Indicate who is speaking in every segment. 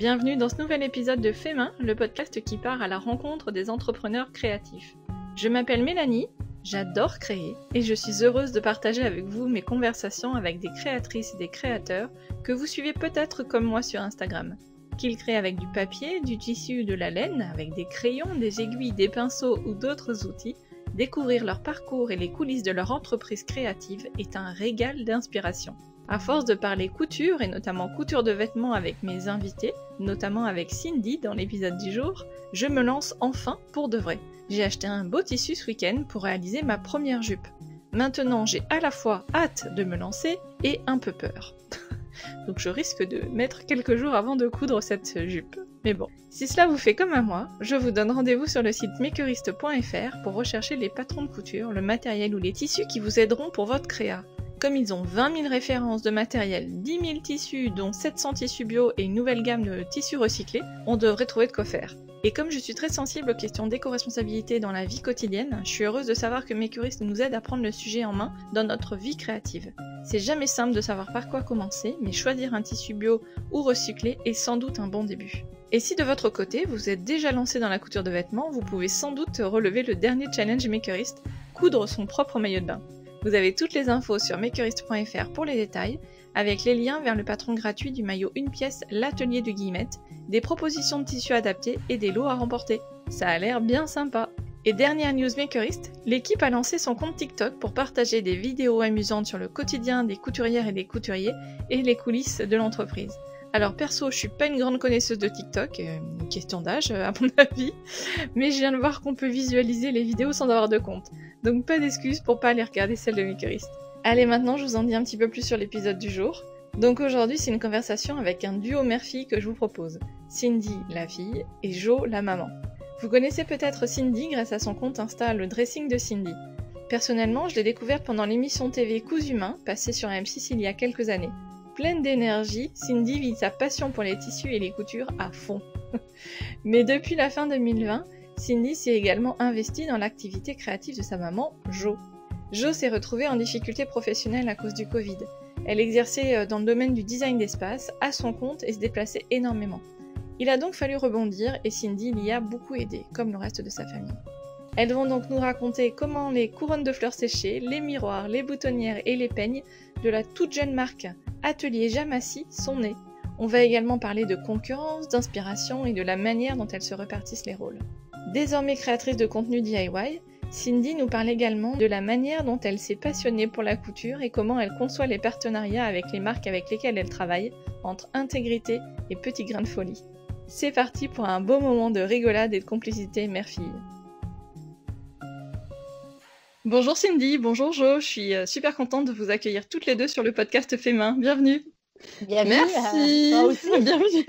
Speaker 1: Bienvenue dans ce nouvel épisode de Fait Main, le podcast qui part à la rencontre des entrepreneurs créatifs. Je m'appelle Mélanie, j'adore créer et je suis heureuse de partager avec vous mes conversations avec des créatrices et des créateurs que vous suivez peut-être comme moi sur Instagram. Qu'ils créent avec du papier, du tissu ou de la laine, avec des crayons, des aiguilles, des pinceaux ou d'autres outils, découvrir leur parcours et les coulisses de leur entreprise créative est un régal d'inspiration. À force de parler couture, et notamment couture de vêtements avec mes invités, notamment avec Cindy dans l'épisode du jour, je me lance enfin pour de vrai. J'ai acheté un beau tissu ce week-end pour réaliser ma première jupe. Maintenant, j'ai à la fois hâte de me lancer et un peu peur. Donc je risque de mettre quelques jours avant de coudre cette jupe. Mais bon, si cela vous fait comme à moi, je vous donne rendez-vous sur le site makerist.fr pour rechercher les patrons de couture, le matériel ou les tissus qui vous aideront pour votre créa. Comme ils ont 20 000 références de matériel, 10 000 tissus, dont 700 tissus bio et une nouvelle gamme de tissus recyclés, on devrait trouver de quoi faire. Et comme je suis très sensible aux questions d'éco-responsabilité dans la vie quotidienne, je suis heureuse de savoir que Makerist nous aide à prendre le sujet en main dans notre vie créative. C'est jamais simple de savoir par quoi commencer, mais choisir un tissu bio ou recyclé est sans doute un bon début. Et si de votre côté, vous êtes déjà lancé dans la couture de vêtements, vous pouvez sans doute relever le dernier challenge Makerist, coudre son propre maillot de bain. Vous avez toutes les infos sur makerist.fr pour les détails, avec les liens vers le patron gratuit du maillot une pièce l'atelier de Guillemette, des propositions de tissus adaptés et des lots à remporter. Ça a l'air bien sympa. Et dernière news Makerist, l'équipe a lancé son compte TikTok pour partager des vidéos amusantes sur le quotidien des couturières et des couturiers et les coulisses de l'entreprise. Alors perso, je suis pas une grande connaisseuse de TikTok, une question d'âge à mon avis, mais je viens de voir qu'on peut visualiser les vidéos sans avoir de compte. Donc pas d'excuses pour pas aller regarder celle de Makerist. Allez, maintenant je vous en dis un petit peu plus sur l'épisode du jour. Donc aujourd'hui c'est une conversation avec un duo mère-fille que je vous propose. Cindy, la fille, et Jo, la maman. Vous connaissez peut-être Cindy grâce à son compte Insta Le Dressing de Cindy. Personnellement, je l'ai découverte pendant l'émission TV Cousu Main, passée sur M6 il y a quelques années. Pleine d'énergie, Cindy vit sa passion pour les tissus et les coutures à fond. Mais depuis la fin 2020, Cindy s'est également investie dans l'activité créative de sa maman, Jo. Jo s'est retrouvée en difficulté professionnelle à cause du Covid. Elle exerçait dans le domaine du design d'espace, à son compte et se déplaçait énormément. Il a donc fallu rebondir et Cindy l'y a beaucoup aidé, comme le reste de sa famille. Elles vont donc nous raconter comment les couronnes de fleurs séchées, les miroirs, les boutonnières et les peignes de la toute jeune marque Atelier Jamassi sont nés. On va également parler de concurrence, d'inspiration et de la manière dont elles se répartissent les rôles. Désormais créatrice de contenu DIY, Cindy nous parle également de la manière dont elle s'est passionnée pour la couture et comment elle conçoit les partenariats avec les marques avec lesquelles elle travaille, entre intégrité et petits grains de folie. C'est parti pour un beau moment de rigolade et de complicité mère-fille. Bonjour Cindy, bonjour Jo, je suis super contente de vous accueillir toutes les deux sur le podcast Fait Main. Bienvenue.
Speaker 2: Bienvenue.
Speaker 3: Merci.
Speaker 2: Toi aussi, bienvenue.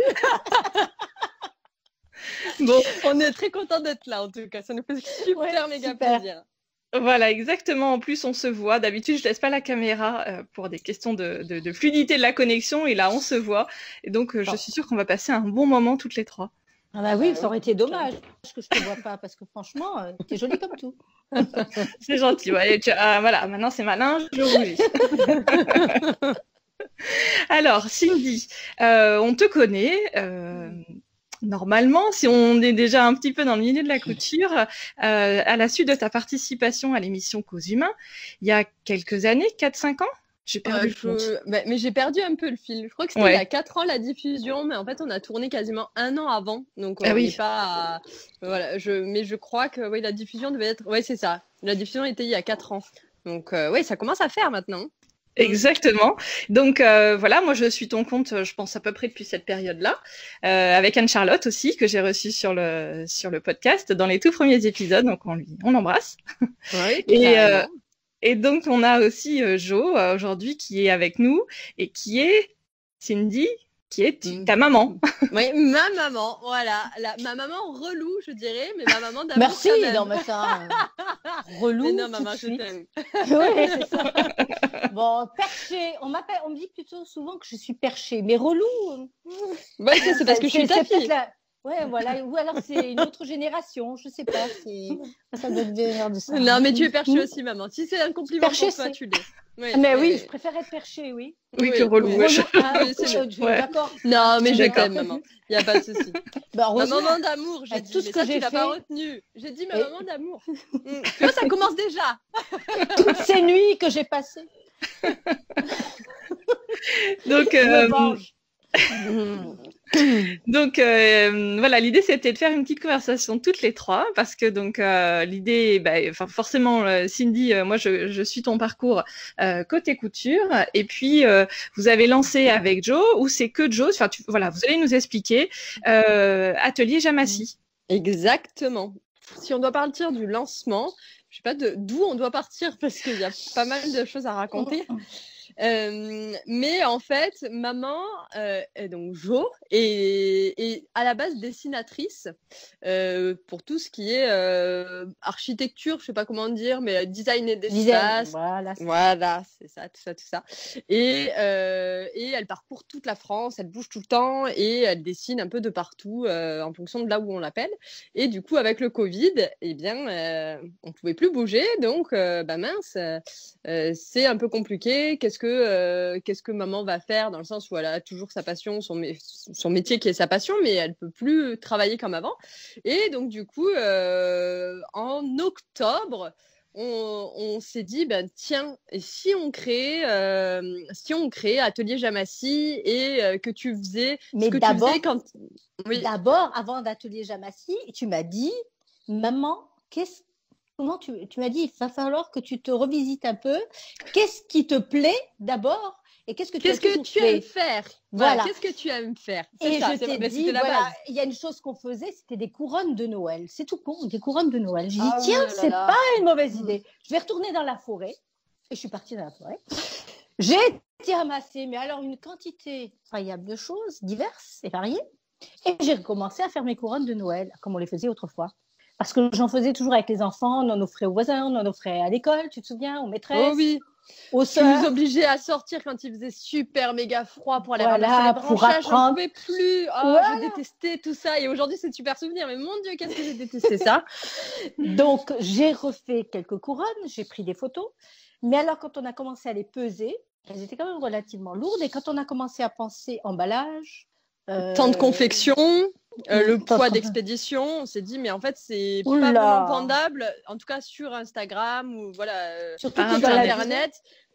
Speaker 3: Bon, on est très contents d'être là en tout cas, ça nous fait super méga plaisir.
Speaker 1: Voilà, exactement. En plus, on se voit. D'habitude, je laisse pas la caméra pour des questions de fluidité de la connexion. Et là, on se voit. Et donc, je suis sûre qu'on va passer un bon moment toutes les trois.
Speaker 2: Ah bah oui, ça aurait été dommage que je te vois pas parce que franchement, t'es jolie comme tout.
Speaker 1: C'est gentil. Ouais. Voilà, maintenant c'est malin, je rougis. Alors, Cindy, on te connaît. Normalement, si on est déjà un petit peu dans le milieu de la couture, à la suite de ta participation à l'émission Cousu Main, il y a quelques années, 4-5 ans, j'ai perdu le compte.
Speaker 3: Mais j'ai perdu un peu le fil. Je crois que c'était il y a 4 ans la diffusion, mais en fait, on a tourné quasiment 1 an avant. Donc, on n'est pas... Voilà, mais je crois que la diffusion devait être... Oui, c'est ça. La diffusion était il y a 4 ans. Donc, ça commence à faire maintenant.
Speaker 1: Exactement. Donc voilà, moi je suis ton compte, je pense à peu près depuis cette période-là, avec Anne-Charlotte aussi que j'ai reçue sur le podcast dans les tout premiers épisodes, donc on l'embrasse.
Speaker 3: Oui,
Speaker 1: et donc on a aussi Jo aujourd'hui qui est avec nous et qui est Cindy, qui est ta maman.
Speaker 3: Oui, ma maman, voilà, ma maman relou, je dirais, mais ma maman d'amour.
Speaker 2: Merci, non mais ça, relou.
Speaker 3: Mais non, maman, je t'aime.
Speaker 2: Oui, c'est ça. Bon, perché, on me dit plutôt souvent que je suis perchée, mais relou.
Speaker 3: Ouais, c'est parce que je suis ta fille.
Speaker 2: Ouais, voilà. Ou alors c'est une autre génération, je sais pas. Ça doit venir de ça.
Speaker 3: Non, mais tu es perché aussi, maman. Si c'est un compliment
Speaker 2: perché,
Speaker 3: pour toi, tu l'es.
Speaker 2: Oui, mais oui, je préfère être perché, oui.
Speaker 1: Oui, que relou.
Speaker 2: D'accord.
Speaker 3: Non, mais je t'aime, maman. Il n'y a pas de souci.
Speaker 2: Ma
Speaker 3: maman d'amour, j'ai dit.
Speaker 2: Tout ce que j'ai
Speaker 3: fait. Tu l'as pas retenu. J'ai dit ma maman d'amour. Tu vois, ça commence déjà.
Speaker 2: Toutes ces nuits que j'ai passées.
Speaker 1: Donc, donc voilà, l'idée c'était de faire une petite conversation toutes les trois parce que donc l'idée, forcément Cindy, moi je suis ton parcours côté couture et puis vous avez lancé avec Jo ou c'est que Jo, voilà, vous allez nous expliquer Atelier Jamassi.
Speaker 3: Exactement. Si on doit partir du lancement, je sais pas d'où on doit partir parce qu'il y a pas mal de choses à raconter. Mais en fait, maman est donc Jo et à la base dessinatrice pour tout ce qui est architecture, je sais pas comment dire, mais design et d'espace. Voilà, c'est ça, tout ça. Et elle parcourt toute la France, elle bouge tout le temps et elle dessine un peu de partout en fonction de là où on l'appelle. Et du coup, avec le Covid, eh bien, on pouvait plus bouger, donc mince, c'est un peu compliqué. Qu'est-ce que maman va faire dans le sens où elle a toujours sa passion, son métier qui est sa passion, mais elle peut plus travailler comme avant. Et donc du coup, en octobre, on s'est dit tiens, et si on créait Atelier Jamassi et que tu faisais
Speaker 2: mais
Speaker 3: ce que
Speaker 2: d'abord,
Speaker 3: tu faisais quand
Speaker 2: d'abord avant d'Atelier Jamassi, tu m'as dit maman, comment tu m'as dit, il va falloir que tu te revisites un peu. Qu'est-ce qui te plaît d'abord et qu'est-ce que tu
Speaker 3: aimes faire?
Speaker 2: Voilà.
Speaker 3: Qu'est-ce que tu aimes faire?
Speaker 2: Et je t'ai dit, voilà, il y a une chose qu'on faisait, c'était des couronnes de Noël. C'est tout con, des couronnes de Noël. J'ai dit, tiens, c'est pas une mauvaise idée. Je vais retourner dans la forêt. Et je suis partie dans la forêt. J'ai été ramasser, mais alors une quantité incroyable de choses, diverses et variées. Et j'ai recommencé à faire mes couronnes de Noël, comme on les faisait autrefois. Parce que j'en faisais toujours avec les enfants, on en offrait aux voisins, on en offrait à l'école, tu te souviens, aux maîtresses.
Speaker 3: Oh oui.
Speaker 2: Aux sœurs.
Speaker 3: Tu nous obligeais à sortir quand il faisait super méga froid pour aller
Speaker 2: ramasser
Speaker 3: les branchages, j'en pouvais plus. Je détestais tout ça et aujourd'hui c'est super souvenir, mais mon Dieu, qu'est-ce que j'ai détesté ça.
Speaker 2: Donc j'ai refait quelques couronnes, j'ai pris des photos, mais alors quand on a commencé à les peser, elles étaient quand même relativement lourdes et quand on a commencé à penser emballage,
Speaker 3: temps de confection, le poids d'expédition, on s'est dit mais en fait c'est pas vraiment vendable, en tout cas sur Instagram ou voilà,
Speaker 2: surtout
Speaker 3: sur Internet.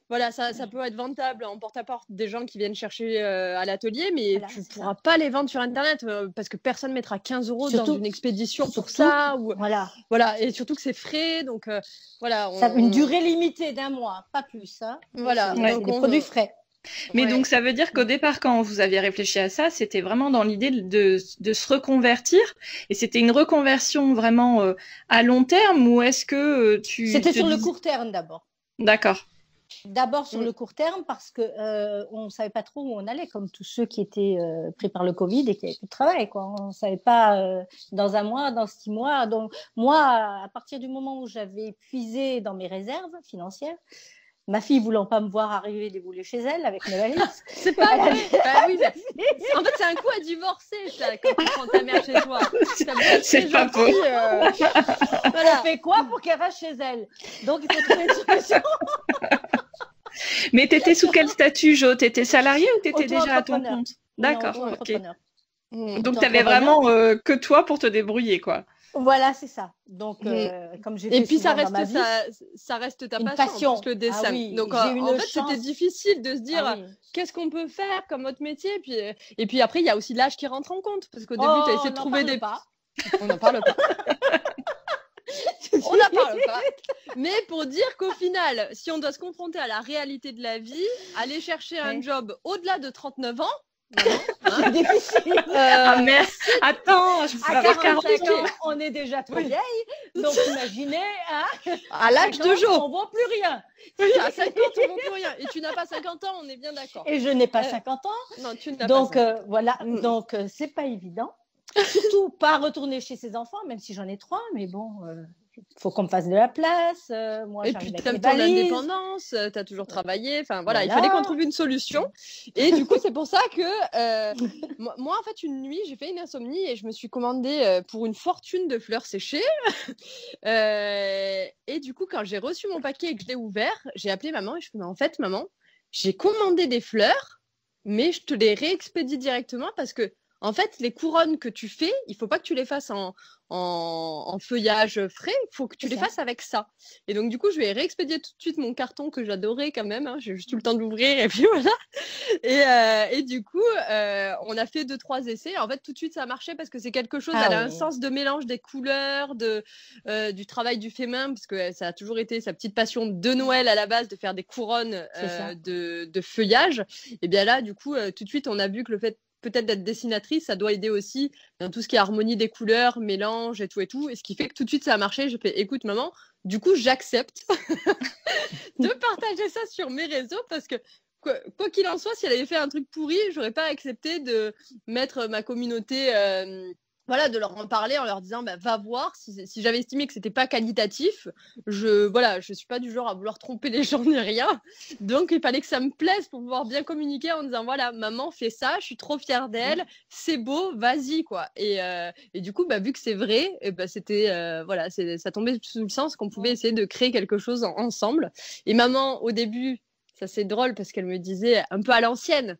Speaker 3: Voilà, ça peut être vendable en porte-à-porte des gens qui viennent chercher à l'atelier, mais tu ne pourras pas les vendre sur Internet parce que personne ne mettra 15 € dans une expédition pour ça. Voilà, et surtout que c'est frais, donc voilà.
Speaker 2: Ça a une durée limitée d'1 mois, pas plus. Hein.
Speaker 3: Voilà,
Speaker 2: donc des produits frais.
Speaker 1: Mais donc, ça veut dire qu'au départ, quand vous aviez réfléchi à ça, c'était vraiment dans l'idée de se reconvertir. Et c'était une reconversion vraiment à long terme ou est-ce que
Speaker 2: C'était sur le court terme d'abord.
Speaker 1: D'accord.
Speaker 2: D'abord sur le court terme parce qu'on ne savait pas trop où on allait, comme tous ceux qui étaient pris par le Covid et qui n'avaient plus de travail. Quoi. On ne savait pas dans 1 mois, dans 6 mois. Donc, moi, à partir du moment où j'avais puisé dans mes réserves financières, ma fille voulant pas me voir arriver déboulée chez elle avec mes valises.
Speaker 3: C'est pas vrai. Oui, en fait, c'est un coup à divorcer ça, quand tu prends ta mère chez toi.
Speaker 1: C'est pas faux.
Speaker 2: Voilà. On fait quoi pour qu'elle reste chez elle? Donc, il faut trouver une solution.
Speaker 1: Mais tu étais sous quel statut, Jo? Tu étais salariée ou tu étais déjà à ton compte? D'accord. Okay. Donc, tu avais vraiment que toi pour te débrouiller, quoi.
Speaker 2: Voilà, c'est ça. Donc, comme j'ai fait
Speaker 3: puis ça
Speaker 2: reste
Speaker 3: ta passion, le dessin.
Speaker 2: Ah oui,
Speaker 3: donc en fait, c'était difficile de se dire qu'est-ce qu'on peut faire comme autre métier. Et puis après, il y a aussi l'âge qui rentre en compte parce qu'au début, tu as essayé de trouver des. On n'en parle pas. On n'en parle pas. Mais pour dire qu'au final, si on doit se confronter à la réalité de la vie, aller chercher un job au-delà de 39 ans.
Speaker 2: C'est difficile.
Speaker 1: Merci. Attends, je peux avoir
Speaker 2: 45 ans, on est déjà trop vieille. Donc imaginez,
Speaker 3: à l'âge de Jo,
Speaker 2: on ne voit plus rien.
Speaker 3: À 50 ans, on ne voit plus rien. Et tu n'as pas 50 ans, on est bien d'accord.
Speaker 2: Et je n'ai pas 50 ans.
Speaker 3: Non, tu n'as
Speaker 2: donc,
Speaker 3: pas.
Speaker 2: Voilà. Donc c'est pas évident. Surtout pas retourner chez ses enfants, même si j'en ai 3, mais bon. faut qu'on me fasse de la place. Moi,
Speaker 3: et puis, tu as ton indépendance, tu as toujours travaillé. Enfin, voilà, il fallait qu'on trouve une solution. Et du coup, c'est pour ça que moi, en fait, une nuit, j'ai fait une insomnie et je me suis commandé pour une fortune de fleurs séchées. Et du coup, quand j'ai reçu mon paquet et que je l'ai ouvert, j'ai appelé maman et je me suis dit, en fait, maman, j'ai commandé des fleurs, mais je te les réexpédie directement parce que, en fait, les couronnes que tu fais, il ne faut pas que tu les fasses en feuillage frais, il faut que tu les fasses avec ça. Et donc, du coup, je vais réexpédier tout de suite mon carton que j'adorais quand même. J'ai juste eu le temps de l'ouvrir et puis voilà. Et du coup, on a fait 2-3 essais. En fait, tout de suite, ça a marché parce que c'est quelque chose, elle a un sens de mélange des couleurs, du travail du fait main, parce que ça a toujours été sa petite passion de Noël à la base, de faire des couronnes de feuillage. Et bien là, du coup, tout de suite, on a vu que le fait peut-être d'être dessinatrice, ça doit aider aussi dans tout ce qui est harmonie des couleurs, mélange et tout. Et ce qui fait que tout de suite, ça a marché. J'ai fait, écoute, maman, du coup, j'accepte de partager ça sur mes réseaux parce que, quoi qu'il en soit, si elle avait fait un truc pourri, j'aurais pas accepté de mettre ma communauté... voilà, de leur en parler en leur disant va voir, si j'avais estimé que c'était pas qualitatif, je suis pas du genre à vouloir tromper les gens ni rien, donc il fallait que ça me plaise pour pouvoir bien communiquer en disant voilà, maman fait ça, je suis trop fière d'elle, c'est beau, vas-y quoi. Et du coup vu que c'est vrai, c'était ça tombait sous le sens qu'on pouvait essayer de créer quelque chose ensemble. Et maman au début, ça c'est drôle parce qu'elle me disait un peu à l'ancienne,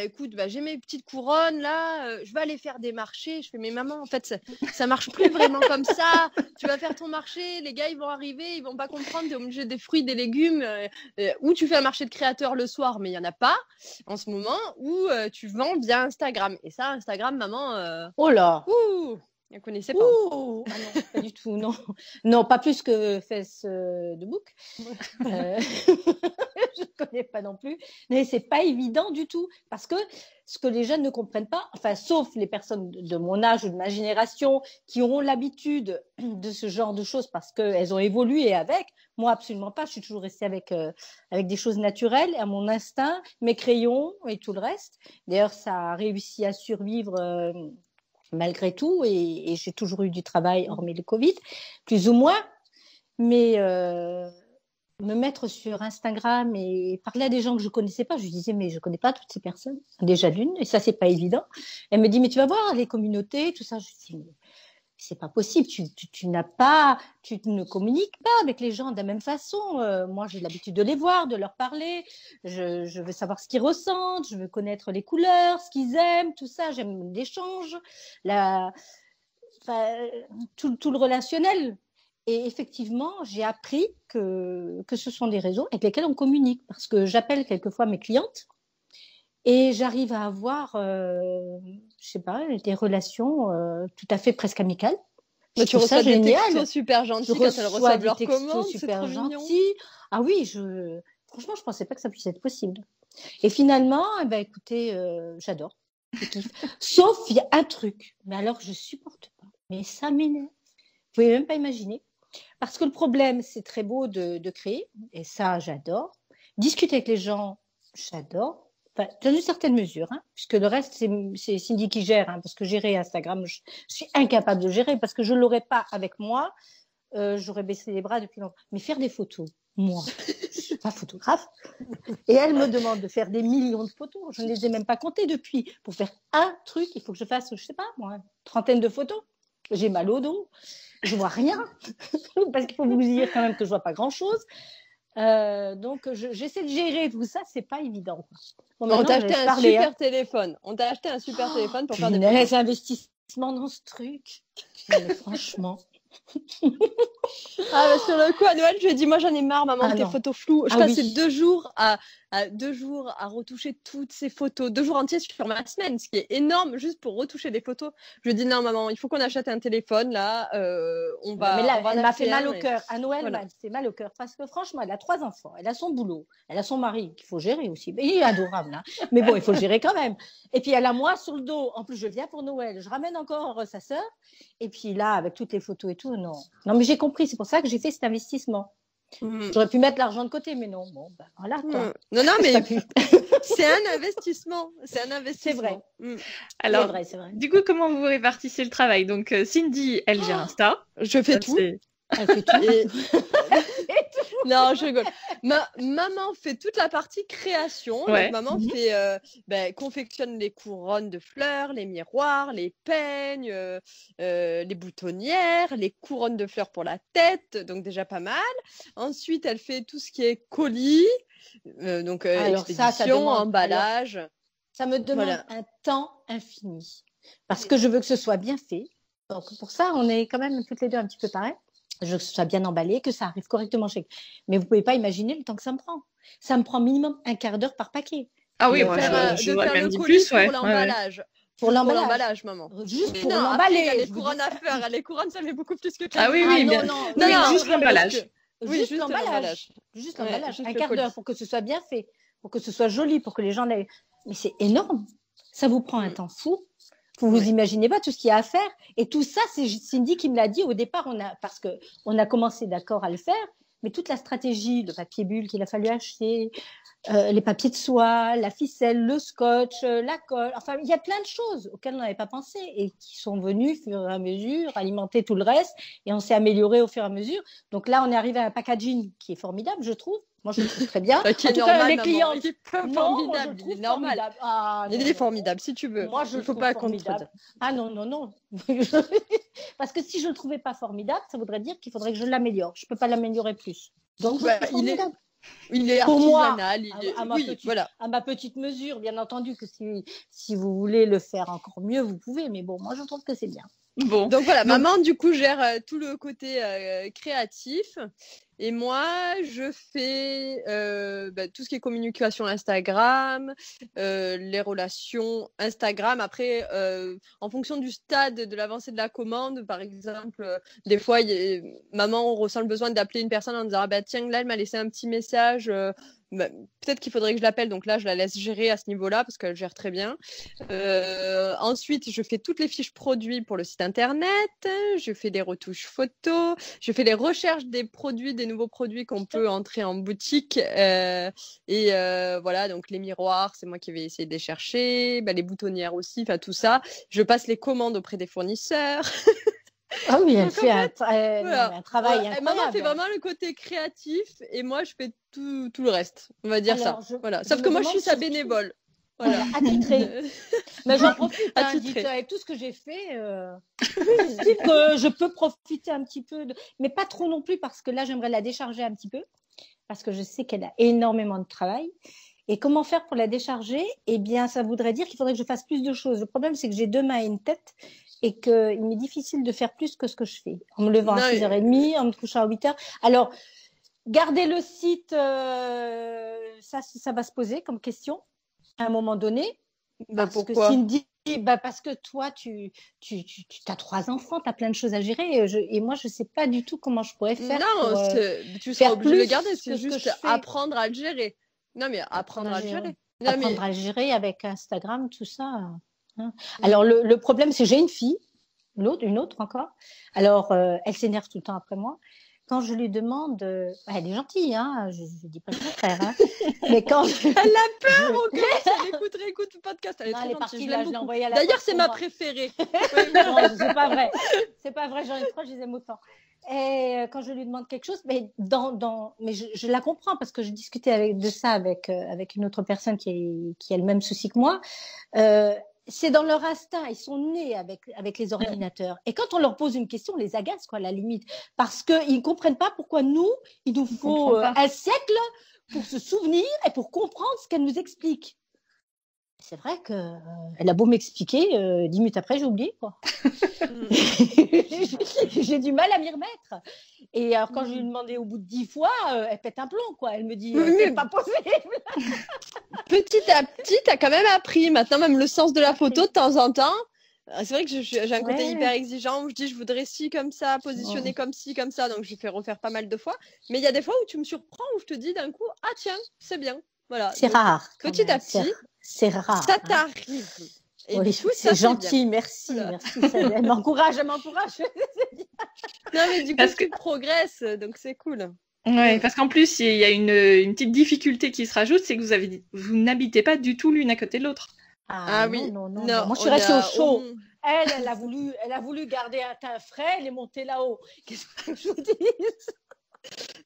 Speaker 3: écoute, j'ai mes petites couronnes là, je vais aller faire des marchés. Je fais mais maman, en fait ça marche plus vraiment comme ça. Tu vas faire ton marché, les gars ils vont arriver, ils vont pas comprendre, t'es obligé des fruits, des légumes, ou tu fais un marché de créateurs le soir, mais il y en a pas en ce moment, ou tu vends via Instagram. Et ça, Instagram, maman,
Speaker 2: oh là,
Speaker 3: elle connaissait pas.
Speaker 2: Ah non, pas du tout, non. Non, pas plus que Face de Book. Je ne connais pas non plus. Mais c'est pas évident du tout. Parce que ce que les jeunes ne comprennent pas, enfin, sauf les personnes de mon âge ou de ma génération qui auront l'habitude de ce genre de choses parce qu'elles ont évolué avec. Moi, absolument pas. Je suis toujours restée avec des choses naturelles, à mon instinct, mes crayons et tout le reste. D'ailleurs, ça a réussi à survivre malgré tout, et j'ai toujours eu du travail, hormis le Covid, plus ou moins, mais me mettre sur Instagram et parler à des gens que je ne connaissais pas, je lui disais, mais je ne connais pas toutes ces personnes, déjà d'une, et ça, ce n'est pas évident. Elle me dit, mais tu vas voir les communautés, tout ça. Je dis, mais c'est pas possible, tu ne communiques pas avec les gens de la même façon. Moi, j'ai l'habitude de les voir, de leur parler. Je veux savoir ce qu'ils ressentent, je veux connaître les couleurs, ce qu'ils aiment, tout ça. J'aime l'échange, tout le relationnel. Et effectivement, j'ai appris que ce sont des réseaux avec lesquels on communique, parce que j'appelle quelquefois mes clientes et j'arrive à avoir, je sais pas, des relations tout à fait presque amicales.
Speaker 3: Mais tu reçois des textos super gentils quand elles reçoivent leurs commandes,
Speaker 2: super gentils. Ah oui, franchement, je pensais pas que ça puisse être possible. Et finalement, écoutez, j'adore, je kiffe. Sauf il y a un truc, mais alors je supporte pas. Mais ça m'énerve. Vous pouvez même pas imaginer. Parce que le problème, c'est très beau de créer, et ça, j'adore. Discuter avec les gens, j'adore. Enfin, dans une certaine mesure, puisque le reste, c'est Cindy qui gère, parce que gérer Instagram, je suis incapable de gérer, parce que je ne l'aurais pas avec moi, j'aurais baissé les bras depuis longtemps. Mais faire des photos, moi, je ne suis pas photographe, et elle me demande de faire des millions de photos, je ne les ai même pas comptées depuis. Pour faire un truc, il faut que je fasse, je ne sais pas, moi, une trentaine de photos. J'ai mal au dos, je ne vois rien, parce qu'il faut vous dire quand même que je ne vois pas grand-chose. Donc, j'essaie de gérer tout ça, c'est pas évident.
Speaker 3: Bon, on t'a acheté un super téléphone. On t'a acheté un super téléphone pour faire
Speaker 2: des investissements dans ce truc. Mais franchement.
Speaker 3: Sur le coup, à Noël, je lui ai dit, moi j'en ai marre, maman, tes photos floues. Je passais 2 jours à retoucher toutes ces photos, 2 jours entiers sur ma semaine, ce qui est énorme juste pour retoucher des photos. Je lui ai dit, non, maman, il faut qu'on achète un téléphone, là, on va.
Speaker 2: Mais là, elle m'a fait mal au cœur. À Noël, voilà. Elle fait mal au cœur parce que franchement, elle a 3 enfants, elle a son boulot, elle a son mari qu'il faut gérer aussi. Il est adorable, mais bon, il faut le gérer quand même. Et puis elle a moi sur le dos. En plus, je viens pour Noël, je ramène encore sa sœur. Et puis là, avec toutes les photos et tout, non, mais j'ai compris. C'est pour ça que j'ai fait cet investissement. J'aurais pu mettre l'argent de côté, mais non. Bon, voilà quoi.
Speaker 3: Non, mais c'est un investissement. C'est un investissement.
Speaker 2: C'est vrai.
Speaker 1: Alors, c'est vrai. Du coup, comment vous répartissez le travail? Donc, Cindy, elle gère Insta.
Speaker 3: Je fais tout.
Speaker 2: Elle fait tout.
Speaker 3: Non, je rigole. Maman fait toute la partie création. Donc, maman fait, confectionne les couronnes de fleurs, les miroirs, les peignes, les boutonnières, les couronnes de fleurs pour la tête. Donc déjà pas mal. Ensuite, elle fait tout ce qui est colis, donc expédition, emballage.
Speaker 2: Alors, ça me demande un temps infini parce que je veux que ce soit bien fait. Donc pour ça, on est quand même toutes les deux un petit peu pareil. Je veux que ce soit bien emballé, que ça arrive correctement chez. Mais vous pouvez pas imaginer le temps que ça me prend. Ça me prend minimum un quart d'heure par paquet.
Speaker 1: Ah oui, moi je vois même dit plus,
Speaker 3: pour l'emballage.
Speaker 2: Pour l'emballage,
Speaker 3: maman.
Speaker 2: Juste pour l'emballer.
Speaker 3: Il y a les couronnes à faire. Les couronnes, ça fait beaucoup plus que ça.
Speaker 1: Ah oui, non, juste l'emballage.
Speaker 2: Juste l'emballage. Juste l'emballage. Un quart d'heure pour que ce soit bien fait, pour que ce soit joli, pour que les gens l'aient. Mais c'est énorme. Ça vous prend un temps fou. Vous imaginez pas tout ce qu'il y a à faire. Et tout ça, c'est Cindy qui me l'a dit au départ. Parce qu'on a commencé d'accord à le faire, mais toute la stratégie, le papier bulle qu'il a fallu acheter, les papiers de soie, la ficelle, le scotch, la colle. Enfin, il y a plein de choses auxquelles on n'avait pas pensé et qui sont venues au fur et à mesure, alimenter tout le reste. Et on s'est amélioré au fur et à mesure. Donc là, on est arrivé à un packaging qui est formidable, je trouve. Moi, je le trouve très bien.
Speaker 3: En tout cas, les clients, il est formidable. Il est normal. Il est formidable, si tu veux.
Speaker 2: Moi, je le trouve pas formidable. Ah non. Parce que si je le trouvais pas formidable, ça voudrait dire qu'il faudrait que je l'améliore. Je peux pas l'améliorer plus. Donc,
Speaker 3: il est artisanal.
Speaker 2: À ma petite mesure, bien entendu que si vous voulez le faire encore mieux, vous pouvez. Mais bon, moi, je trouve que c'est bien.
Speaker 3: Bon. Donc voilà, maman du coup gère tout le côté créatif et moi je fais tout ce qui est communication Instagram, les relations Instagram. Après, en fonction du stade de l'avancée de la commande, par exemple, des fois maman ressent le besoin d'appeler une personne en disant ah bah tiens là elle m'a laissé un petit message. Peut-être qu'il faudrait que je l'appelle, donc là je la laisse gérer à ce niveau-là parce qu'elle gère très bien. Ensuite, je fais toutes les fiches produits pour le site internet, je fais des retouches photos, je fais les recherches des nouveaux produits qu'on peut entrer en boutique. Voilà, donc les miroirs, c'est moi qui vais essayer de les chercher, les boutonnières aussi, enfin tout ça. Je passe les commandes auprès des fournisseurs.
Speaker 2: Ah oui, elle fait un travail incroyable.
Speaker 3: Maman fait vraiment le côté créatif et moi je fais tout le reste, on va dire ça. Voilà. Sauf que moi je suis sa bénévole. Voilà.
Speaker 2: Attitrée. Mais j'en profite, avec tout ce que j'ai fait, je peux profiter un petit peu, mais pas trop non plus parce que là j'aimerais la décharger un petit peu, parce que je sais qu'elle a énormément de travail. Et comment faire pour la décharger? Eh bien, ça voudrait dire qu'il faudrait que je fasse plus de choses. Le problème, c'est que j'ai 2 mains et une tête et qu'il m'est difficile de faire plus que ce que je fais. En me levant à 6h30, en me couchant à 8h. Alors, garder le site, ça va se poser comme question à un moment donné.
Speaker 3: Pourquoi?
Speaker 2: Parce que toi, tu as 3 enfants, tu as plein de choses à gérer. Et moi, je ne sais pas du tout comment je pourrais faire.
Speaker 3: Non, tu seras obligé de le garder. C'est juste apprendre à le gérer. Non, mais apprendre à le gérer.
Speaker 2: Apprendre à le gérer avec Instagram, tout ça. Alors, le problème, c'est que j'ai une fille, une autre encore. Alors, elle s'énerve tout le temps après moi. Quand je lui demande, elle est gentille, hein, je ne dis pas le contraire. Hein, mais quand
Speaker 3: elle a peur au cas où elle réécoute le podcast. Elle est très gentille. Je l'ai envoyée à la D'ailleurs, c'est ma préférée.
Speaker 2: Non, c'est pas vrai. C'est pas vrai, j'en ai 3, je les aime autant. Et quand je lui demande quelque chose, mais je la comprends parce que je discutais de ça avec une autre personne qui a le même souci que moi. C'est dans leur instinct, ils sont nés avec les ordinateurs. Et quand on leur pose une question, on les agace, quoi, à la limite. Parce qu'ils ne comprennent pas pourquoi il nous faut un siècle pour se souvenir et pour comprendre ce qu'elle nous explique. C'est vrai qu'elle a beau m'expliquer, 10 minutes après, j'ai oublié, quoi. J'ai du mal à m'y remettre. Et alors, quand je lui ai demandé au bout de 10 fois, elle pète un plomb, quoi. Elle me dit, c'est pas possible.
Speaker 3: Petit à petit, tu as quand même appris. Maintenant, même le sens de la photo, de temps en temps. C'est vrai que j'ai un côté hyper exigeant où je dis, je voudrais ci, comme ça, positionner comme ci, comme ça. Donc, je fais refaire pas mal de fois. Mais il y a des fois où tu me surprends, où je te dis d'un coup, ah tiens, c'est bien. Voilà.
Speaker 2: C'est rare.
Speaker 3: Petit à petit.
Speaker 2: C'est rare.
Speaker 3: Ça t'arrive.
Speaker 2: Et oui, c'est gentil, merci. Elle m'encourage. Non,
Speaker 3: mais du coup, tu progresses, donc c'est cool.
Speaker 1: Oui, parce qu'en plus, il y a une petite difficulté qui se rajoute, c'est que vous n'habitez pas du tout l'une à côté de l'autre.
Speaker 2: Ah oui. Non. Moi, je suis restée au chaud. elle a voulu garder un teint frais, elle est montée là-haut. Qu'est-ce que je vous dis?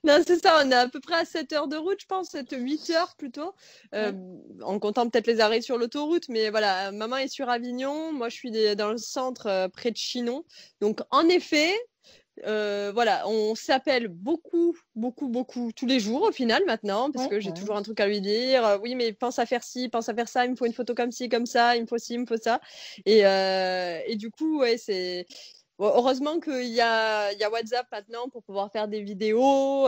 Speaker 3: Non, c'est ça, on est à peu près à 7 heures de route, je pense, 8 heures plutôt, en comptant peut-être les arrêts sur l'autoroute, mais voilà, maman est sur Avignon, moi je suis dans le centre près de Chinon, donc en effet, voilà, on s'appelle beaucoup tous les jours au final maintenant, parce que j'ai toujours un truc à lui dire, oui mais pense à faire ci, pense à faire ça, il me faut une photo comme ci, comme ça, il me faut ci, il me faut ça, et du coup, ouais, c'est... Heureusement qu'il y a WhatsApp maintenant pour pouvoir faire des vidéos,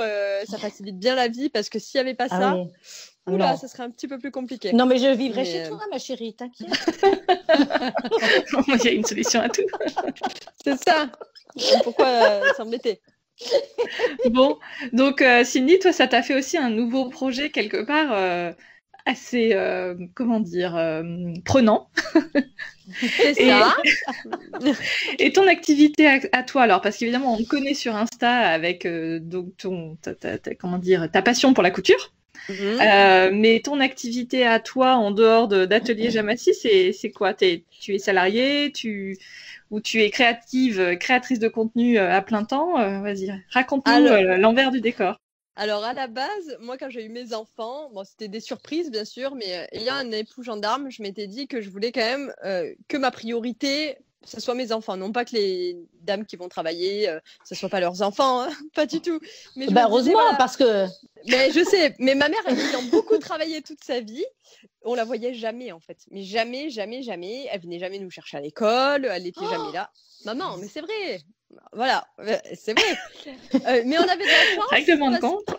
Speaker 3: ça facilite bien la vie parce que s'il n'y avait pas ça, oula, ça serait un petit peu plus compliqué.
Speaker 2: Non, mais je vivrai chez toi, ma chérie, t'inquiète.
Speaker 1: Il y a une solution à tout.
Speaker 3: C'est ça. Pourquoi s'embêter?
Speaker 1: Bon, donc Cindy, toi, ça t'a fait aussi un nouveau projet quelque part assez, comment dire, prenant.
Speaker 3: C'est ça.
Speaker 1: Et ton activité à toi, alors, parce qu'évidemment, on te connaît sur Insta avec donc comment dire, ta passion pour la couture. Mais ton activité à toi, en dehors d'Atelier Jamassi, c'est quoi? Tu es salariée, ou tu es créatrice de contenu à plein temps? Vas-y, raconte-nous l'envers du décor.
Speaker 3: Alors, à la base, moi, quand j'ai eu mes enfants, bon, c'était des surprises, bien sûr, mais ayant un époux gendarme, je m'étais dit que je voulais quand même que ma priorité, ce soit mes enfants. Non pas que les dames qui vont travailler, ce ne soit pas leurs enfants, hein, pas du tout. Mais
Speaker 2: heureusement, voilà, parce que...
Speaker 3: Mais je sais, mais ma mère, ayant beaucoup travaillé toute sa vie, on la voyait jamais, en fait. Mais jamais. Elle venait jamais nous chercher à l'école, elle n'était jamais là. Maman, mais c'est vrai. Voilà, c'est vrai. Mais on avait de la chance.
Speaker 1: Règlement de compte.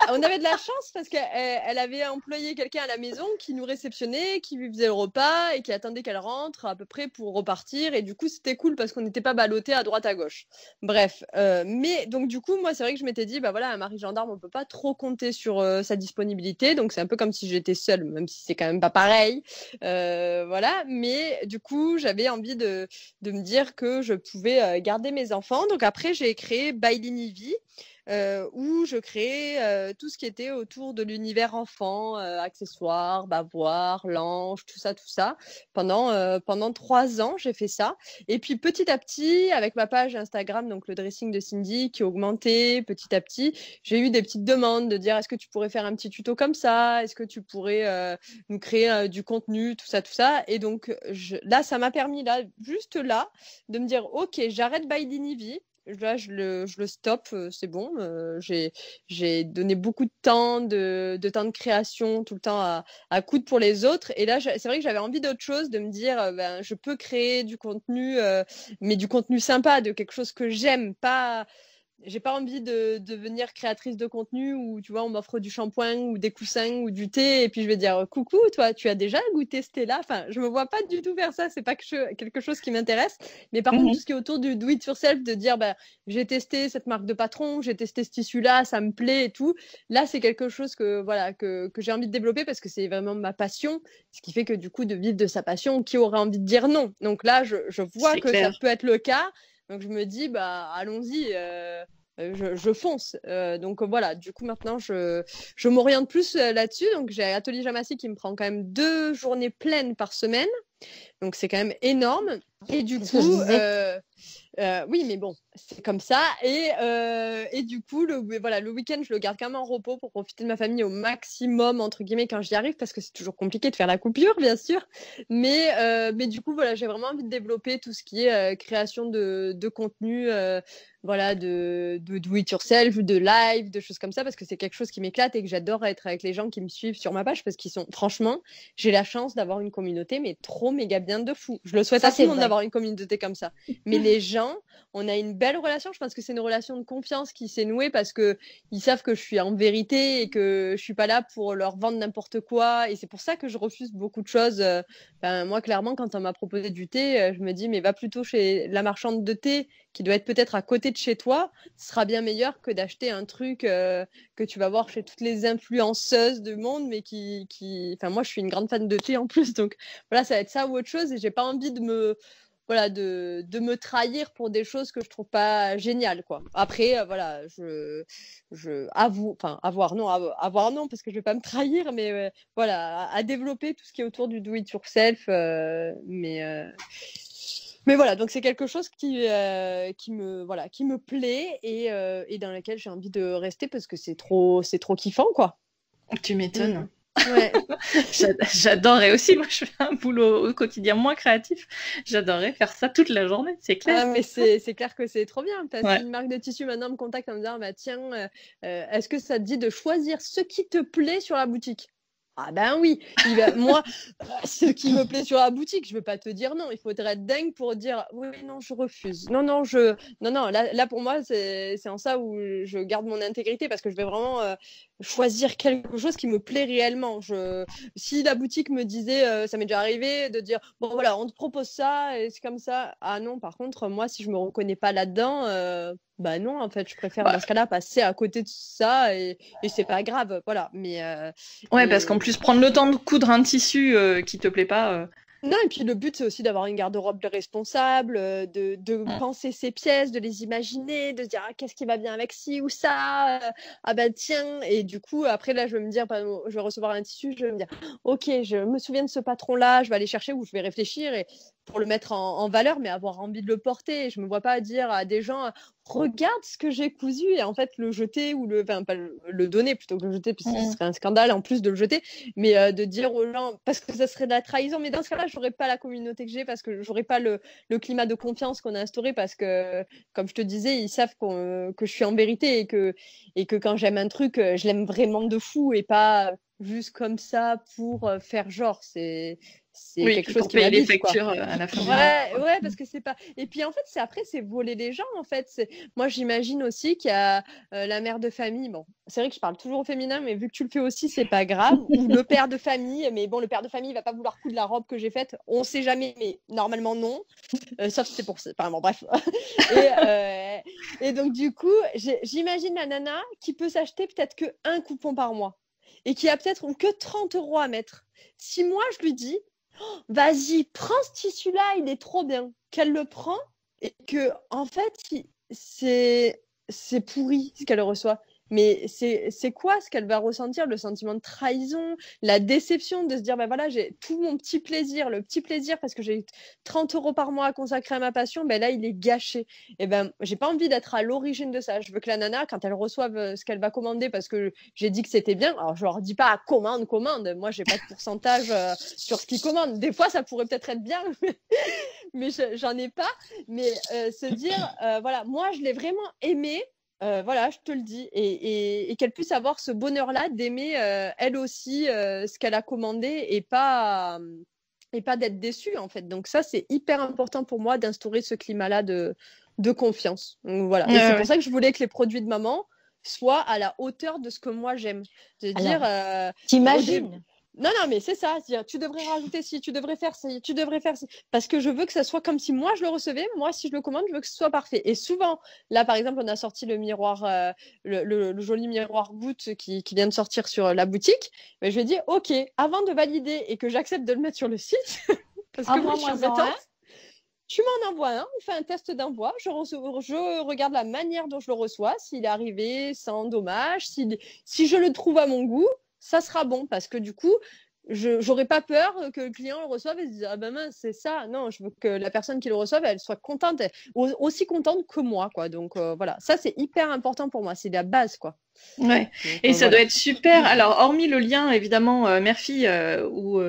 Speaker 3: On avait de la chance parce qu'elle avait employé quelqu'un à la maison qui nous réceptionnait, qui lui faisait le repas et qui attendait qu'elle rentre à peu près pour repartir. Et du coup, c'était cool parce qu'on n'était pas ballottés à droite à gauche. Bref, mais donc du coup, moi, c'est vrai que je m'étais dit, bah voilà, un mari gendarme, on peut pas trop compter sur sa disponibilité. Donc c'est un peu comme si j'étais seule, même si c'est quand même pas pareil. Voilà, mais du coup, j'avais envie de me dire que je pouvais garder mes enfants. Donc après, j'ai créé Bailinivi. Où je créais tout ce qui était autour de l'univers enfant, accessoires, bavoirs, langes, tout ça. Pendant 3 ans, j'ai fait ça. Et puis petit à petit, avec ma page Instagram, donc le dressing de Cindy, qui augmentait petit à petit, j'ai eu des petites demandes de dire est-ce que tu pourrais faire un petit tuto comme ça? Est-ce que tu pourrais nous créer du contenu, tout ça. Et donc là, ça m'a permis, juste là, de me dire ok, j'arrête Bailinivi. Là, je le stoppe, c'est bon. J'ai donné beaucoup de temps de création, tout le temps à coudre pour les autres. Et là, c'est vrai que j'avais envie d'autre chose, de me dire, je peux créer du contenu, mais du contenu sympa, de quelque chose que j'aime, pas... J'ai pas envie de devenir créatrice de contenu où, tu vois, on m'offre du shampoing ou des coussins ou du thé et puis je vais dire coucou, toi, tu as déjà goûté ce thé-là? Enfin, je me vois pas du tout faire ça. C'est pas quelque chose qui m'intéresse. Mais par contre, tout ce qui est autour du do it yourself, de dire, j'ai testé cette marque de patron, j'ai testé ce tissu-là, ça me plaît et tout. Là, c'est quelque chose que j'ai envie de développer parce que c'est vraiment ma passion. Ce qui fait que du coup, de vivre de sa passion, qui aurait envie de dire non? Donc là, je vois que ça peut être le cas. Donc je me dis, allons-y, je fonce. Donc voilà, du coup maintenant je m'oriente plus là-dessus. Donc j'ai Atelier Jamassi qui me prend quand même 2 journées pleines par semaine. Donc c'est quand même énorme. Et du coup, oui, mais bon, c'est comme ça. Et du coup, le week-end, je le garde quand même en repos pour profiter de ma famille au maximum, entre guillemets, quand j'y arrive, parce que c'est toujours compliqué de faire la coupure, bien sûr. Mais du coup, voilà, j'ai vraiment envie de développer tout ce qui est création de contenu, de do it yourself, de live, de choses comme ça, parce que c'est quelque chose qui m'éclate et que j'adore être avec les gens qui me suivent sur ma page, parce qu'ils sont, franchement, j'ai la chance d'avoir une communauté, mais trop méga bien de fou. Je le souhaite à tout le monde d'avoir une communauté comme ça. Mais les gens, on a une belle relation. Je pense que c'est une relation de confiance qui s'est nouée parce que ils savent que je suis en vérité et que je suis pas là pour leur vendre n'importe quoi. Et c'est pour ça que je refuse beaucoup de choses. Moi, clairement, quand on m'a proposé du thé, je me dis, mais va plutôt chez la marchande de thé qui doit être peut-être à côté de chez toi. Ce sera bien meilleur que d'acheter un truc que tu vas voir chez toutes les influenceuses du monde, mais Enfin, moi, je suis une grande fan de thé en plus. Donc, voilà, ça va être ça ou autre chose. Et j'ai pas envie de me de me trahir pour des choses que je trouve pas géniales, quoi. Après, voilà, avoir non, parce que je vais pas me trahir, mais voilà, à développer tout ce qui est autour du do it yourself, mais voilà, donc c'est quelque chose qui me plaît et dans lequel j'ai envie de rester parce que c'est trop kiffant, quoi.
Speaker 1: Tu m'étonnes.
Speaker 3: Ouais.
Speaker 1: J'adorerais aussi, moi je fais un boulot au quotidien moins créatif, j'adorerais faire ça toute la journée, c'est clair.
Speaker 3: Ah, mais c'est clair que c'est trop bien, parce qu'une marque de tissu maintenant me contacte en me disant tiens, est-ce que ça te dit de choisir ce qui te plaît sur la boutique? Ah ben oui, moi, ce qui me plaît sur la boutique, je veux pas te dire non. Il faudrait être dingue pour dire oui, non, je refuse. Non, là pour moi, c'est en ça où je garde mon intégrité parce que je vais vraiment choisir quelque chose qui me plaît réellement. Si la boutique me disait, ça m'est déjà arrivé de dire bon voilà, on te propose ça et c'est comme ça. Ah non, par contre, moi, si je me reconnais pas là-dedans. Bah non, en fait, je préfère dans ce cas-là passer à côté de ça et c'est pas grave, voilà. Mais
Speaker 1: parce qu'en plus prendre le temps de coudre un tissu qui te plaît pas.
Speaker 3: Non, et puis le but c'est aussi d'avoir une garde-robe responsable, de penser ses pièces, de les imaginer, de se dire qu'est-ce qui va bien avec ci ou ça, ah ben tiens, et du coup après là je vais me dire, je vais recevoir un tissu, je vais me dire ok, je me souviens de ce patron-là, je vais aller chercher ou je vais réfléchir et pour le mettre en valeur, mais avoir envie de le porter. Je me vois pas dire à des gens regarde ce que j'ai cousu et en fait le jeter ou pas le donner plutôt que le jeter, puisque ce serait un scandale en plus de le jeter, mais de dire aux gens, parce que ça serait de la trahison, mais dans ce cas-là j'aurais pas la communauté que j'ai, parce que j'aurais pas le climat de confiance qu'on a instauré, parce que comme je te disais, ils savent que je suis en vérité et que quand j'aime un truc, je l'aime vraiment de fou et pas juste comme ça pour faire genre. C'est quelque chose qui
Speaker 1: paye les factures à la fin.
Speaker 3: Ouais, parce que c'est pas. Et puis en fait, c'est voler les gens. En fait, moi j'imagine aussi qu'il y a la mère de famille. Bon, c'est vrai que je parle toujours au féminin, mais vu que tu le fais aussi, c'est pas grave. Ou le père de famille. Mais bon, le père de famille il va pas vouloir coudre la robe que j'ai faite. On sait jamais, mais normalement non. Sauf si c'est pour ça. Enfin, bon, bref. Et donc du coup, j'imagine la nana qui peut s'acheter peut-être que un coupon par mois et qui a peut-être que 30 € à mettre. Si moi je lui dis vas-y, prends ce tissu-là, il est trop bien. Qu'elle le prend et que, en fait, c'est pourri ce qu'elle reçoit. Mais c'est quoi ce qu'elle va ressentir? Le sentiment de trahison, la déception de se dire, ben voilà, j'ai tout mon petit plaisir, le petit plaisir parce que j'ai 30 € par mois à consacrer à ma passion, ben là, il est gâché. Et ben, j'ai pas envie d'être à l'origine de ça. Je veux que la nana, quand elle reçoive ce qu'elle va commander parce que j'ai dit que c'était bien, alors je leur dis pas commande. Moi, j'ai pas de pourcentage sur ce qu'ils commandent. Des fois, ça pourrait peut-être être bien, mais j'en ai pas. Mais se dire, voilà, moi, je l'ai vraiment aimé. Voilà, je te le dis, et qu'elle puisse avoir ce bonheur-là d'aimer elle aussi ce qu'elle a commandé et pas d'être déçue en fait. Donc ça, c'est hyper important pour moi d'instaurer ce climat-là de confiance. Donc, voilà, et c'est pour ça que je voulais que les produits de maman soient à la hauteur de ce que moi j'aime.
Speaker 2: T'imagines?
Speaker 3: Non, mais c'est ça. C'est-à-dire, tu devrais rajouter ci, tu devrais faire ci, tu devrais faire ci. Parce que je veux que ça soit comme si moi je le recevais. Moi, si je le commande, je veux que ce soit parfait. Et souvent, là, par exemple, on a sorti le miroir, le joli miroir goutte qui vient de sortir sur la boutique. Mais je lui ai dit, OK, avant de valider et que j'accepte de le mettre sur le site, parce que moi, je suis embêtante, tu m'en envoies un, on fait un test d'envoi, je regarde la manière dont je le reçois, s'il est arrivé sans dommage, si je le trouve à mon goût, ça sera bon, parce que du coup, je n'aurai pas peur que le client le reçoive et se dise ah ben mince, c'est ça. Non, je veux que la personne qui le reçoive, elle soit contente, aussi contente que moi, quoi. Donc voilà, ça c'est hyper important pour moi, c'est la base, quoi.
Speaker 1: Ouais, donc, et ça doit être super. Alors, hormis le lien, évidemment, mère-fille, où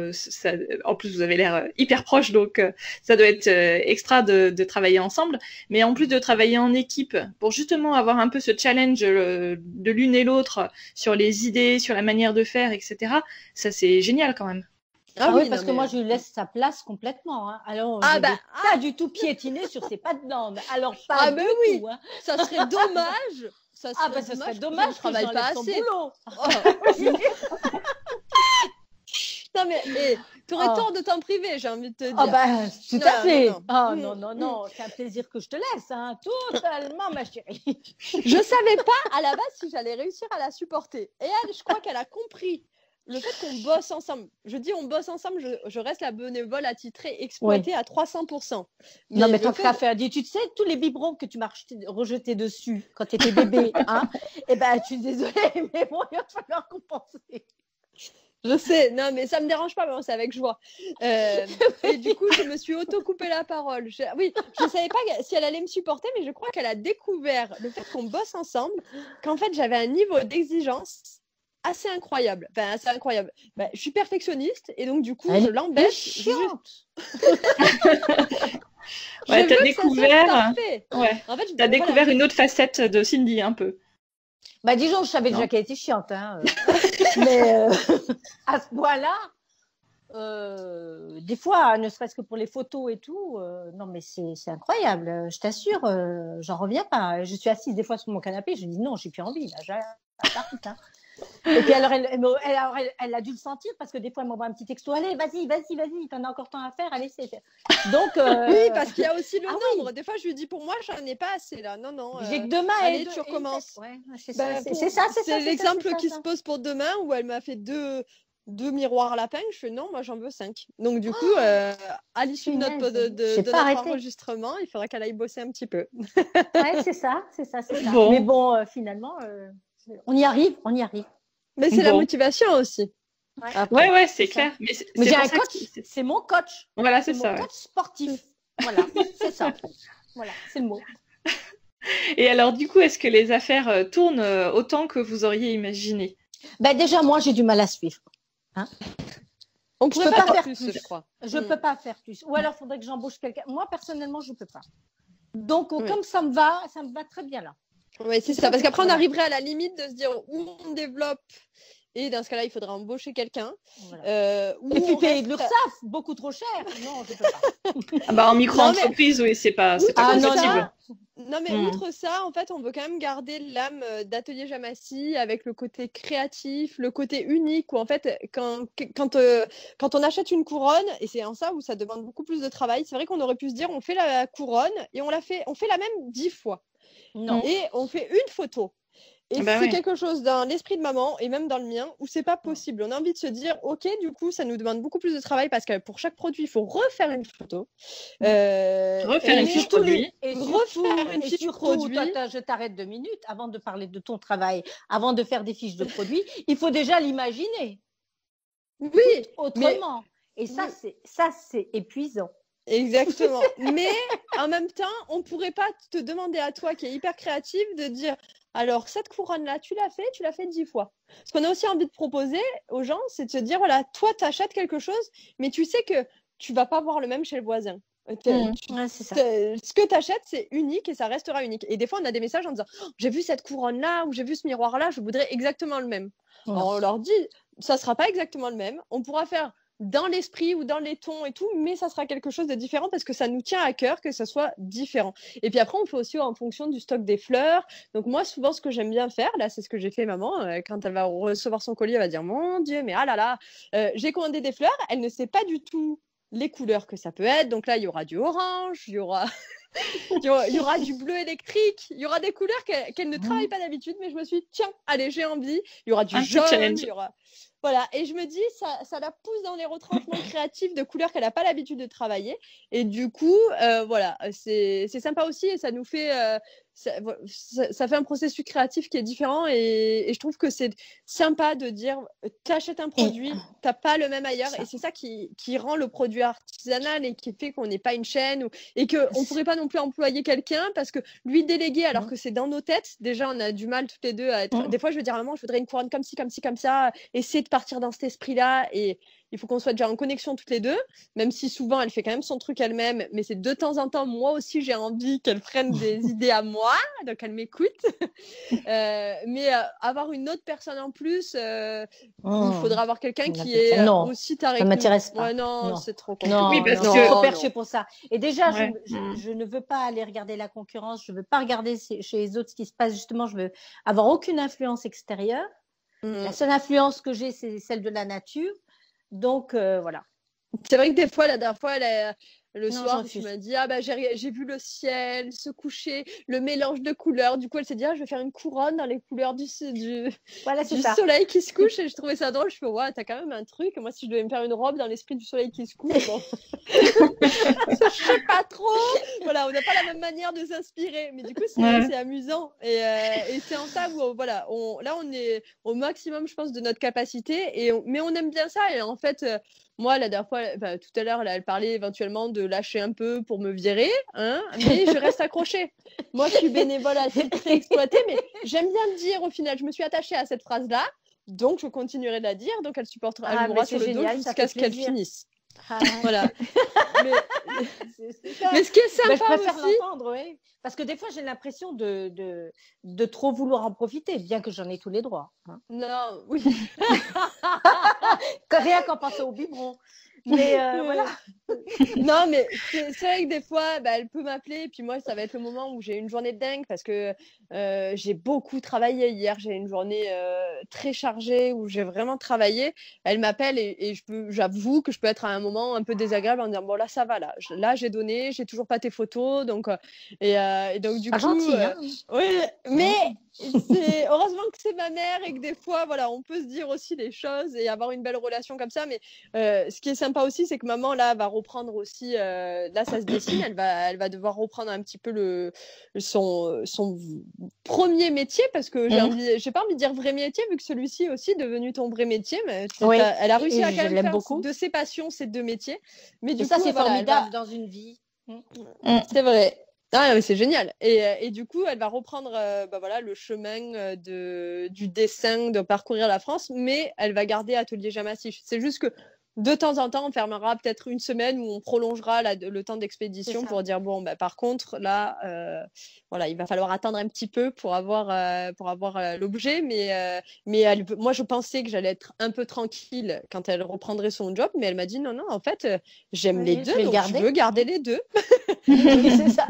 Speaker 1: en plus vous avez l'air hyper proche, donc ça doit être extra de travailler ensemble. Mais en plus de travailler en équipe, pour justement avoir un peu ce challenge de l'une et l'autre sur les idées, sur la manière de faire, etc. Ça, c'est génial quand même.
Speaker 2: Ah oui, parce que moi, je lui laisse sa place complètement. Hein. Alors, je ne vais pas du tout piétiner sur ses pattes blanches. Alors, pas du tout. Hein.
Speaker 3: Ça serait dommage. Ça serait dommage que je travaille pas assez. Non, mais tu aurais tort de t'en priver, j'ai envie de te dire.
Speaker 2: Tout à fait. Non, c'est un plaisir que je te laisse, hein. Totalement, ma chérie.
Speaker 3: Je savais pas à la base si j'allais réussir à la supporter. Et elle, je crois qu'elle a compris le fait qu'on bosse ensemble, je dis on bosse ensemble, je reste la bénévole attitrée, exploitée à 300%.
Speaker 2: Non, mais tant qu'à faire, tu sais, tous les biberons que tu m'as rejetés dessus quand tu étais bébé, hein, eh ben, je suis désolée, mais bon, il va falloir compenser.
Speaker 3: Je sais, non, mais ça me dérange pas, mais c'est avec joie. Et du coup, je me suis auto-coupé la parole. Je savais pas si elle allait me supporter, mais je crois qu'elle a découvert le fait qu'on bosse ensemble, qu'en fait, j'avais un niveau d'exigence assez incroyable. Enfin, assez incroyable. Je suis perfectionniste et donc, du coup, je l'embête.
Speaker 2: Chiante.
Speaker 1: Ouais, t'as découvert. Ouais. En fait, t'as découvert une autre facette de Cindy, un peu.
Speaker 2: Disons, je savais déjà qu'elle était chiante, hein. Mais à ce point-là, des fois, ne serait-ce que pour les photos et tout, non, mais c'est incroyable. Je t'assure, j'en reviens pas. Je suis assise des fois sur mon canapé, je dis non, j'ai plus envie. Là, j'arrête, hein. Et puis alors, elle a dû le sentir parce que des fois, elle m'envoie un petit texto. Allez, vas-y, t'en as encore tant à faire. Allez, c'est. Donc.
Speaker 3: Oui, parce qu'il y a aussi le nombre. Oui. Des fois, je lui dis pour moi, j'en ai pas assez là. Non.
Speaker 2: J'ai que demain.
Speaker 3: Allez, tu recommences.
Speaker 2: Ouais, c'est ça.
Speaker 3: C'est l'exemple qui se pose pour demain où elle m'a fait deux miroirs lapins. Je fais non, moi j'en veux 5. Donc du coup, à l'issue de notre enregistrement, il faudra qu'elle aille bosser un petit peu.
Speaker 2: Ouais, c'est ça. Bon. Mais bon, finalement. On y arrive.
Speaker 3: Mais c'est la motivation aussi.
Speaker 1: Ouais, c'est clair.
Speaker 2: Mais j'ai un coach, c'est mon coach.
Speaker 1: Voilà, c'est ça.
Speaker 2: Mon coach sportif. Voilà, c'est ça. Voilà, c'est le mot.
Speaker 1: Et alors, du coup, est-ce que les affaires tournent autant que vous auriez imaginé?
Speaker 2: Déjà, moi, j'ai du mal à suivre. Hein,
Speaker 3: on ne peut pas faire plus, je crois.
Speaker 2: Je ne peux pas faire plus. Ou alors, il faudrait que j'embauche quelqu'un. Moi, personnellement, je ne peux pas. Donc, comme ça me va très bien là.
Speaker 3: Oui, c'est ça. Parce qu'après, on arriverait à la limite de se dire où on développe. Et dans ce cas-là, il faudrait embaucher quelqu'un.
Speaker 2: Voilà. Et puis payer de l'URSSAF, beaucoup trop cher. Non, je ne peux pas.
Speaker 1: En micro-entreprise, oui, c'est pas compatible.
Speaker 3: Non, mais outre ça, en fait, on veut quand même garder l'âme d'Atelier Jamassi avec le côté créatif, le côté unique, où en fait, quand on achète une couronne, et c'est en ça où ça demande beaucoup plus de travail, c'est vrai qu'on aurait pu se dire, on fait la couronne et on fait la même 10 fois.
Speaker 2: Non.
Speaker 3: Et on fait une photo. Et c'est quelque chose dans l'esprit de maman et même dans le mien où c'est pas possible. On a envie de se dire, ok, du coup, ça nous demande beaucoup plus de travail parce que pour chaque produit, il faut refaire une photo.
Speaker 1: Refaire une fiche produit.
Speaker 2: Et surtout, toi, je t'arrête 2 minutes avant de parler de ton travail, avant de faire des fiches de produits. Il faut déjà l'imaginer.
Speaker 3: Oui.
Speaker 2: Autrement. Et ça, c'est épuisant.
Speaker 3: Exactement. Mais en même temps, on ne pourrait pas te demander à toi qui est hyper créative de dire alors cette couronne-là, tu l'as fait 10 fois. Ce qu'on a aussi envie de proposer aux gens, c'est de se dire voilà, toi, tu achètes quelque chose, mais tu sais que tu ne vas pas voir le même chez le voisin.
Speaker 2: C'est ça.
Speaker 3: Ce que tu achètes, c'est unique et ça restera unique. Et des fois, on a des messages en disant j'ai vu cette couronne-là ou j'ai vu ce miroir-là, je voudrais exactement le même. Alors, on leur dit ça ne sera pas exactement le même. On pourra faire dans l'esprit ou dans les tons et tout, mais ça sera quelque chose de différent parce que ça nous tient à cœur que ça soit différent. Et puis après, on fait aussi en fonction du stock des fleurs. Donc moi, souvent, ce que j'aime bien faire, là, c'est ce que j'ai fait maman, quand elle va recevoir son colis, elle va dire, mon Dieu, mais ah là là, j'ai commandé des fleurs, elle ne sait pas du tout les couleurs que ça peut être. Donc là, il y aura du orange, il y aura du bleu électrique, il y aura des couleurs qu'elle ne travaille pas d'habitude, mais je me suis dit, tiens, allez, j'ai envie. Il y aura du jaune, il y aura... Voilà, et je me dis, ça la pousse dans les retranchements créatifs de couleurs qu'elle n'a pas l'habitude de travailler. Et du coup, voilà, c'est sympa aussi et ça nous fait... ça fait un processus créatif qui est différent et je trouve que c'est sympa de dire tu achètes un produit, tu n'as pas le même ailleurs et c'est ça qui rend le produit artisanal et qui fait qu'on n'est pas une chaîne et qu'on ne pourrait pas non plus employer quelqu'un parce que lui déléguer alors que c'est dans nos têtes, déjà on a du mal toutes les deux à être... Des fois je veux dire à maman je voudrais une couronne comme ci, comme ci, comme ça, essayer de partir dans cet esprit-là et il faut qu'on soit déjà en connexion toutes les deux, même si souvent elle fait quand même son truc elle-même, mais c'est de temps en temps, moi aussi j'ai envie qu'elle prenne des idées à moi, donc elle m'écoute. Mais avoir une autre personne en plus, il faudra avoir quelqu'un qui est aussi taré.
Speaker 2: Ça ne m'intéresse pas.
Speaker 3: Ouais, non, c'est trop compliqué.
Speaker 2: Non, oui, parce que trop perché pour ça. Et déjà, je ne veux pas aller regarder la concurrence, je ne veux pas regarder chez les autres ce qui se passe, justement, je veux avoir aucune influence extérieure. La seule influence que j'ai, c'est celle de la nature. Donc, voilà.
Speaker 3: C'est vrai que des fois, la dernière fois, le soir, tu m'as dit, ah bah j'ai vu le ciel se coucher, le mélange de couleurs. Du coup, elle s'est dit, ah, je vais faire une couronne dans les couleurs du soleil qui se couche. Et je trouvais ça drôle. Je fais, ouais, t'as quand même un truc. Moi, si je devais me faire une robe dans l'esprit du soleil qui se couche, bon. Je sais pas trop. Voilà, on n'a pas la même manière de s'inspirer. Mais du coup, c'est amusant. Et c'est en ça où, voilà, là, on est au maximum, je pense, de notre capacité. Mais on aime bien ça. Et en fait, moi, la dernière fois, tout à l'heure, elle parlait éventuellement de lâcher un peu pour me virer, hein, mais je reste accrochée. Moi, je suis bénévole à titre exploité, mais j'aime bien le dire au final. Je me suis attachée à cette phrase-là, donc je continuerai de la dire. Donc, elle supportera, elle mourra sur le dos jusqu'à ce qu'elle finisse. Voilà. mais ce qui est sympa
Speaker 2: je préfère
Speaker 3: aussi...
Speaker 2: l'entendre, oui. Parce que des fois, j'ai l'impression de trop vouloir en profiter, bien que j'en ai tous les droits. Hein.
Speaker 3: Non, oui.
Speaker 2: Rien qu'en passant au biberon. Mais voilà.
Speaker 3: Non, mais c'est vrai que des fois, elle peut m'appeler. Puis moi, ça va être le moment où j'ai une journée de dingue parce que j'ai beaucoup travaillé hier. J'ai une journée très chargée où j'ai vraiment travaillé. Elle m'appelle et j'avoue que je peux être à un moment un peu désagréable en disant bon, là, ça va. Là j'ai donné. J'ai toujours pas tes photos. Donc, et donc du coup.
Speaker 2: Gentil, hein.
Speaker 3: Oui, mais. Heureusement que c'est ma mère et que des fois, voilà, on peut se dire aussi les choses et avoir une belle relation comme ça. Mais ce qui est sympa aussi, c'est que maman, là, va reprendre aussi, là, ça se dessine, elle va devoir reprendre un petit peu son premier métier parce que j'ai pas envie de dire vrai métier vu que celui-ci est aussi devenu ton vrai métier. Mais elle a réussi à quand même faire beaucoup de ses passions, ces deux métiers. Mais du coup,
Speaker 2: ça, c'est formidable dans une vie.
Speaker 3: C'est vrai. Ah, mais c'est génial. Et du coup, elle va reprendre voilà, le chemin du dessin, de parcourir la France, mais elle va garder Atelier Jamassif. C'est juste que de temps en temps, on fermera peut-être une semaine où on prolongera le temps d'expédition pour dire bon, par contre, là, voilà, il va falloir attendre un petit peu pour avoir l'objet. Mais moi, je pensais que j'allais être un peu tranquille quand elle reprendrait son job, mais elle m'a dit non, en fait, j'aime les deux, donc je veux garder les deux.
Speaker 2: C'est ça.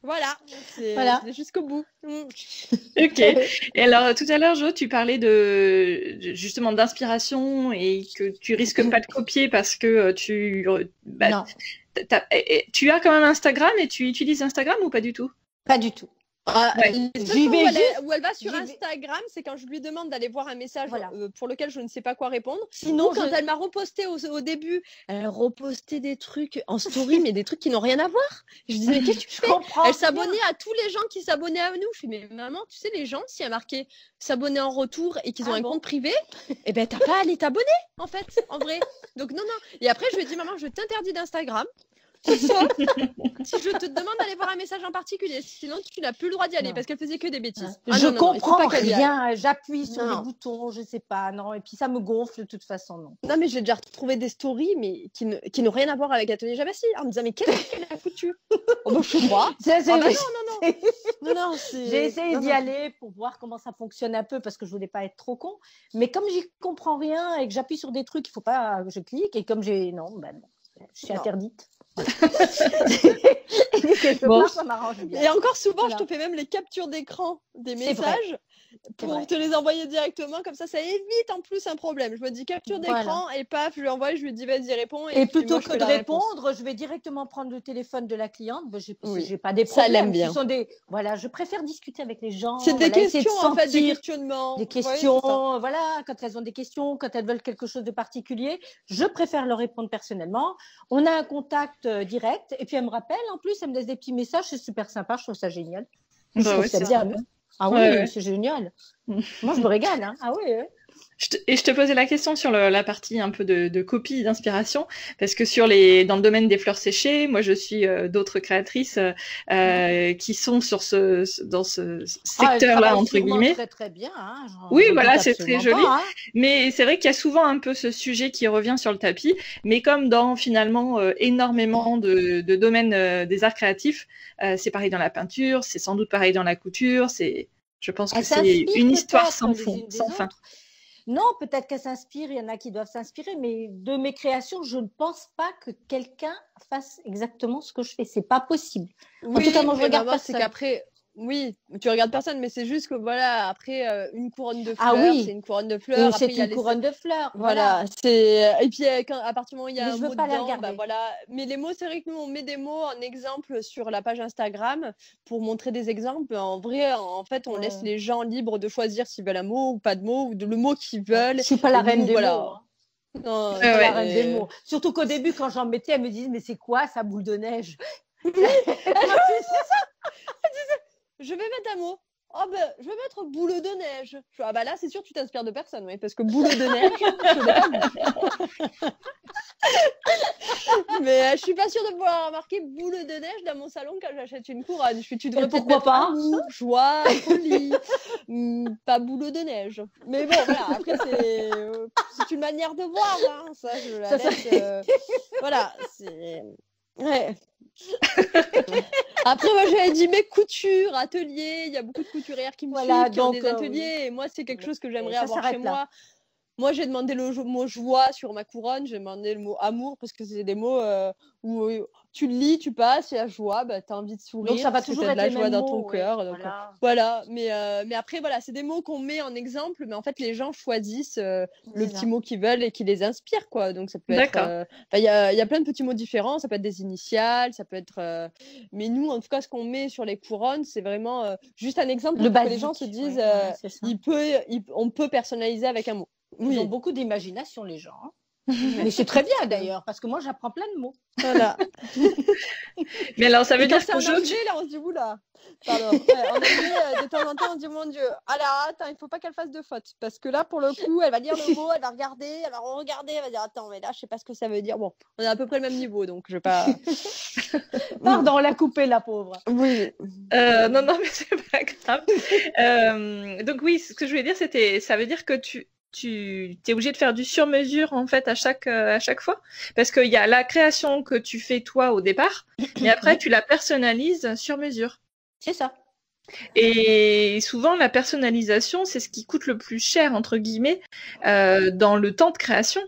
Speaker 3: Voilà, c'est jusqu'au bout.
Speaker 1: Ok. Et alors, tout à l'heure, Jo, tu parlais justement d'inspiration et que tu risques pas de copier parce que tu as quand même Instagram et tu utilises Instagram ou pas du tout?
Speaker 2: Pas du tout.
Speaker 3: Où elle va sur Instagram, c'est quand je lui demande d'aller voir un message pour lequel je ne sais pas quoi répondre. Sinon, quand elle m'a reposté au début, elle repostait des trucs en story, mais des trucs qui n'ont rien à voir. Je disais, mais qu'est-ce que tu fais? Elle s'abonnait à tous les gens qui s'abonnaient à nous. Je fais, mais maman, tu sais, les gens, s'il y a marqué s'abonner en retour et qu'ils ont un compte privé, eh ben, t'as pas à aller t'abonner, en fait, en vrai. Donc, non. Et après, je lui ai dit, maman, je t'interdis d'Instagram. Sauf si je te demande d'aller voir un message en particulier, sinon tu n'as plus le droit d'y aller parce qu'elle faisait que des bêtises.
Speaker 2: Je comprends rien, j'appuie sur les boutons, je sais pas, non, et puis ça me gonfle de toute façon, non.
Speaker 3: Non, mais j'ai déjà retrouvé des stories mais qui n'ont rien à voir avec Atelier Jamassif en me disant mais qu'est-ce qu'elle a foutu? Oh bah je sais pas. Non,
Speaker 2: j'ai essayé d'y aller pour voir comment ça fonctionne un peu parce que je voulais pas être trop con, mais comme j'y comprends rien et que j'appuie sur des trucs, il faut pas que je clique et comme je suis interdite. Ça m'arrange bien.
Speaker 3: Et encore souvent, je te fais même les captures d'écran des messages pour te les envoyer directement. Comme ça évite en plus un problème. Je me dis capture d'écran et paf, je lui envoie, je lui dis vas-y, réponds.
Speaker 2: Et plutôt que de répondre, je vais directement prendre le téléphone de la cliente. J'ai pas des problèmes.
Speaker 3: Ça l'aime bien.
Speaker 2: Je préfère discuter avec les gens.
Speaker 3: C'est des questions en fait, des questionnements.
Speaker 2: Des questions, quand elles ont des questions, quand elles veulent quelque chose de particulier, je préfère leur répondre personnellement. On a un contact direct et puis elle me rappelle en plus, elle me laisse des petits messages, c'est super sympa, je trouve ça génial. Je trouve ça bien. Ah oui, c'est génial. Moi je me régale, hein. Ah oui.
Speaker 1: Et je te posais la question sur la partie un peu de copie, d'inspiration, parce que dans le domaine des fleurs séchées, moi je suis d'autres créatrices qui sont dans ce secteur-là, entre guillemets.
Speaker 2: Très très bien. Hein,
Speaker 1: oui, voilà, c'est très joli. Pas, hein. Mais c'est vrai qu'il y a souvent un peu ce sujet qui revient sur le tapis, mais comme dans finalement énormément de domaines des arts créatifs, c'est pareil dans la peinture, c'est sans doute pareil dans la couture, je pense que c'est une histoire sans fin.
Speaker 2: Non, peut-être qu'elle s'inspire, il y en a qui doivent s'inspirer, mais de mes créations, je ne pense pas que quelqu'un fasse exactement ce que je fais. C'est pas possible.
Speaker 3: Oui, en tout cas, moi, je regarde pas. C'est qu'après, Oui, tu regardes personne, mais c'est juste que voilà, après une couronne de fleurs, c'est une couronne de fleurs.
Speaker 2: C'est une couronne de fleurs.
Speaker 3: Voilà, c'est et puis à partir du moment où il y a un mot dedans, voilà. Mais les mots, c'est vrai que nous on met des mots en exemple sur la page Instagram pour montrer des exemples. En vrai, en fait, on laisse les gens libres de choisir s'ils veulent un mot ou pas de mot ou le mot qu'ils veulent.
Speaker 2: Je suis pas la reine des mots. Hein.
Speaker 3: Non,
Speaker 2: je suis pas la reine des mots. Surtout qu'au début, quand j'en mettais, elles me disaient mais c'est quoi ça boule de neige?
Speaker 3: Je vais mettre un mot. Oh ben, je vais mettre boule de neige. Ah bah là, c'est sûr, tu t'inspires de personne, oui, parce que boule de neige, mais je suis pas sûre de pouvoir remarquer boule de neige dans mon salon quand j'achète une couronne. Tu devrais
Speaker 2: pourquoi pas
Speaker 3: joie, folie, pas boule de neige. Mais bon, voilà. Après, c'est une manière de voir, hein. Ça, je la laisse. Voilà, c'est. Ouais. Après, moi, j'avais dit mes coutures, ateliers. Il y a beaucoup de couturières qui me suivent, qui ont des ateliers. Et moi, c'est quelque chose que j'aimerais avoir chez moi. Moi, j'ai demandé le mot joie sur ma couronne. J'ai demandé le mot amour parce que c'est des mots où tu le lis, tu passes, il y a joie, bah, tu as envie de sourire.
Speaker 2: Donc, ça va toujours être
Speaker 3: de la joie dans ton
Speaker 2: mots,
Speaker 3: cœur. Donc, voilà. Mais après, voilà, c'est des mots qu'on met en exemple. Mais en fait, les gens choisissent le petit mot qu'ils veulent et qui les inspire, quoi. Donc, ça peut être. Il y a plein de petits mots différents. Ça peut être des initiales, ça peut être. Mais nous, en tout cas, ce qu'on met sur les couronnes, c'est vraiment juste un exemple pour que les gens se disent on peut personnaliser avec un mot.
Speaker 2: Ils ont beaucoup d'imagination, les gens. Hein. Mais c'est très bien d'ailleurs, parce que moi j'apprends plein de mots.
Speaker 3: Voilà.
Speaker 1: Mais alors ça veut dire
Speaker 3: qu'aujourd'hui, là on se dit oula. Pardon. En anglais, de temps en temps on dit mon Dieu. Alors attends, il faut pas qu'elle fasse de faute, parce que là pour le coup, elle va lire le mot, elle va regarder, elle va regarder, elle va dire attends, mais là je sais pas ce que ça veut dire. Bon, on est à peu près le même niveau, donc je vais pas.
Speaker 2: Pardon, on l'a coupé la pauvre.
Speaker 3: Oui.
Speaker 1: Non, mais c'est pas grave. Donc oui, ce que je voulais dire, c'était, ça veut dire que tu es obligé de faire du sur-mesure en fait à chaque fois, parce qu'il y a la création que tu fais toi au départ, et après tu la personnalises sur mesure.
Speaker 2: C'est ça.
Speaker 1: Et souvent la personnalisation, c'est ce qui coûte le plus cher entre guillemets dans le temps de création.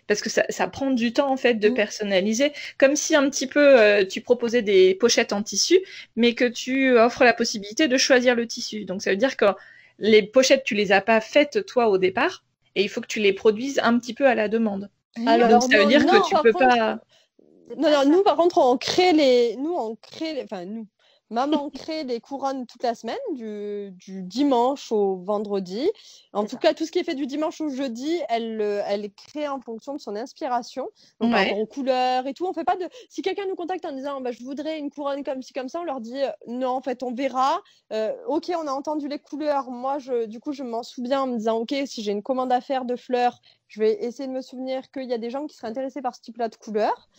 Speaker 1: Parce que ça prend du temps en fait de personnaliser, comme si un petit peu tu proposais des pochettes en tissu, mais que tu offres la possibilité de choisir le tissu. Donc ça veut dire que les pochettes, tu les as pas faites toi au départ, et il faut que tu les produises un petit peu à la demande.
Speaker 3: Alors,
Speaker 1: donc ça veut dire que tu peux pas.
Speaker 3: Non, nous par contre on crée les. Maman crée les couronnes toute la semaine, du dimanche au vendredi. En tout cas, tout ce qui est fait du dimanche au jeudi, elle crée en fonction de son inspiration. Donc, par rapport aux couleurs et tout. On fait pas de. Si quelqu'un nous contacte en disant je voudrais une couronne comme ci, comme ça, on leur dit non, en fait, on verra. Ok, on a entendu les couleurs. Moi, du coup, je m'en souviens en me disant ok, si j'ai une commande à faire de fleurs, je vais essayer de me souvenir qu'il y a des gens qui seraient intéressés par ce type-là de couleurs.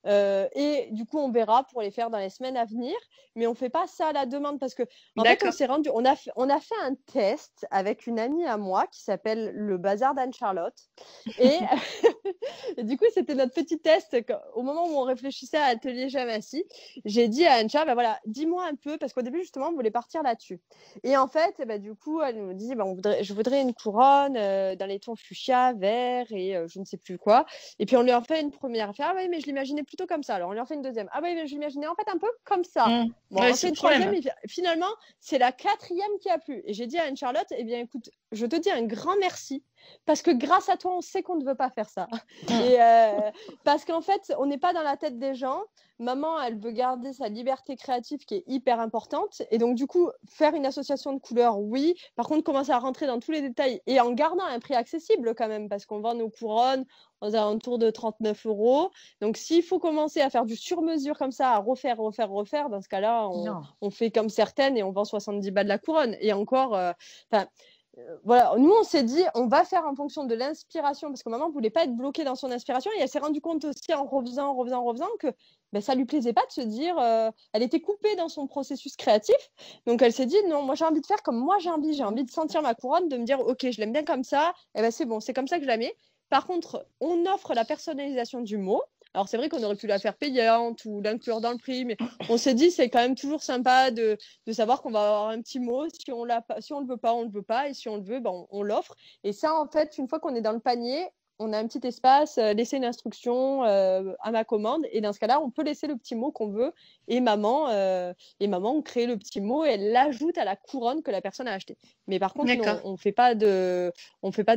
Speaker 3: Et du coup, on verra pour les faire dans les semaines à venir. Mais on ne fait pas ça à la demande parce que, en fait, on a fait un test avec une amie à moi qui s'appelle le Bazar d'Anne-Charlotte. Et du coup, c'était notre petit test. Au moment où on réfléchissait à Atelier Jamassi, j'ai dit à Anne-Charlotte, voilà, dis-moi un peu, parce qu'au début, justement, on voulait partir là-dessus. Et en fait, du coup, elle nous dit, je voudrais une couronne dans les tons fuchsia, vert et je ne sais plus quoi. Et puis, on lui en fait une première. Elle fait, ah oui, mais je l'imaginais plutôt comme ça. Alors, on lui en fait une deuxième. Ah oui, mais je l'imaginais en fait un peu comme ça. Bon, on fait une troisième. Et finalement, c'est la quatrième qui a plu. Et j'ai dit à Anne-Charlotte, eh bien, écoute, je te dis un grand merci. Parce que grâce à toi, on sait qu'on ne veut pas faire ça. Et parce qu'en fait, on n'est pas dans la tête des gens. Maman, elle veut garder sa liberté créative qui est hyper importante. Et donc, du coup, faire une association de couleurs, oui. Par contre, commencer à rentrer dans tous les détails et en gardant un prix accessible quand même, parce qu'on vend nos couronnes aux alentours de 39 €. Donc, s'il faut commencer à faire du sur-mesure comme ça, à refaire, dans ce cas-là, on fait comme certaines et on vend 70 balles la couronne. Et encore, voilà, nous on s'est dit on va faire en fonction de l'inspiration parce que maman ne voulait pas être bloquée dans son inspiration et elle s'est rendue compte aussi en refaisant que ça lui plaisait pas de se dire elle était coupée dans son processus créatif, donc elle s'est dit non, moi j'ai envie de faire comme moi j'ai envie de sentir ma couronne, de me dire ok, je l'aime bien comme ça, et c'est bon, c'est comme ça que je la mets. Par contre, on offre la personnalisation du mot. Alors, c'est vrai qu'on aurait pu la faire payante ou l'inclure dans le prix, mais on s'est dit c'est quand même toujours sympa de savoir qu'on va avoir un petit mot. Si on le veut pas, on le veut pas. Et si on le veut, on l'offre. Et ça, en fait, une fois qu'on est dans le panier, on a un petit espace, laisser une instruction à ma commande. Et dans ce cas-là, on peut laisser le petit mot qu'on veut. Et maman, on crée le petit mot et elle l'ajoute à la couronne que la personne a achetée. Mais par contre, non, on fait pas de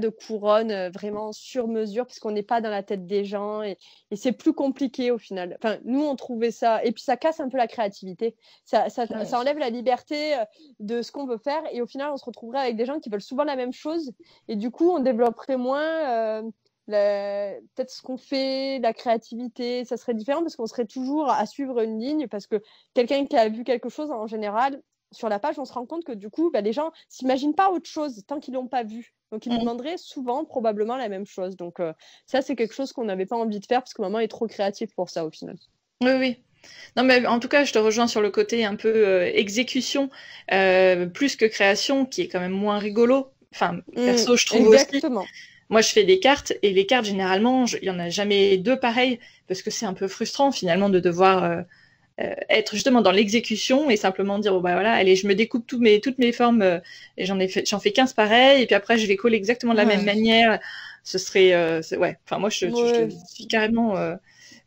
Speaker 3: couronne vraiment sur mesure parce qu'on n'est pas dans la tête des gens et c'est plus compliqué au final. Enfin, nous, on trouvait ça. Et puis, ça casse un peu la créativité. Ça enlève la liberté de ce qu'on veut faire. Et au final, on se retrouverait avec des gens qui veulent souvent la même chose. Et du coup, on développerait moins peut-être ce qu'on fait, la créativité. Ça serait différent parce qu'on serait toujours à suivre une ligne. Parce que quelqu'un qui a vu quelque chose, en général, sur la page, on se rend compte que du coup, les gens s'imaginent pas autre chose tant qu'ils l'ont pas vu. Donc, ils demanderaient souvent, probablement, la même chose. Donc, ça, c'est quelque chose qu'on n'avait pas envie de faire parce que maman est trop créative pour ça, au final.
Speaker 1: Oui, oui. Non, mais en tout cas, je te rejoins sur le côté un peu exécution, plus que création, qui est quand même moins rigolo. Enfin, perso, je trouve
Speaker 3: exactement.
Speaker 1: Aussi. Moi, je fais des cartes, et les cartes, généralement, il y en a jamais 2 pareilles, parce que c'est un peu frustrant, finalement, de devoir être justement dans l'exécution et simplement dire, bah voilà, allez, je me découpe toutes mes formes, et j'en fais 15 pareilles, et puis après, je les colle exactement de la même manière. Ce serait, ouais. Enfin, moi, je suis carrément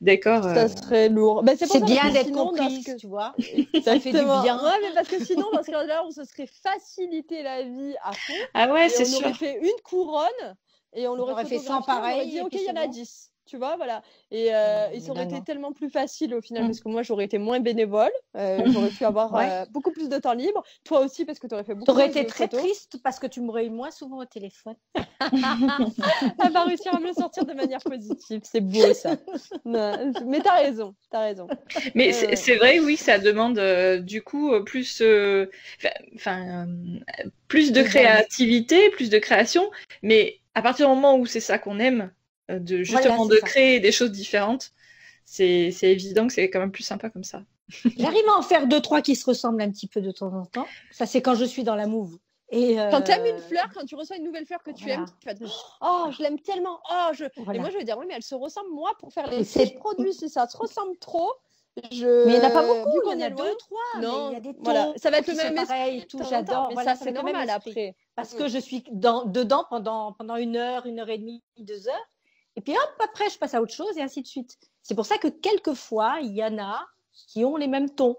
Speaker 1: d'accord.
Speaker 3: Ça serait lourd.
Speaker 2: C'est bien d'être comprise, tu vois. Ça fait du bien.
Speaker 3: Ouais, mais parce que sinon, dans ce cas-là, on se serait facilité la vie à fond.
Speaker 1: Ah ouais, c'est sûr.
Speaker 3: On aurait fait une couronne et on l'aurait
Speaker 2: fait 100 pareils.
Speaker 3: On aurait dit, OK, il y en a 10. Tu vois, voilà. Et ça aurait été tellement plus facile au final parce que moi, j'aurais été moins bénévole. J'aurais pu avoir beaucoup plus de temps libre. Toi aussi, parce que tu aurais fait beaucoup plus de photos.
Speaker 2: Tu aurais été très triste parce que tu m'aurais eu moins souvent au téléphone.
Speaker 3: Elle va réussir à me le sortir de manière positive. C'est beau, ça. Mais t'as raison.
Speaker 1: Mais c'est vrai, oui, ça demande du coup plus de créativité, plus de création. Mais à partir du moment où c'est ça qu'on aime, de créer des choses différentes, c'est évident que c'est quand même plus sympa comme ça.
Speaker 2: J'arrive à en faire 2-3 qui se ressemblent un petit peu de temps en temps. Ça, c'est quand je suis dans la move. Et
Speaker 3: quand tu aimes une fleur, quand tu reçois une nouvelle fleur que tu aimes, tu vas te dire, oh, je l'aime tellement. Et moi, je vais dire, oui, mais elle se ressemble, moi, pour faire les produits, si ça se ressemble trop.
Speaker 2: Mais il n'y en a pas beaucoup,
Speaker 3: il y en a 2-3.
Speaker 2: Non, il y a des tons.
Speaker 3: Voilà. Ça va être le même
Speaker 2: pareil, tout. J'adore.
Speaker 3: Mais ça, c'est normal après.
Speaker 2: Parce que je suis dedans pendant 1 heure, 1h30, 2 heures. Et puis hop, après, je passe à autre chose et ainsi de suite. C'est pour ça que quelquefois, il y en a qui ont les mêmes tons.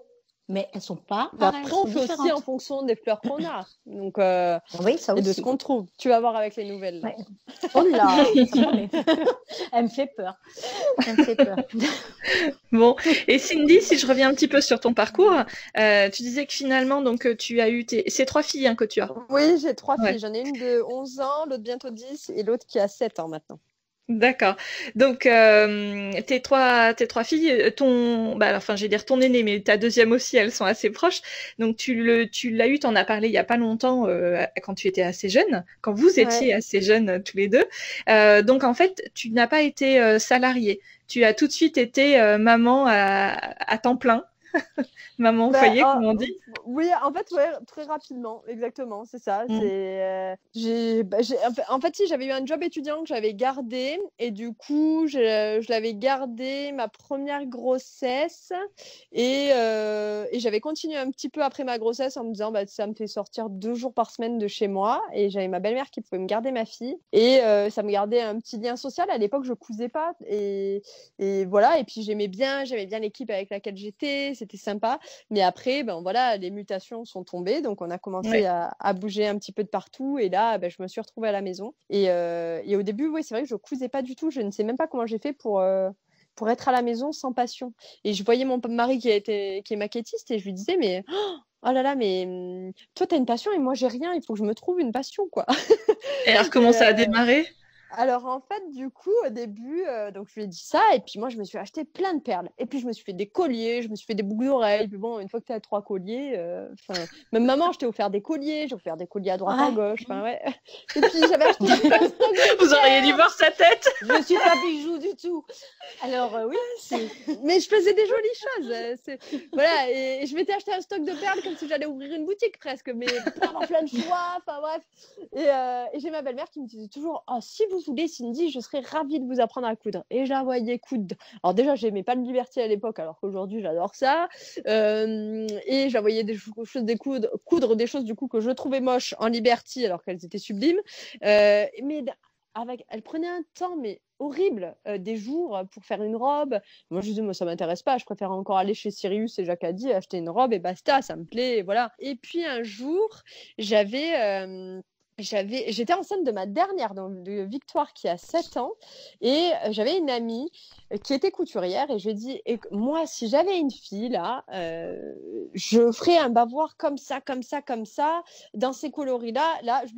Speaker 2: Mais elles ne sont pas pareilles.
Speaker 3: Après, on fait aussi en fonction des fleurs qu'on a. Donc,
Speaker 2: oui, ça aussi.
Speaker 3: Et de ce qu'on trouve. Tu vas voir avec les nouvelles.
Speaker 2: Ouais. Oh là, elle me fait peur.
Speaker 1: Bon, et Cindy, si je reviens un petit peu sur ton parcours, tu disais que finalement, donc, tu as eu ces 3 filles que tu as.
Speaker 3: Oui, j'ai 3 filles. J'en ai une de 11 ans, l'autre bientôt 10 et l'autre qui a 7 ans maintenant.
Speaker 1: D'accord. Donc, tes trois filles, ton aînée, mais ta deuxième aussi, elles sont assez proches. Donc, tu l'as eu, t'en as parlé il y a pas longtemps, quand tu étais assez jeune, quand vous étiez assez jeunes tous les deux. Donc, en fait, tu n'as pas été salariée. Tu as tout de suite été maman à temps plein. Maman au foyer, comme on dit.
Speaker 3: Oui, en fait, très rapidement, exactement, c'est ça. En fait, si j'avais eu un job étudiant que j'avais gardé, et du coup, je l'avais gardé ma première grossesse, et j'avais continué un petit peu après ma grossesse en me disant, ça me fait sortir 2 jours par semaine de chez moi, et j'avais ma belle-mère qui pouvait me garder ma fille, et ça me gardait un petit lien social. À l'époque, je cousais pas, et voilà, et puis j'aimais bien l'équipe avec laquelle j'étais, c'était sympa. Mais après, les mutations sont tombées, donc on a commencé à bouger un petit peu de partout, et là, je me suis retrouvée à la maison. Et au début, oui, c'est vrai que je cousais pas du tout. Je ne sais même pas comment j'ai fait pour être à la maison sans passion. Et je voyais mon mari qui est maquettiste, et je lui disais, mais oh là là, mais toi, t'as une passion et moi, j'ai rien. Il faut que je me trouve une passion, quoi.
Speaker 1: Et alors, comment ça a démarré ?
Speaker 3: Alors, en fait, du coup, au début, donc je lui ai dit ça, et puis moi, je me suis acheté plein de perles. Et puis, je me suis fait des colliers, je me suis fait des boucles d'oreilles. Puis bon, une fois que tu as 3 colliers, même maman, je t'ai offert des colliers, j'ai offert des colliers à droite, à gauche. Et puis, j'avais acheté un stock de
Speaker 1: Vous auriez dû voir sa tête.
Speaker 2: Je ne suis pas bijou du tout. Alors, oui.
Speaker 3: Mais je faisais des jolies choses. Voilà, et je m'étais acheté un stock de perles comme si j'allais ouvrir une boutique presque, mais pour avoir plein de choix, enfin bref. Et j'ai ma belle-mère qui me disait toujours, oh, si vous voulez, Cindy, je serais ravie de vous apprendre à coudre. Et je la voyais coudre. Alors déjà, j'aimais pas le Liberty à l'époque, alors qu'aujourd'hui, j'adore ça. Et je la voyais coudre des choses du coup que je trouvais moches en Liberty, alors qu'elles étaient sublimes. Mais elle prenait un temps, mais horrible, des jours pour faire une robe. Moi, je dis, moi, ça m'intéresse pas. Je préfère encore aller chez Sirius et Jacadi, acheter une robe et basta, ça me plaît, voilà. Et puis, un jour, j'étais enceinte de ma dernière, donc de Victoire qui a 7 ans, et j'avais une amie qui était couturière, et je lui ai dit, moi, si j'avais une fille, là, je ferais un bavoir comme ça, dans ces coloris-là, là, je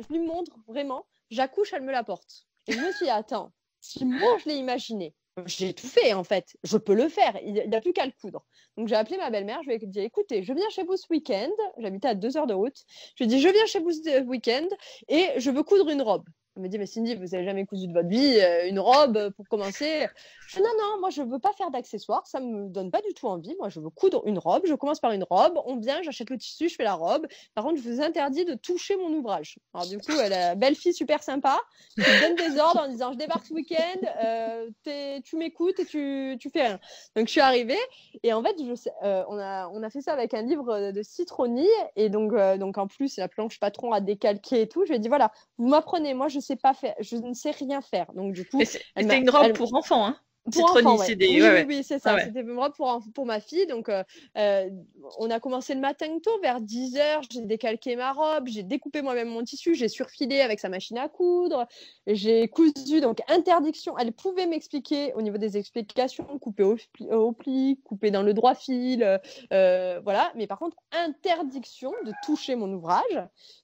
Speaker 3: lui montre vraiment, j'accouche, elle me la porte. Et je me suis dit, attends, si moi, je l'ai imaginé, j'ai tout fait en fait, je peux le faire, il n'a plus qu'à le coudre. Donc j'ai appelé ma belle-mère, je lui ai dit écoutez, je viens chez vous ce week-end, j'habitais à 2 heures de route, je lui ai dit je viens chez vous ce week-end et je veux coudre une robe. Elle me dit mais Cindy, vous n'avez jamais cousu de votre vie une robe pour commencer? Je dis non, moi je ne veux pas faire d'accessoires, ça ne me donne pas du tout envie, moi je veux coudre une robe, je commence par une robe, on vient, j'achète le tissu, je fais la robe, par contre je vous interdis de toucher mon ouvrage. Alors du coup elle est belle fille super sympa, qui me donne des ordres en disant je débarque ce week-end, tu m'écoutes et tu fais rien. Donc je suis arrivée et en fait on a fait ça avec un livre de citronnier et donc en plus la planche patron à décalquer et tout. Je lui ai dit voilà, vous m'apprenez, moi je sais pas faire, je ne sais rien faire. Donc du coup
Speaker 1: c'était une robe pour enfants, hein?
Speaker 3: Pour enfants, ouais. Oui, c'est ça.
Speaker 1: Ah ouais.
Speaker 3: C'était une robe pour ma fille. Donc, on a commencé le matin tôt, vers 10h. J'ai décalqué ma robe, j'ai découpé moi-même mon tissu, j'ai surfilé avec sa machine à coudre, j'ai cousu. Donc, interdiction. Elle pouvait m'expliquer au niveau des explications, couper au pli, couper dans le droit fil. Voilà. Mais par contre, interdiction de toucher mon ouvrage.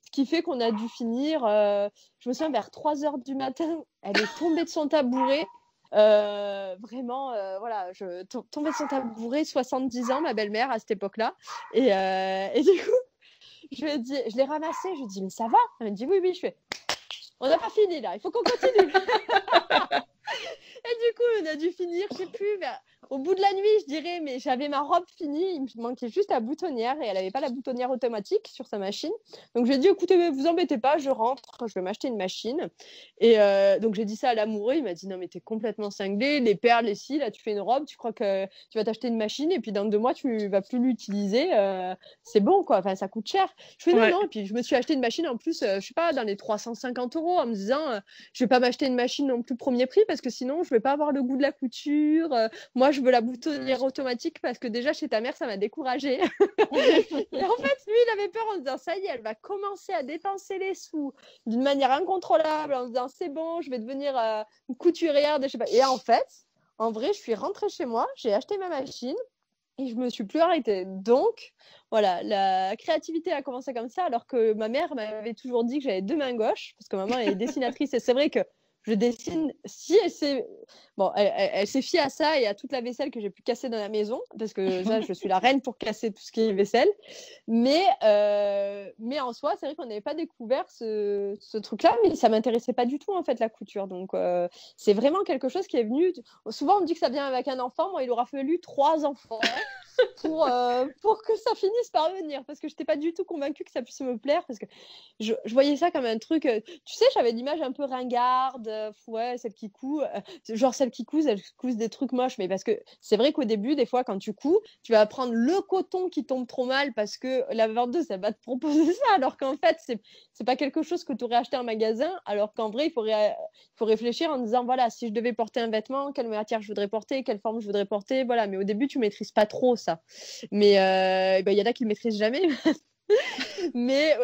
Speaker 3: Ce qui fait qu'on a dû finir, je me souviens, vers 3h du matin. Elle est tombée de son tabouret. Vraiment, voilà, je tombais de son tabouret, 70 ans, ma belle-mère à cette époque-là. Et du coup, je l'ai ramassée, je lui ai dit, mais ça va? Elle me dit, oui, je fais, on n'a pas fini là, il faut qu'on continue. Et du coup, on a dû finir, je sais plus, au bout de la nuit, je dirais, mais j'avais ma robe finie, il me manquait juste la boutonnière et elle n'avait pas la boutonnière automatique sur sa machine. Donc, j'ai dit, écoutez, vous embêtez pas, je rentre, je vais m'acheter une machine. Et donc, j'ai dit ça à l'amoureux, il m'a dit, non, mais t'es complètement cinglé, les perles, les cils, là, tu fais une robe, tu crois que tu vas t'acheter une machine et puis dans 2 mois, tu vas plus l'utiliser, c'est bon, quoi, enfin, ça coûte cher. Je fais, non, et puis je me suis acheté une machine en plus, je sais pas, dans les 350 € en me disant, je vais pas m'acheter une machine non plus premier prix parce que sinon, je vais pas avoir le goût de la couture. Moi, je veux la boutonnière automatique parce que déjà, chez ta mère, ça m'a découragée. Et en fait, lui, il avait peur en se disant, ça y est, elle va commencer à dépenser les sous d'une manière incontrôlable en se disant, c'est bon, je vais devenir une couturière. Je sais pas. Et en fait, en vrai, je suis rentrée chez moi, j'ai acheté ma machine et je me suis plus arrêtée. Donc, voilà, la créativité a commencé comme ça alors que ma mère m'avait toujours dit que j'avais 2 mains gauches parce que maman est dessinatrice et c'est vrai que je dessine, si elle s'est elle s'est fiée à ça et à toute la vaisselle que j'ai pu casser dans la maison, parce que ça, je suis la reine pour casser tout ce qui est vaisselle. Mais en soi, c'est vrai qu'on n'avait pas découvert ce truc-là, mais ça m'intéressait pas du tout, en fait, la couture. Donc, c'est vraiment quelque chose qui est venu... Souvent, on me dit que ça vient avec un enfant. Moi, il aura fallu 3 enfants pour que ça finisse par venir, parce que je n'étais pas du tout convaincue que ça puisse me plaire, parce que je voyais ça comme un truc... tu sais, j'avais l'image un peu ringarde, ouais, celle qui coud, genre celles qui cousent, elles cousent des trucs moches, mais parce que c'est vrai qu'au début, des fois, quand tu couds, tu vas prendre le coton qui tombe trop mal parce que la vendeuse, elle va te proposer ça, alors qu'en fait, c'est pas quelque chose que tu aurais acheté en magasin, alors qu'en vrai, il faut réfléchir en disant, voilà, si je devais porter un vêtement, quelle matière je voudrais porter, quelle forme je voudrais porter, voilà, mais au début, tu maîtrises pas trop ça. Mais y en a qui le maîtrisent jamais. mais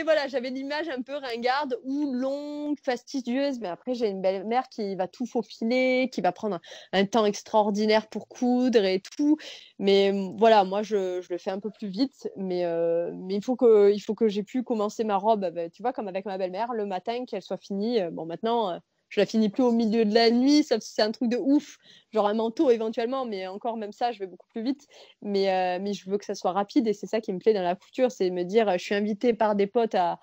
Speaker 3: voilà, j'avais l'image un peu ringarde ou longue, fastidieuse, mais après j'ai une belle-mère qui va tout faufiler, qui va prendre un temps extraordinaire pour coudre et tout, mais voilà, moi je le fais un peu plus vite, mais il faut que j'ai pu commencer ma robe, tu vois, comme avec ma belle-mère, le matin, qu'elle soit finie. Bon, maintenant je la finis plus au milieu de la nuit, sauf si c'est un truc de ouf, genre un manteau éventuellement, mais encore même ça, je vais beaucoup plus vite. Mais je veux que ça soit rapide et c'est ça qui me plaît dans la couture, c'est me dire, je suis invitée par des potes à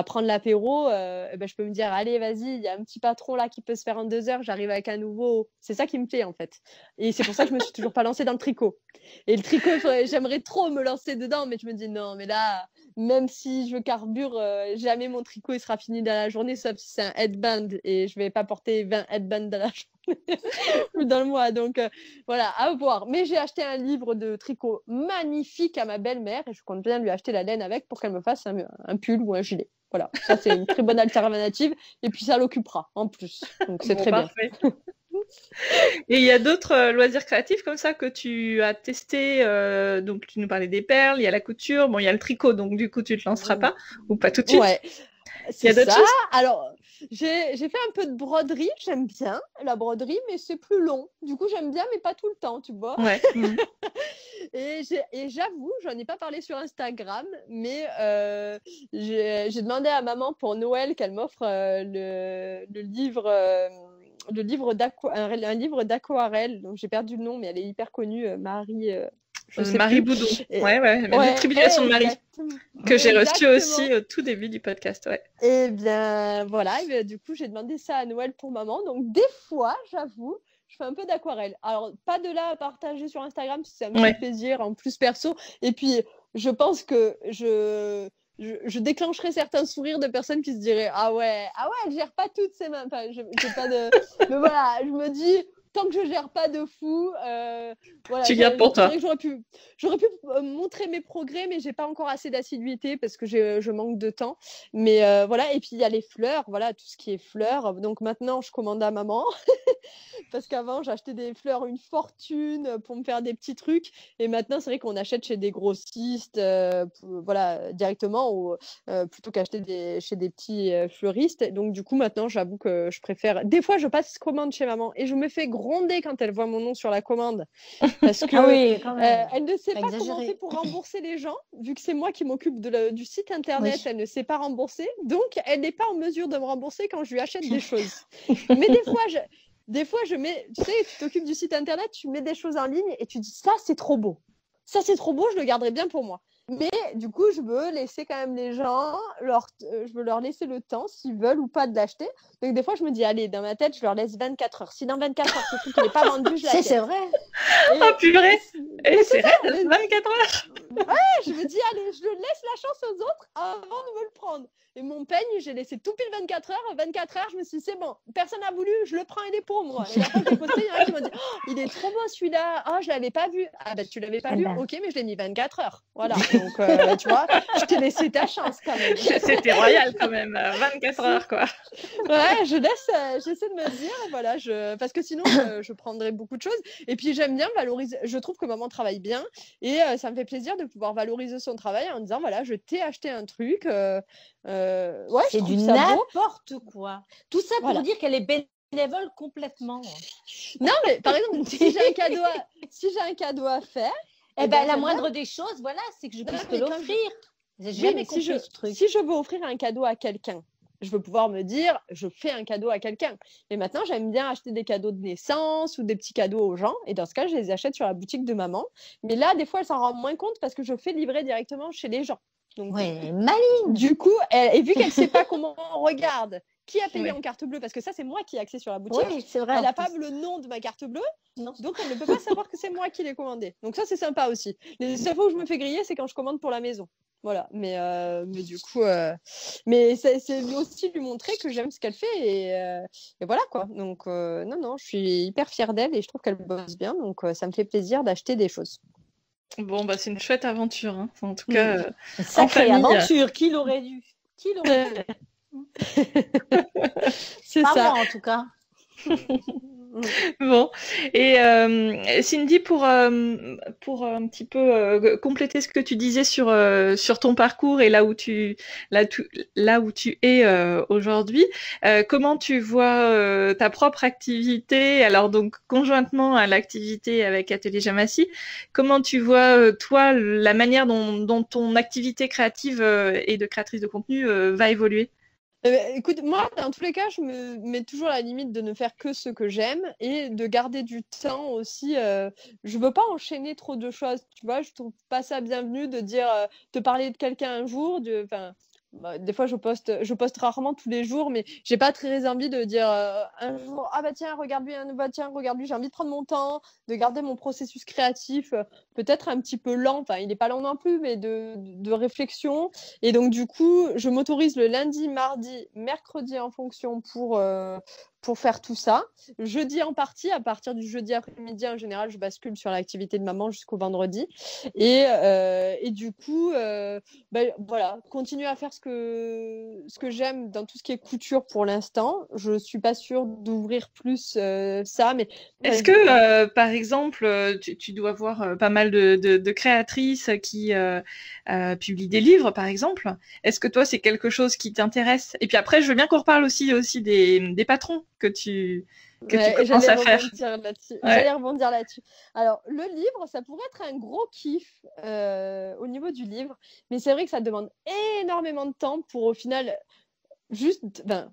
Speaker 3: prendre l'apéro, je peux me dire, allez, vas-y, il y a un petit patron là qui peut se faire en 2 heures, j'arrive avec un nouveau. C'est ça qui me plaît en fait. Et c'est pour ça que je me suis toujours pas lancée dans le tricot. Et le tricot, j'aimerais trop me lancer dedans, mais je me dis, non, mais là, même si je carbure, jamais mon tricot il sera fini dans la journée, sauf si c'est un headband et je vais pas porter 20 headbands dans la journée ou dans le mois. Donc voilà, à voir. Mais j'ai acheté un livre de tricot magnifique à ma belle-mère et je compte bien lui acheter la laine avec pour qu'elle me fasse un pull ou un gilet. Voilà, ça c'est une très bonne alternative. Et puis ça l'occupera en plus. Donc c'est très
Speaker 1: parfait. Bien. Et il y a d'autres loisirs créatifs comme ça que tu as testé. Donc tu nous parlais des perles, il y a la couture, bon il y a le tricot, donc du coup tu te lanceras pas ou pas tout de suite.
Speaker 3: Ouais. Il y a d'autres choses. Alors j'ai fait un peu de broderie, j'aime bien la broderie, mais c'est plus long. Du coup j'aime bien, mais pas tout le temps, tu vois.
Speaker 1: Ouais.
Speaker 3: Et j'avoue, j'en ai pas parlé sur Instagram, mais j'ai demandé à maman pour Noël qu'elle m'offre un livre d'aquarelle. Donc j'ai perdu le nom, mais elle est hyper connue, Marie.
Speaker 1: Marie Boudon. La distribution de Marie. Que j'ai reçue aussi au tout début du podcast. Ouais.
Speaker 3: Et bien voilà, et bien, du coup j'ai demandé ça à Noël pour maman. Donc des fois, j'avoue, je fais un peu d'aquarelle. Alors, pas de là à partager sur Instagram, parce que ça me fait plaisir, en plus perso. Et puis, je pense que je déclencherai certains sourires de personnes qui se diraient « Ah ouais, elle gère pas toutes ses mains. » Enfin, j'ai pas de... Mais voilà, je me dis... Tant que je gère pas de fou, voilà,
Speaker 1: tu gardes pour toi.
Speaker 3: J'aurais pu montrer mes progrès, mais j'ai pas encore assez d'assiduité parce que je manque de temps. Mais voilà, et puis il y a les fleurs, voilà, tout ce qui est fleurs. Donc maintenant, je commande à maman parce qu'avant, j'achetais des fleurs une fortune pour me faire des petits trucs. Et maintenant, c'est vrai qu'on achète chez des grossistes, voilà, directement, ou plutôt qu'acheter chez des petits fleuristes. Donc du coup, maintenant, j'avoue que je préfère. Des fois, je passe commande chez maman et je me fais gronder quand elle voit mon nom sur la commande parce que elle ne sait pas comment faire pour rembourser les gens, vu que c'est moi qui m'occupe du site internet. Elle ne sait pas rembourser, donc elle n'est pas en mesure de me rembourser quand je lui achète des choses. Mais des fois je mets, tu sais, tu t'occupes du site internet, tu mets des choses en ligne et tu dis ça c'est trop beau, je le garderai bien pour moi. Mais du coup, je veux laisser quand même les gens, je veux leur laisser le temps, s'ils veulent ou pas, de l'acheter. Donc des fois, je me dis, allez, dans ma tête, je leur laisse 24 heures. Si dans 24 heures, ce truc n'est pas vendu, je l'achète.
Speaker 2: C'est vrai.
Speaker 1: Oh purée. Et c'est vrai, 24 heures.
Speaker 3: Ouais, je me dis, allez, je laisse la chance aux autres avant de me le prendre. Et mon peigne, j'ai laissé tout pile 24 heures. À 24 heures, je me suis dit, c'est bon, personne n'a voulu, je le prends, il est pour moi. Et après, j'ai posté, il y en a qui m'ont dit, oh, il est trop beau celui-là. Oh, je l'avais pas vu. Ah, ben, tu l'avais pas vu. Ok, mais je l'ai mis 24 heures. Voilà. Donc, tu vois, je t'ai laissé ta chance quand même.
Speaker 1: C'était royal quand même, 24 heures, quoi.
Speaker 3: Ouais, j'essaie de me dire, voilà, parce que sinon, je prendrais beaucoup de choses. Et puis, j'aime bien valoriser. Je trouve que maman travaille bien et ça me fait plaisir de pouvoir valoriser son travail en disant, voilà, je t'ai acheté un truc. Ouais,
Speaker 2: c'est du n'importe quoi. Tout ça pour dire qu'elle est bénévole complètement.
Speaker 3: Non, mais par exemple, si j'ai un cadeau à faire,
Speaker 2: eh ben, la moindre des choses, voilà, c'est que je puisse te l'offrir. J'ai jamais compris ce truc.
Speaker 3: Si je veux offrir un cadeau à quelqu'un, je veux pouvoir me dire, je fais un cadeau à quelqu'un. Et maintenant, j'aime bien acheter des cadeaux de naissance ou des petits cadeaux aux gens. Et dans ce cas, je les achète sur la boutique de maman. Mais là, des fois, elle s'en rend moins compte parce que je fais livrer directement chez les gens. Donc,
Speaker 2: maligne.
Speaker 3: Du coup, et vu qu'elle ne sait pas comment on regarde qui a payé en carte bleue, parce que ça, c'est moi qui ai accès sur la boutique.
Speaker 2: Oui, c'est vrai.
Speaker 3: Elle n'a pas le nom de ma carte bleue, donc elle ne peut pas savoir que c'est moi qui l'ai commandé. Donc ça, c'est sympa aussi. Les seules fois où je me fais griller, c'est quand je commande pour la maison. Voilà, mais du coup, mais c'est aussi lui montrer que j'aime ce qu'elle fait et voilà quoi. Donc non, je suis hyper fière d'elle et je trouve qu'elle bosse bien, donc ça me fait plaisir d'acheter des choses.
Speaker 1: Bon, bah c'est une chouette aventure, hein. En tout cas,
Speaker 2: sacrée aventure. Qui l'aurait dû?
Speaker 1: C'est
Speaker 2: pas
Speaker 1: ça.
Speaker 2: moi en tout cas.
Speaker 1: Bon, et Cindy, pour un petit peu compléter ce que tu disais sur ton parcours et là où tu es aujourd'hui, comment tu vois ta propre activité, alors donc conjointement à l'activité avec Atelier Jamassi, comment tu vois toi la manière dont ton activité créative et de créatrice de contenu va évoluer?
Speaker 3: Écoute, moi, dans tous les cas, je me mets toujours à la limite de ne faire que ce que j'aime et de garder du temps aussi. Je veux pas enchaîner trop de choses, tu vois. Je trouve pas ça bienvenu de dire, te parler de quelqu'un un jour, des fois je poste rarement tous les jours, mais j'ai pas très envie de dire un jour ah bah tiens regarde lui, j'ai envie de prendre mon temps, de garder mon processus créatif peut-être un petit peu lent, enfin il est pas lent non plus, mais de réflexion. Et donc du coup je m'autorise le lundi, mardi, mercredi en fonction pour faire tout ça. Jeudi en partie, à partir du jeudi après-midi, en général, je bascule sur l'activité de maman jusqu'au vendredi. Et du coup, voilà, continuer à faire ce que j'aime dans tout ce qui est couture pour l'instant. Je ne suis pas sûre d'ouvrir plus ça. Mais
Speaker 1: est-ce que, par exemple, tu dois voir pas mal de créatrices qui publient des livres, par exemple. Est-ce que toi, c'est quelque chose qui t'intéresse? Et puis après, je veux bien qu'on reparle aussi des patrons que tu commences à faire.
Speaker 3: J'allais rebondir là-dessus. Alors, le livre, ça pourrait être un gros kiff au niveau du livre, mais c'est vrai que ça demande énormément de temps pour, au final, juste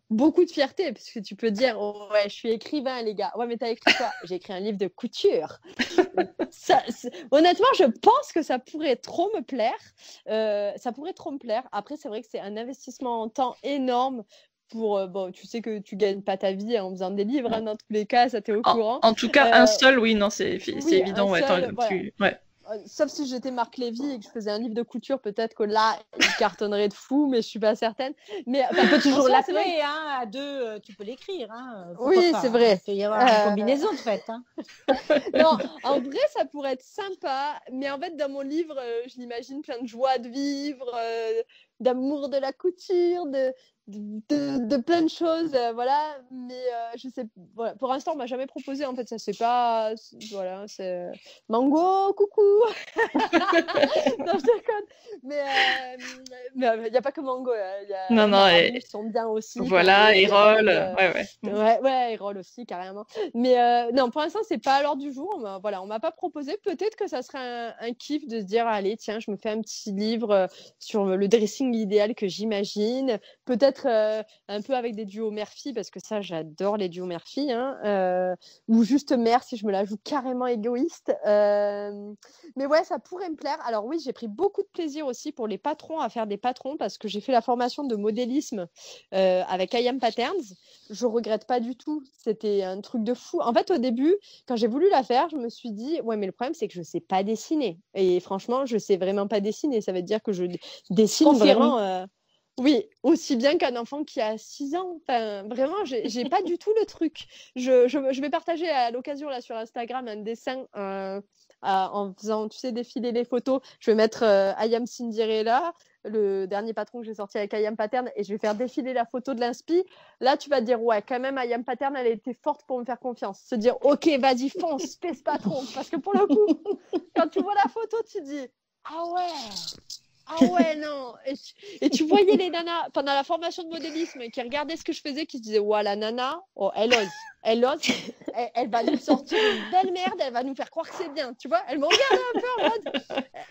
Speaker 3: beaucoup de fierté, parce que tu peux dire ouais, je suis écrivain, les gars. Ouais, mais t'as écrit quoi? J'ai écrit un livre de couture. Honnêtement, je pense que ça pourrait trop me plaire. Après, c'est vrai que c'est un investissement en temps énorme. Tu sais que tu gagnes pas ta vie en faisant des livres, dans tous les cas, ça t'es au courant.
Speaker 1: En tout cas, un seul, oui, non, c'est évident.
Speaker 3: Sauf si j'étais Marc Lévy et que je faisais un livre de couture, peut-être que là, il cartonnerait de fou, mais je suis pas certaine. Mais
Speaker 2: on peut toujours l'appeler, à deux, tu peux l'écrire.
Speaker 3: Oui, c'est vrai.
Speaker 2: Il peut y avoir une combinaison de fait.
Speaker 3: Non, en vrai, ça pourrait être sympa, mais en fait, dans mon livre, je l'imagine plein de joie de vivre, d'amour de la couture, de plein de choses, voilà. Mais je sais, voilà. Pour l'instant, on m'a jamais proposé. En fait, ça c'est pas, voilà, c'est Mango, coucou. Non, je déconne. Mais il y a pas que Mango. Ils sont bien aussi.
Speaker 1: Voilà, Erol,
Speaker 3: ouais, Erol aussi carrément. Mais non, pour l'instant, c'est pas à l'ordre du jour. On m'a pas proposé. Peut-être que ça serait un kiff de se dire, allez, tiens, je me fais un petit livre sur le dressing idéal que j'imagine. Peut-être un peu avec des duos mère-fille, parce que ça, j'adore les duos mère-fille, ou juste mère, si je me la joue carrément égoïste. Mais ouais, ça pourrait me plaire. Alors oui, j'ai pris beaucoup de plaisir aussi pour les patrons, à faire des patrons, parce que j'ai fait la formation de modélisme avec I Am Patterns. Je regrette pas du tout. C'était un truc de fou. En fait, au début, quand j'ai voulu la faire, je me suis dit, ouais, mais le problème, c'est que je sais pas dessiner. Et franchement, je sais vraiment pas dessiner. Ça veut dire que je dessine vraiment... Oui, aussi bien qu'un enfant qui a 6 ans. Enfin, vraiment, j'ai pas du tout le truc. Je vais partager à l'occasion là sur Instagram un dessin en faisant, tu sais, défiler les photos. Je vais mettre I Am Cinderella, le dernier patron que j'ai sorti avec I Am Pattern, et je vais faire défiler la photo de l'inspi. Là, tu vas te dire, ouais, quand même, I Am Pattern, elle a été forte pour me faire confiance. Se dire, ok, vas-y, fonce, space patron. Parce que pour le coup, quand tu vois la pphoto, tu dis, ah ouais, non. Et tu voyais les nanas pendant la formation de modélisme qui regardaient ce que je faisais, qui se disaient, ouais, la nana, elle ose, elle va nous sortir une belle merde, elle va nous faire croire que c'est bien, tu vois. Elle me regardait un peu en mode,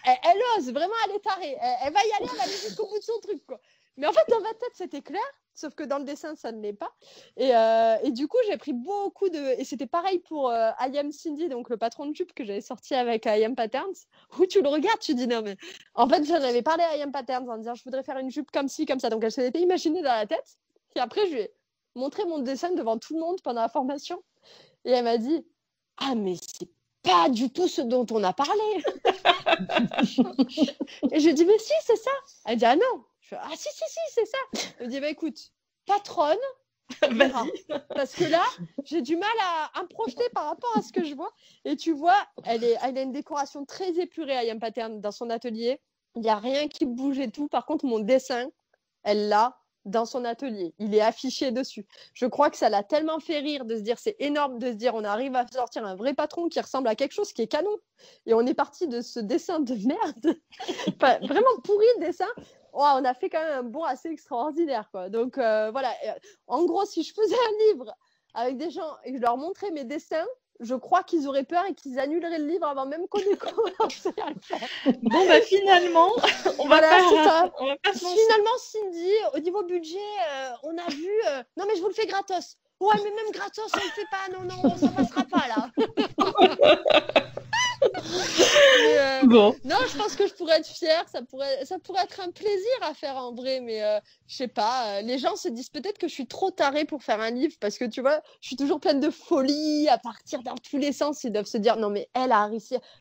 Speaker 3: elle ose, vraiment, elle est tarée, elle va y aller, elle va aller jusqu'au bout de son truc, quoi. Mais en fait, dans ma tête, c'était clair, sauf que dans le dessin, ça ne l'est pas. Et du coup, j'ai pris beaucoup de... Et c'était pareil pour I Am Cindy, donc le patron de jupe que j'avais sorti avec I Am Patterns, où tu le regardes, tu dis, non, mais... En fait, j'en avais parlé à I Am Patterns en disant, je voudrais faire une jupe comme ci, comme ça. Donc, elle se l'était imaginée dans la tête. Et après, je lui ai montré mon dessin devant tout le monde pendant la formation. Et elle m'a dit, ah, mais c'est pas du tout ce dont on a parlé. Et je lui ai dit, mais si, c'est ça. Elle dit, ah non. Ah si, c'est ça. Elle me dit, bah écoute, patronne, parce que là, j'ai du mal à me projeter par rapport à ce que je vois. Et tu vois, elle a une décoration très épurée à I Am Pattern dans son atelier. Il n'y a rien qui bouge et tout. Par contre, mon dessin, elle l'a dans son atelier. Il est affiché dessus. Je crois que ça l'a tellement fait rire de se dire, c'est énorme de se dire, on arrive à sortir un vrai patron qui ressemble à quelque chose qui est canon. Et on est parti de ce dessin de merde. Enfin, vraiment pourri le dessin. Oh, on a fait quand même un bond assez extraordinaire, quoi. Donc voilà, en gros, si je faisais un livre avec des gens et que je leur montrais mes dessins, je crois qu'ils auraient peur et qu'ils annuleraient le livre avant même qu'on ait commencé à le faire.
Speaker 1: Bon, bah finalement, on va pas
Speaker 3: finalement, Cindy, au niveau budget, on a vu... Non, mais je vous le fais gratos. Ouais, mais même gratos, on le fait pas. Non, ça passera pas, là. Bon. Non, je pense que je pourrais être fière, ça pourrait être un plaisir à faire en vrai, mais je sais pas, les gens se disent peut-être que je suis trop tarée pour faire un livre, parce que tu vois, je suis toujours pleine de folie, à partir dans tous les sens. Ils doivent se dire, non mais elle a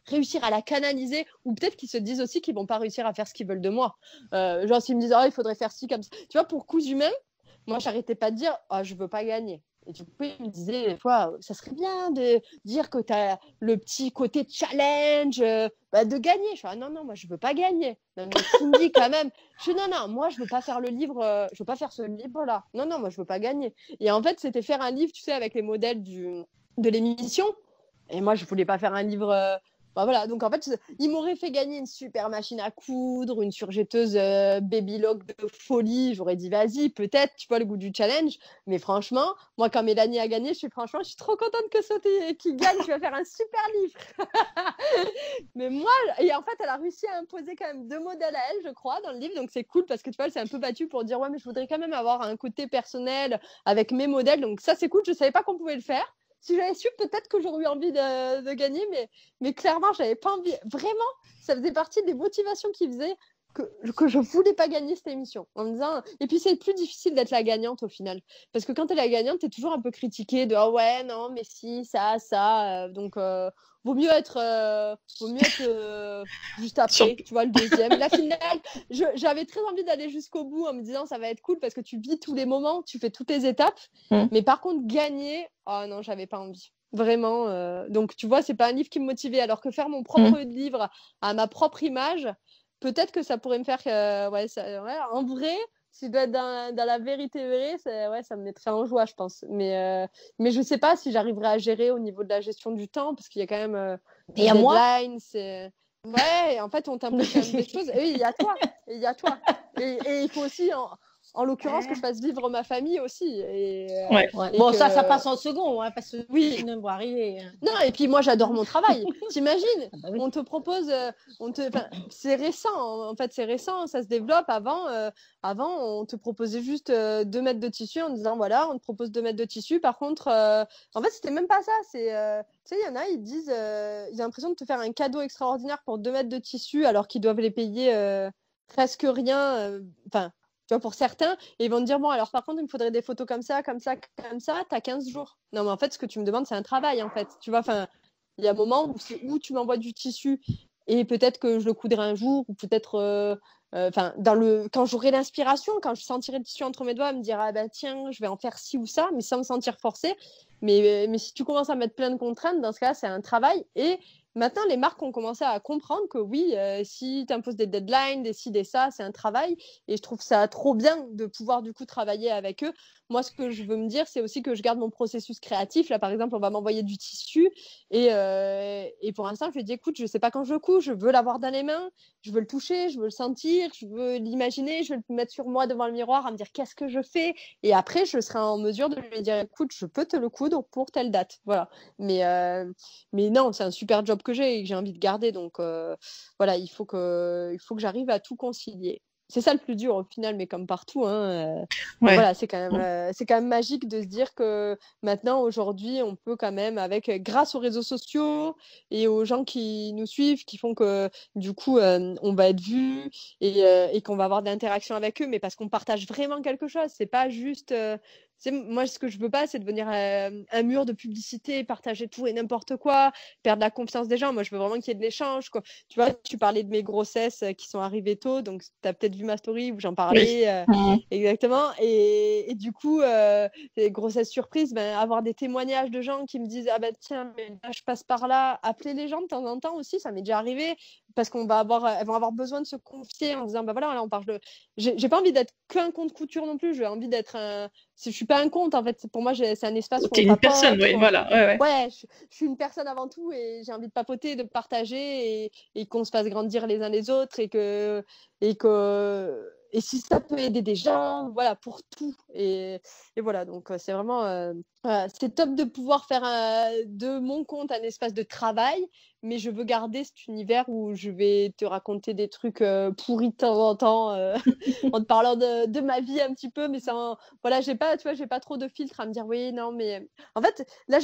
Speaker 3: réussir à la canaliser, ou peut-être qu'ils se disent aussi qu'ils vont pas réussir à faire ce qu'ils veulent de moi. Genre s'ils me disent, il faudrait faire ci comme ça, tu vois, pour Cousu Main, moi j'arrêtais pas de dire, je veux pas gagner. Et du coup, il me disait des fois, ça serait bien de dire que tu as le petit côté challenge, de gagner. Je fais, non, moi, je veux pas gagner. Non, mais Cindy, quand même. Je fais, non, moi, je veux pas faire le livre, je veux pas faire ce livre-là. Non, moi, je veux pas gagner. Et en fait, c'était faire un livre, tu sais, avec les modèles de l'émission. Et moi, je voulais pas faire un livre. Voilà, donc en fait, il m'aurait fait gagner une super machine à coudre, une surjetteuse Babylock de folie. J'aurais dit, vas-y, peut-être, tu vois, le goût du challenge. Mais franchement, moi, quand Mélanie a gagné, je suis trop contente que ce qu'il gagne. Tu vas faire un super livre. Mais moi, et en fait, elle a réussi à imposer quand même 2 modèles à elle, je crois, dans le livre. Donc c'est cool parce que tu vois, elle s'est un peu battue pour dire, ouais, mais je voudrais quand même avoir un côté personnel avec mes modèles. Donc ça, c'est cool. Je savais pas qu'on pouvait le faire. Si j'avais su, peut-être que j'aurais eu envie de gagner, mais clairement, j'avais pas envie. Vraiment, ça faisait partie des motivations qui faisaient que je voulais pas gagner cette émission. En me disant... Et puis, c'est plus difficile d'être la gagnante au final. Parce que quand t'es la gagnante, t'es toujours un peu critiquée de « Ah ouais, non, mais si, ça. » Donc, vaut mieux être juste après, tu vois, le deuxième. La finale, j'avais très envie d'aller jusqu'au bout en me disant ça va être cool parce que tu vis tous les moments, tu fais toutes les étapes. Mais par contre, gagner, oh non, j'avais pas envie. Vraiment. Donc, tu vois, c'est pas un livre qui me motivait. Alors que faire mon propre livre à ma propre image, peut-être que ça pourrait me faire... en vrai... Si je dois être dans la vérité vraie, ça me mettrait en joie, je pense. Mais je ne sais pas si j'arriverai à gérer au niveau de la gestion du temps, parce qu'il y a quand même des deadlines. Ouais, en fait, on t'impose quand même des choses. Et oui, il y a toi. Et il faut aussi, en l'occurrence, que je fasse vivre ma famille aussi.
Speaker 2: Bon, ça passe en second, hein, parce que oui, ne va arriver.
Speaker 3: Non, et puis moi, j'adore mon travail. T'imagines, on te propose, c'est récent, en fait, ça se développe. Avant, on te proposait juste 2 mètres de tissu en disant, voilà, on te propose 2 mètres de tissu. Par contre, en fait, c'était même pas ça. C'est, tu sais, il y en a, ils disent, ils ont l'impression de te faire un cadeau extraordinaire pour 2 mètres de tissu alors qu'ils doivent les payer presque rien. Tu vois, pour certains, et ils vont te dire, bon, alors par contre, il me faudrait des photos comme ça, t'as 15 jours. Non, mais en fait, ce que tu me demandes, c'est un travail, en fait. Tu vois, il y a un moment où tu m'envoies du tissu et peut-être que je le coudrai un jour, ou peut-être, quand j'aurai l'inspiration, quand je sentirai le tissu entre mes doigts, me dire, ah ben tiens, je vais en faire ci ou ça, mais sans me sentir forcée. Mais si tu commences à mettre plein de contraintes, dans ce cas-là, c'est un travail. Et maintenant, les marques ont commencé à comprendre que oui, si tu imposes des deadlines, des ci, des ça, c'est un travail. Et je trouve ça trop bien de pouvoir du coup travailler avec eux. Moi, ce que je veux me dire, c'est aussi que je garde mon processus créatif. Là, par exemple, on va m'envoyer du tissu. Et pour l'instant, je lui ai dit, écoute, je ne sais pas quand je couds, je veux l'avoir dans les mains, je veux le toucher, je veux le sentir, je veux l'imaginer, je veux le mettre sur moi devant le miroir, à me dire qu'est-ce que je fais. Et après, je serai en mesure de lui dire, écoute, je peux te le coudre pour telle date. Voilà. Mais non, c'est un super job que j'ai et que j'ai envie de garder. Donc, voilà, il faut que j'arrive à tout concilier. C'est ça le plus dur au final, mais comme partout, hein, voilà, c'est quand même magique de se dire que maintenant, aujourd'hui, on peut quand même, grâce aux réseaux sociaux et aux gens qui nous suivent, qui font que du coup, on va être vus et qu'on va avoir de l'interaction avec eux, mais parce qu'on partage vraiment quelque chose. C'est pas juste... moi, ce que je veux pas, c'est devenir un mur de publicité, partager tout et n'importe quoi, perdre la confiance des gens. Moi, je veux vraiment qu'il y ait de l'échange, quoi. Tu vois, tu parlais de mes grossesses qui sont arrivées tôt, donc tu as peut-être vu ma story où j'en parlais. Exactement. Et du coup, les grossesses surprises, avoir des témoignages de gens qui me disent, ah ben tiens, mais là, je passe par là, appeler les gens de temps en temps aussi, ça m'est déjà arrivé, parce elles vont avoir besoin de se confier en disant, voilà, là, on parle j'ai pas envie d'être qu'un compte couture non plus, j'ai envie d'être je suis pas un compte, en fait. Pour moi, c'est un espace où
Speaker 1: t'es une personne, oui, voilà.
Speaker 3: Ouais, je suis une personne avant tout et j'ai envie de papoter, de partager et qu'on se fasse grandir les uns les autres et si ça peut aider des gens, voilà, pour tout. Et voilà, donc c'est vraiment... c'est top de pouvoir faire de mon compte un espace de travail, mais je veux garder cet univers où je vais te raconter des trucs pourris de temps en temps en te parlant de ma vie un petit peu, mais voilà, j'ai pas trop de filtre à me dire oui, non, mais en fait, là,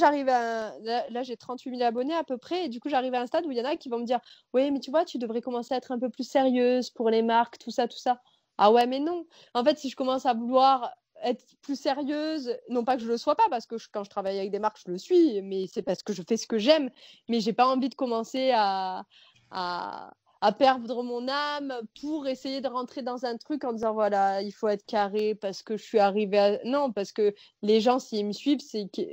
Speaker 3: là, j'ai 38 000 abonnés à peu près, et du coup, j'arrive à un stade où il y en a qui vont me dire oui, mais tu vois, tu devrais commencer à être un peu plus sérieuse pour les marques, tout ça. Ah ouais, mais non. En fait, si je commence à vouloir être plus sérieuse, non pas que je le sois pas, parce que quand je travaille avec des marques, je le suis, mais c'est parce que je fais ce que j'aime, mais j'ai pas envie de commencer à à perdre mon âme pour essayer de rentrer dans un truc en disant voilà, il faut être carré parce que je suis arrivée à... Non, parce que les gens, s'ils me suivent,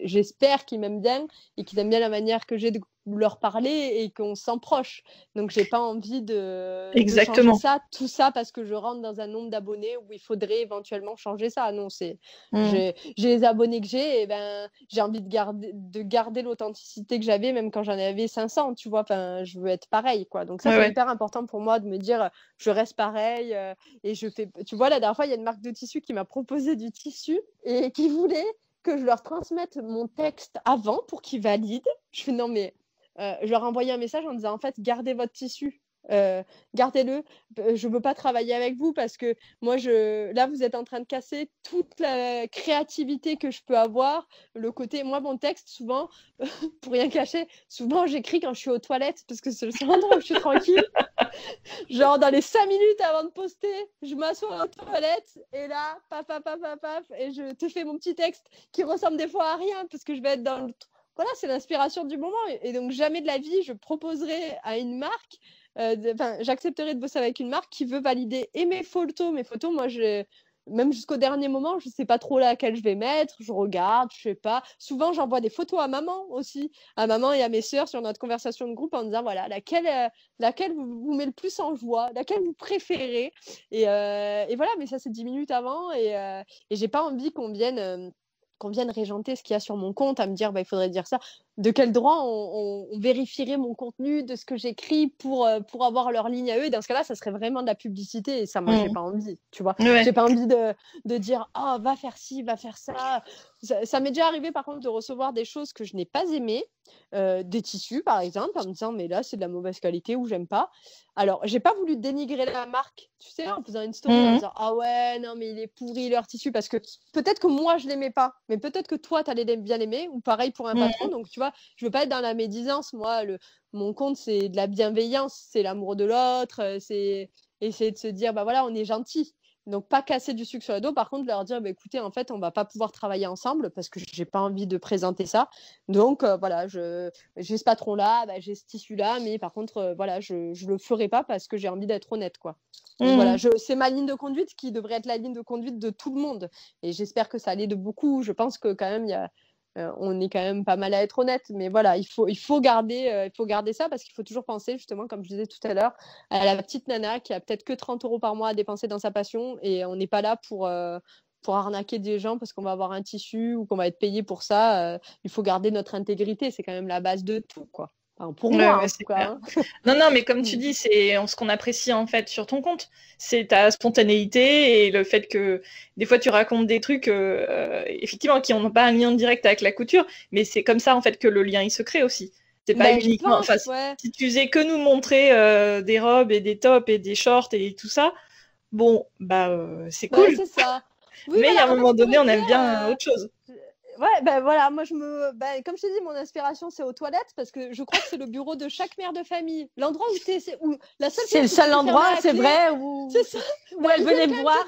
Speaker 3: j'espère qu'ils m'aiment bien et qu'ils aiment bien la manière que j'ai de leur parler et qu'on s'en proche. Donc, j'ai pas envie de changer tout ça parce que je rentre dans un nombre d'abonnés où il faudrait éventuellement changer ça. Non, j'ai les abonnés que j'ai et j'ai envie de garder l'authenticité que j'avais même quand j'en avais 500, tu vois. Enfin, je veux être pareil, quoi. Donc, ça, c'est hyper important pour moi de me dire je reste pareil et je fais... Tu vois, la dernière fois, il y a une marque de tissu qui m'a proposé du tissu et qui voulait que je leur transmette mon texte avant pour qu'ils valident. Je fais non, mais je leur ai envoyé un message en disant en fait, gardez votre tissu. Gardez-le, je veux pas travailler avec vous parce que moi là vous êtes en train de casser toute la créativité que je peux avoir, le côté, moi mon texte souvent pour rien cacher, souvent j'écris quand je suis aux toilettes parce que c'est le seul endroit où je suis tranquille. Genre dans les 5 minutes avant de poster, je m'assois aux toilettes et là paf et je te fais mon petit texte qui ressemble des fois à rien parce que je vais être dans le... Voilà, c'est l'inspiration du moment et donc jamais de la vie je proposerai à une marque j'accepterai de bosser avec une marque qui veut valider et mes photos, moi même jusqu'au dernier moment, je sais pas trop laquelle je vais mettre, je regarde, je sais pas. Souvent, j'envoie des photos à maman aussi, à maman et à mes sœurs sur notre conversation de groupe en disant voilà, laquelle vous met le plus en joie, laquelle vous préférez. Et voilà, mais ça c'est 10 minutes avant et j'ai pas envie qu'on vienne régenter ce qu'il y a sur mon compte, à me dire il faudrait dire ça. De quel droit on vérifierait mon contenu, de ce que j'écris pour avoir leur ligne à eux. Et dans ce cas-là, ça serait vraiment de la publicité. Et ça, moi, j'ai pas envie, tu vois. Ouais. J'ai pas envie de dire « Oh, va faire ci, va faire ça ». Ça m'est déjà arrivé, par contre, de recevoir des choses que je n'ai pas aimées, des tissus, par exemple, en me disant « Mais là, c'est de la mauvaise qualité ou j'aime pas ». Alors, j'ai pas voulu dénigrer la marque, tu sais, en faisant une story en disant « Ah ouais, non, mais il est pourri leur tissu ». Parce que peut-être que moi, je l'aimais pas, mais peut-être que toi, t'allais bien l'aimer, ou pareil pour un patron. Donc, tu vois, je veux pas être dans la médisance. Moi, mon compte, c'est de la bienveillance, c'est l'amour de l'autre, c'est essayer de se dire, voilà, on est gentil. Donc, pas casser du sucre sur le dos. Par contre, leur dire, écoutez, en fait, on va pas pouvoir travailler ensemble parce que j'ai pas envie de présenter ça. Donc, voilà, j'ai ce patron-là, j'ai ce tissu-là, mais par contre, voilà, je le ferai pas parce que j'ai envie d'être honnête, quoi. Donc, voilà, c'est ma ligne de conduite qui devrait être la ligne de conduite de tout le monde. Et j'espère que ça allait de beaucoup. Je pense que quand même, on est quand même pas mal à être honnête, mais voilà, il faut garder ça parce qu'il faut toujours penser, justement, comme je disais tout à l'heure, à la petite nana qui a peut-être que 30 € par mois à dépenser dans sa passion et on n'est pas là pour arnaquer des gens parce qu'on va avoir un tissu ou qu'on va être payé pour ça. Il faut garder notre intégrité, c'est quand même la base de tout, quoi. Enfin, pour moi, en tout cas.
Speaker 1: Non, mais comme tu dis, c'est ce qu'on apprécie en fait sur ton compte. C'est ta spontanéité et le fait que des fois tu racontes des trucs effectivement qui n'ont pas un lien direct avec la couture, mais c'est comme ça en fait que le lien il se crée aussi. C'est pas uniquement. Si tu faisais que nous montrer des robes et des tops et des shorts et tout ça, bon, c'est cool.
Speaker 3: Ouais, c'est ça.
Speaker 1: Oui, mais à un moment donné, on aime bien autre chose.
Speaker 3: Ouais, voilà, moi comme je te dis, mon inspiration c'est aux toilettes parce que je crois que c'est le bureau de chaque mère de famille. L'endroit où la seule
Speaker 2: c'est le seul endroit, c'est vrai, où
Speaker 3: c'est ça.
Speaker 2: Où elle venait me voir.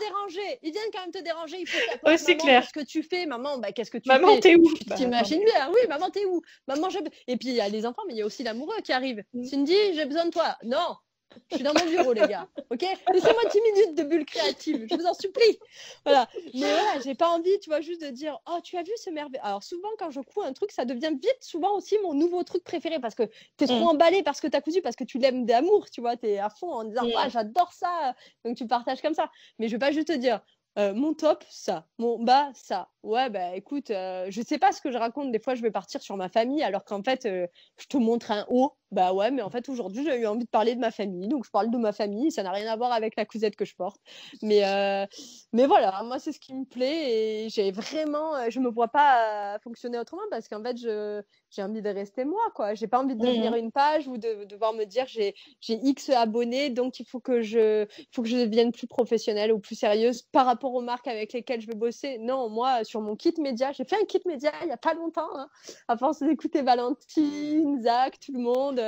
Speaker 3: Ils viennent quand même te déranger. Il faut
Speaker 1: ouais, c'est clair.
Speaker 3: Qu'est-ce que tu fais, maman? Qu'est-ce que tu
Speaker 1: fais? Maman, t'es où?
Speaker 3: Tu t'imagines bien. Oui, maman, t'es où? Maman, Et puis il y a les enfants, mais il y a aussi l'amoureux qui arrive. Cindy, j'ai besoin de toi. Non. Je suis dans mon bureau, les gars. Ok, laissez-moi 10 minutes de bulle créative, je vous en supplie. Voilà. Mais voilà, j'ai pas envie, tu vois, juste de dire oh, tu as vu ce merveilleux. Alors, souvent, quand je couds un truc, ça devient vite souvent aussi mon nouveau truc préféré parce que t'es trop emballé parce que t'as cousu, parce que tu l'aimes d'amour, tu vois, t'es à fond en disant j'adore ça. Donc, tu partages comme ça. Mais je vais pas juste te dire mon top, ça, mon bas, ça. Ouais, écoute, je sais pas ce que je raconte. Des fois, je vais partir sur ma famille alors qu'en fait, je te montre un haut. Ouais, mais en fait, aujourd'hui, j'ai eu envie de parler de ma famille. Donc, je parle de ma famille. Ça n'a rien à voir avec la cousette que je porte. Mais voilà, moi, c'est ce qui me plaît. Et j'ai vraiment... je me vois pas fonctionner autrement parce qu'en fait, j'ai envie de rester moi, quoi. J'ai pas envie de devenir une page ou de devoir me dire j'ai X abonnés, donc il faut que je devienne plus professionnelle ou plus sérieuse par rapport aux marques avec lesquelles je vais bosser. Non, moi, sur mon kit média, j'ai fait un kit média il y a pas longtemps, hein, à force d'écouter Valentine, Zach, tout le monde.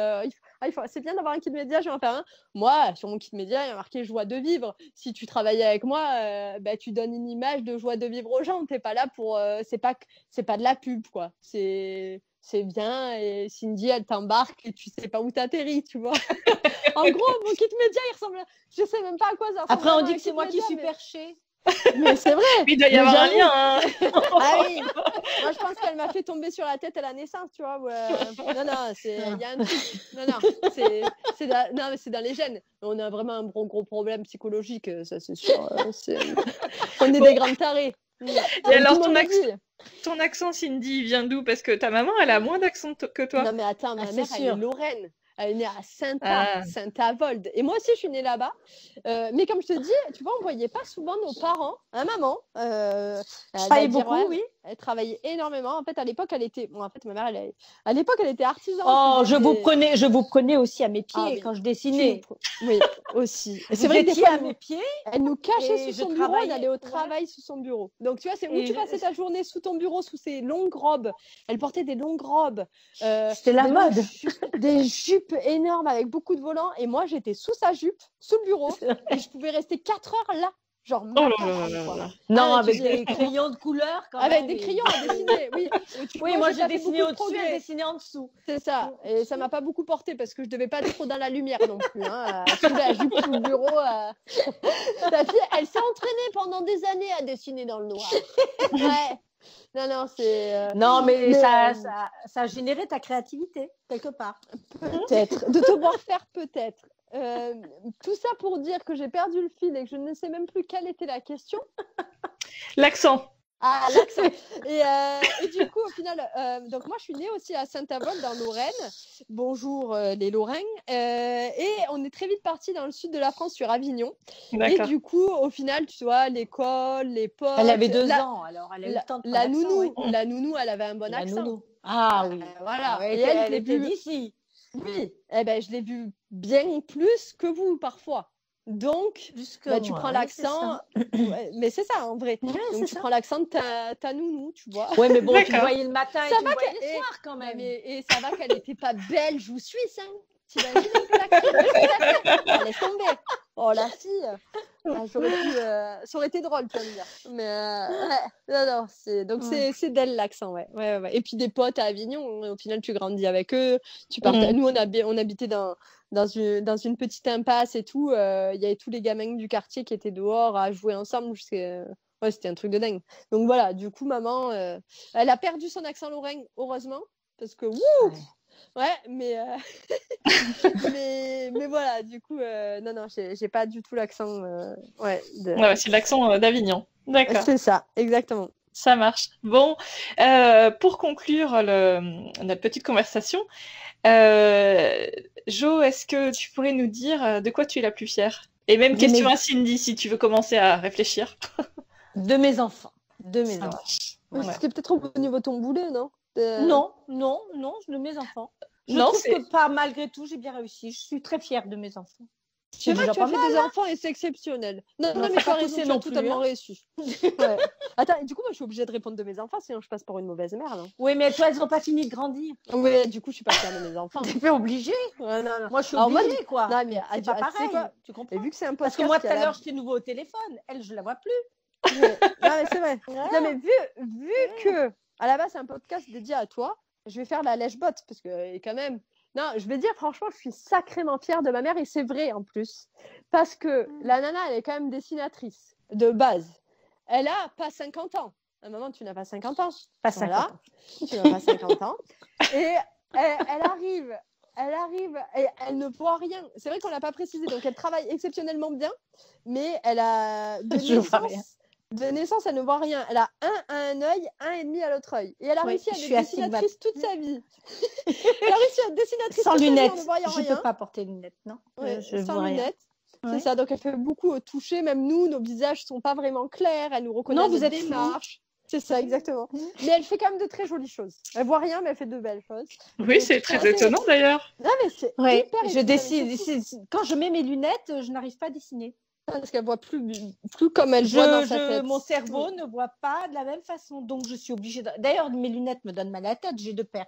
Speaker 3: C'est bien d'avoir un kit média, je vais en faire un. Moi, sur mon kit média, il y a marqué joie de vivre. Si tu travailles avec moi, tu donnes une image de joie de vivre aux gens. T'es pas là pour... c'est pas de la pub, quoi. C'est c'est bien, et Cindy, elle t'embarque et tu sais pas où t'atterris, tu vois. En gros, mon kit média, il ressemble je sais même pas à quoi ça ressemble.
Speaker 2: Après, on dit que c'est moi qui suis perchée.
Speaker 3: Mais c'est vrai.
Speaker 1: Il doit y avoir un lien. Hein.
Speaker 3: Ah oui. Moi, je pense qu'elle m'a fait tomber sur la tête à la naissance, tu vois. Non, il y a un truc. Non, c'est dans les gènes. On a vraiment un gros problème psychologique, ça c'est sûr. On est des grandes tarées.
Speaker 1: Et alors, ton accent, Cindy, il vient d'où? Parce que ta maman, elle a moins d'accent que toi.
Speaker 3: Non, mais attends, ma mère, elle est lorraine. Elle est née à Saint-Avold. Et moi aussi, je suis née là-bas. Mais comme je te dis, tu vois, on ne voyait pas souvent nos parents. Maman, elle
Speaker 2: travaillait beaucoup, oui.
Speaker 3: Elle travaillait énormément. En fait, à l'époque, elle était... Bon, en fait, ma mère, à l'époque, elle était artisan.
Speaker 2: Oh, je vous prenais aussi à mes pieds quand je dessinais.
Speaker 3: Oui, aussi.
Speaker 2: C'est vrai que des fois, à mes pieds,
Speaker 3: elle nous cachait sous son bureau. Elle allait au travail sous son bureau. Donc, tu vois, c'est où tu passais ta journée sous ton bureau, sous ses longues robes. Elle portait des longues robes.
Speaker 2: C'était la mode.
Speaker 3: Des jupes énormes avec beaucoup de volants. Et moi, j'étais sous sa jupe, sous le bureau. Et je pouvais rester 4 heures là. Genre,
Speaker 2: non, avec des crayons de couleur.
Speaker 3: Avec des crayons à dessiner, oui.
Speaker 2: Oui, moi j'ai dessiné au-dessus et dessiné en dessous.
Speaker 3: C'est ça. Et ça m'a pas beaucoup porté parce que je devais pas être trop dans la lumière non plus. Sous la jupe, sous le bureau. Ta fille, elle s'est entraînée pendant des années à dessiner dans le noir. Ouais. Non, c'est.
Speaker 2: Non, mais ça a généré ta créativité, quelque part.
Speaker 3: Peut-être. De te voir faire, peut-être. Tout ça pour dire que j'ai perdu le fil et que je ne sais même plus quelle était la question.
Speaker 1: L'accent.
Speaker 3: Ah, l'accent. Et du coup, au final, donc moi, je suis née aussi à Saint-Avold, dans Lorraine. Bonjour les Lorrains. Et on est très vite partis dans le sud de la France, sur Avignon. Et du coup, au final, tu vois, l'école, les potes...
Speaker 2: Elle avait 2 ans, alors elle a eu le temps de
Speaker 3: la nounou, la nounou, elle avait un bon accent.
Speaker 2: Nounou. Ah oui.
Speaker 3: Voilà.
Speaker 2: Et elle était d'ici.
Speaker 3: Oui. Eh ben, je l'ai vu bien plus que vous, parfois. Donc, tu prends l'accent, mais c'est ça en vrai. Donc, tu prends l'accent de ta nounou, tu vois.
Speaker 2: Oui, mais bon, tu le voyais le matin et tu le voyais le soir quand même.
Speaker 3: Et ça va qu'elle n'était pas belge ou suisse, hein. Tu imagines un peu l'accent. Laisse tomber. Oh, la fille. Ça aurait été drôle, tu vas me dire. Mais non, c'est d'elle l'accent, ouais. Et puis des potes à Avignon, au final, tu grandis avec eux. Nous, on habitait dans une petite impasse et tout. Il y avait tous les gamins du quartier qui étaient dehors à jouer ensemble. C'était un truc de dingue. Donc voilà, du coup, maman, elle a perdu son accent lorrain, heureusement, parce que mais voilà, du coup, non, j'ai pas du tout l'accent.
Speaker 1: C'est l'accent d'Avignon. D'accord.
Speaker 3: C'est ça, exactement.
Speaker 1: Ça marche. Bon, pour conclure notre petite conversation, Jo, est-ce que tu pourrais nous dire de quoi tu es la plus fière? Et même question à Cindy, si tu veux commencer à réfléchir.
Speaker 2: De mes enfants.
Speaker 3: C'était peut-être au niveau de ton boulet, non?
Speaker 2: Non, de mes enfants. Je trouve que malgré tout, j'ai bien réussi. Je suis très fière de mes enfants.
Speaker 3: C'est vrai que tu as fait des enfants et c'est exceptionnel. Non, mais tu as raison, tu as totalement réussi. Attends, du coup, moi, je suis obligée de répondre de mes enfants, sinon je passe pour une mauvaise mère. Non,
Speaker 2: oui, mais toi, elles n'ont pas fini de grandir.
Speaker 3: Oui, du coup, je suis pas fière de mes enfants.
Speaker 2: T'es pas obligée.
Speaker 3: Non.
Speaker 2: Moi, je suis obligée, quoi.
Speaker 3: Non, mais
Speaker 2: c'est pas pareil.
Speaker 3: Tu comprends. Et vu que c'est un
Speaker 2: podcast. Parce que moi, tout à l'heure, j'étais nouveau au téléphone. Elle, je la vois plus.
Speaker 3: Non, mais c'est vrai. Non, mais vu que, à la base, c'est un podcast dédié à toi, je vais faire la lèche-botte, parce que, quand même... Non, je vais dire, franchement, je suis sacrément fière de ma mère, et c'est vrai, en plus. Parce que la nana, elle est quand même dessinatrice, de base. Elle a pas 50 ans. À un moment, tu n'as pas 50 ans.
Speaker 2: Pas 50 ans.
Speaker 3: Tu n'as pas 50 ans. Et elle arrive, et elle ne voit rien. C'est vrai qu'on ne l'a pas précisé, donc elle travaille exceptionnellement bien, mais elle a... De naissance, elle ne voit rien. Elle a un à un œil, 1,5 à l'autre œil. Et elle a réussi à être dessinatrice toute sa vie. Elle a réussi à être dessinatrice
Speaker 2: sans lunettes.
Speaker 3: Je
Speaker 2: ne peux pas porter de lunettes, non.
Speaker 3: Sans lunettes. C'est ça, donc elle fait beaucoup au toucher. Même nous, nos visages ne sont pas vraiment clairs. Elle nous reconnaît.
Speaker 2: Non, vous êtes démarches.
Speaker 3: C'est ça, exactement. Mais elle fait quand même de très jolies choses. Elle voit rien, mais elle fait de belles choses.
Speaker 1: Oui, c'est très étonnant d'ailleurs.
Speaker 3: Non, mais c'est hyper
Speaker 2: je dessine. Quand je mets mes lunettes, je n'arrive pas à dessiner.
Speaker 3: Parce qu'elle voit plus comme elle voit dans sa tête.
Speaker 2: Mon cerveau ne voit pas de la même façon, donc je suis obligée. D'ailleurs, mes lunettes me donnent mal à la tête. J'ai 2 paires.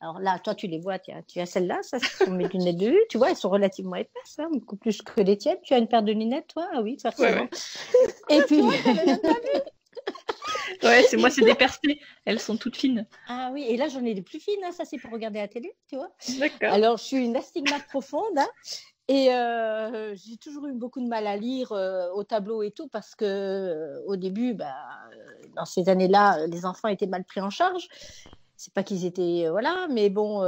Speaker 2: Alors là, toi, tu les vois. Tu as celles-là, ça, ce sont mes lunettes de vue. Tu vois, elles sont relativement épaisses, hein, beaucoup plus que les tiennes. Tu as une paire de lunettes, toi? Ah oui, forcément.
Speaker 1: Ouais.
Speaker 2: Et puis.
Speaker 1: Ouais, c'est des percées. Elles sont toutes fines.
Speaker 2: Ah oui, et là, j'en ai des plus fines. Hein. Ça, c'est pour regarder la télé, tu vois.
Speaker 1: D'accord.
Speaker 2: Alors, je suis une astigmate profonde. Hein. Et j'ai toujours eu beaucoup de mal à lire au tableau et tout parce que au début, dans ces années-là, les enfants étaient mal pris en charge. C'est pas qu'ils étaient voilà, mais bon.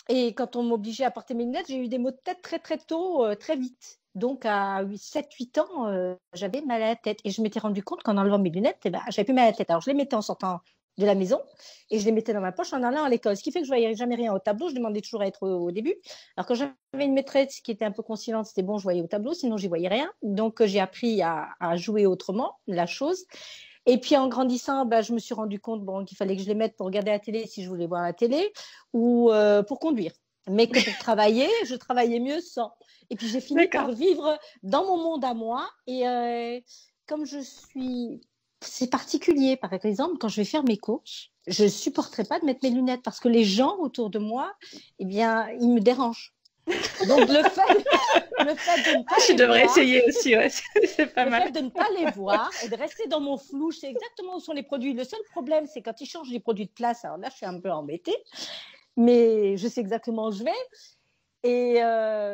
Speaker 2: Et quand on m'obligeait à porter mes lunettes, j'ai eu des maux de tête très très tôt, très vite. Donc à 7-8 ans, j'avais mal à la tête et je m'étais rendu compte qu'en enlevant mes lunettes, j'avais plus mal à la tête. Alors je les mettais en sortant de la maison et je les mettais dans ma poche en allant à l'école. Ce qui fait que je ne voyais jamais rien au tableau. Je demandais toujours à être au début. Alors quand j'avais une maîtresse qui était un peu conciliante, c'était bon, je voyais au tableau, sinon j'y voyais rien. Donc j'ai appris à jouer autrement la chose. Et puis en grandissant, je me suis rendu compte qu'il fallait que je les mette pour regarder la télé si je voulais voir la télé ou pour conduire. Mais que pour travailler, je travaillais mieux sans. Et puis j'ai fini par vivre dans mon monde à moi. Et comme je suis... C'est particulier, par exemple, quand je vais faire mes courses, je ne supporterai pas de mettre mes lunettes parce que les gens autour de moi, ils me dérangent. Donc le fait de ne pas
Speaker 1: je devrais essayer aussi, ouais. C'est pas mal.
Speaker 2: Le fait de ne pas les voir et de rester dans mon flou, je sais exactement où sont les produits. Le seul problème, c'est quand ils changent les produits de place. Alors là, je suis un peu embêtée, mais je sais exactement où je vais. Et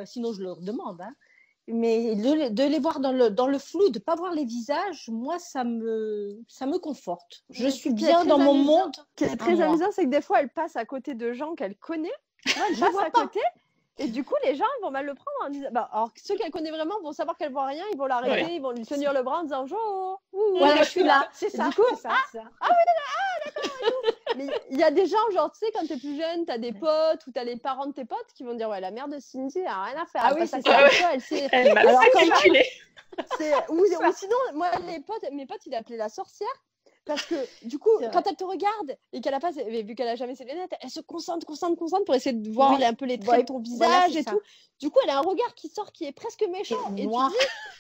Speaker 2: sinon, je leur demande. Hein. Mais de les voir dans le flou, de ne pas voir les visages, moi, ça me conforte. Je suis bien dans mon monde.
Speaker 3: Ce qui est très amusant, c'est que des fois, elle passe à côté de gens qu'elle connaît. Elle passe à côté. Et du coup, les gens vont mal le prendre en disant. Alors, ceux qu'elle connaît vraiment vont savoir qu'elle voit rien, ils vont l'arrêter, ils vont lui tenir le bras en disant Jo,
Speaker 2: voilà, je suis là. C'est ça.
Speaker 3: Du coup, ça. Ah oui, d'accord. Mais il y a des gens, genre, tu sais, quand t'es plus jeune, t'as des potes ou t'as les parents de tes potes qui vont dire ouais, la mère de Cindy, elle a rien à faire.
Speaker 2: Ah oui, c'est
Speaker 3: ça. Elle sait.
Speaker 1: Alors, calculé.
Speaker 3: Ou sinon, moi, mes potes, ils l'appelaient la sorcière. Parce que du coup, quand elle te regarde et qu'elle a pas, vu qu'elle a jamais ses lunettes, elle se concentre pour essayer de voir un peu les traits de ton visage et tout. Du coup, elle a un regard qui sort qui est presque méchant. Et
Speaker 2: noir.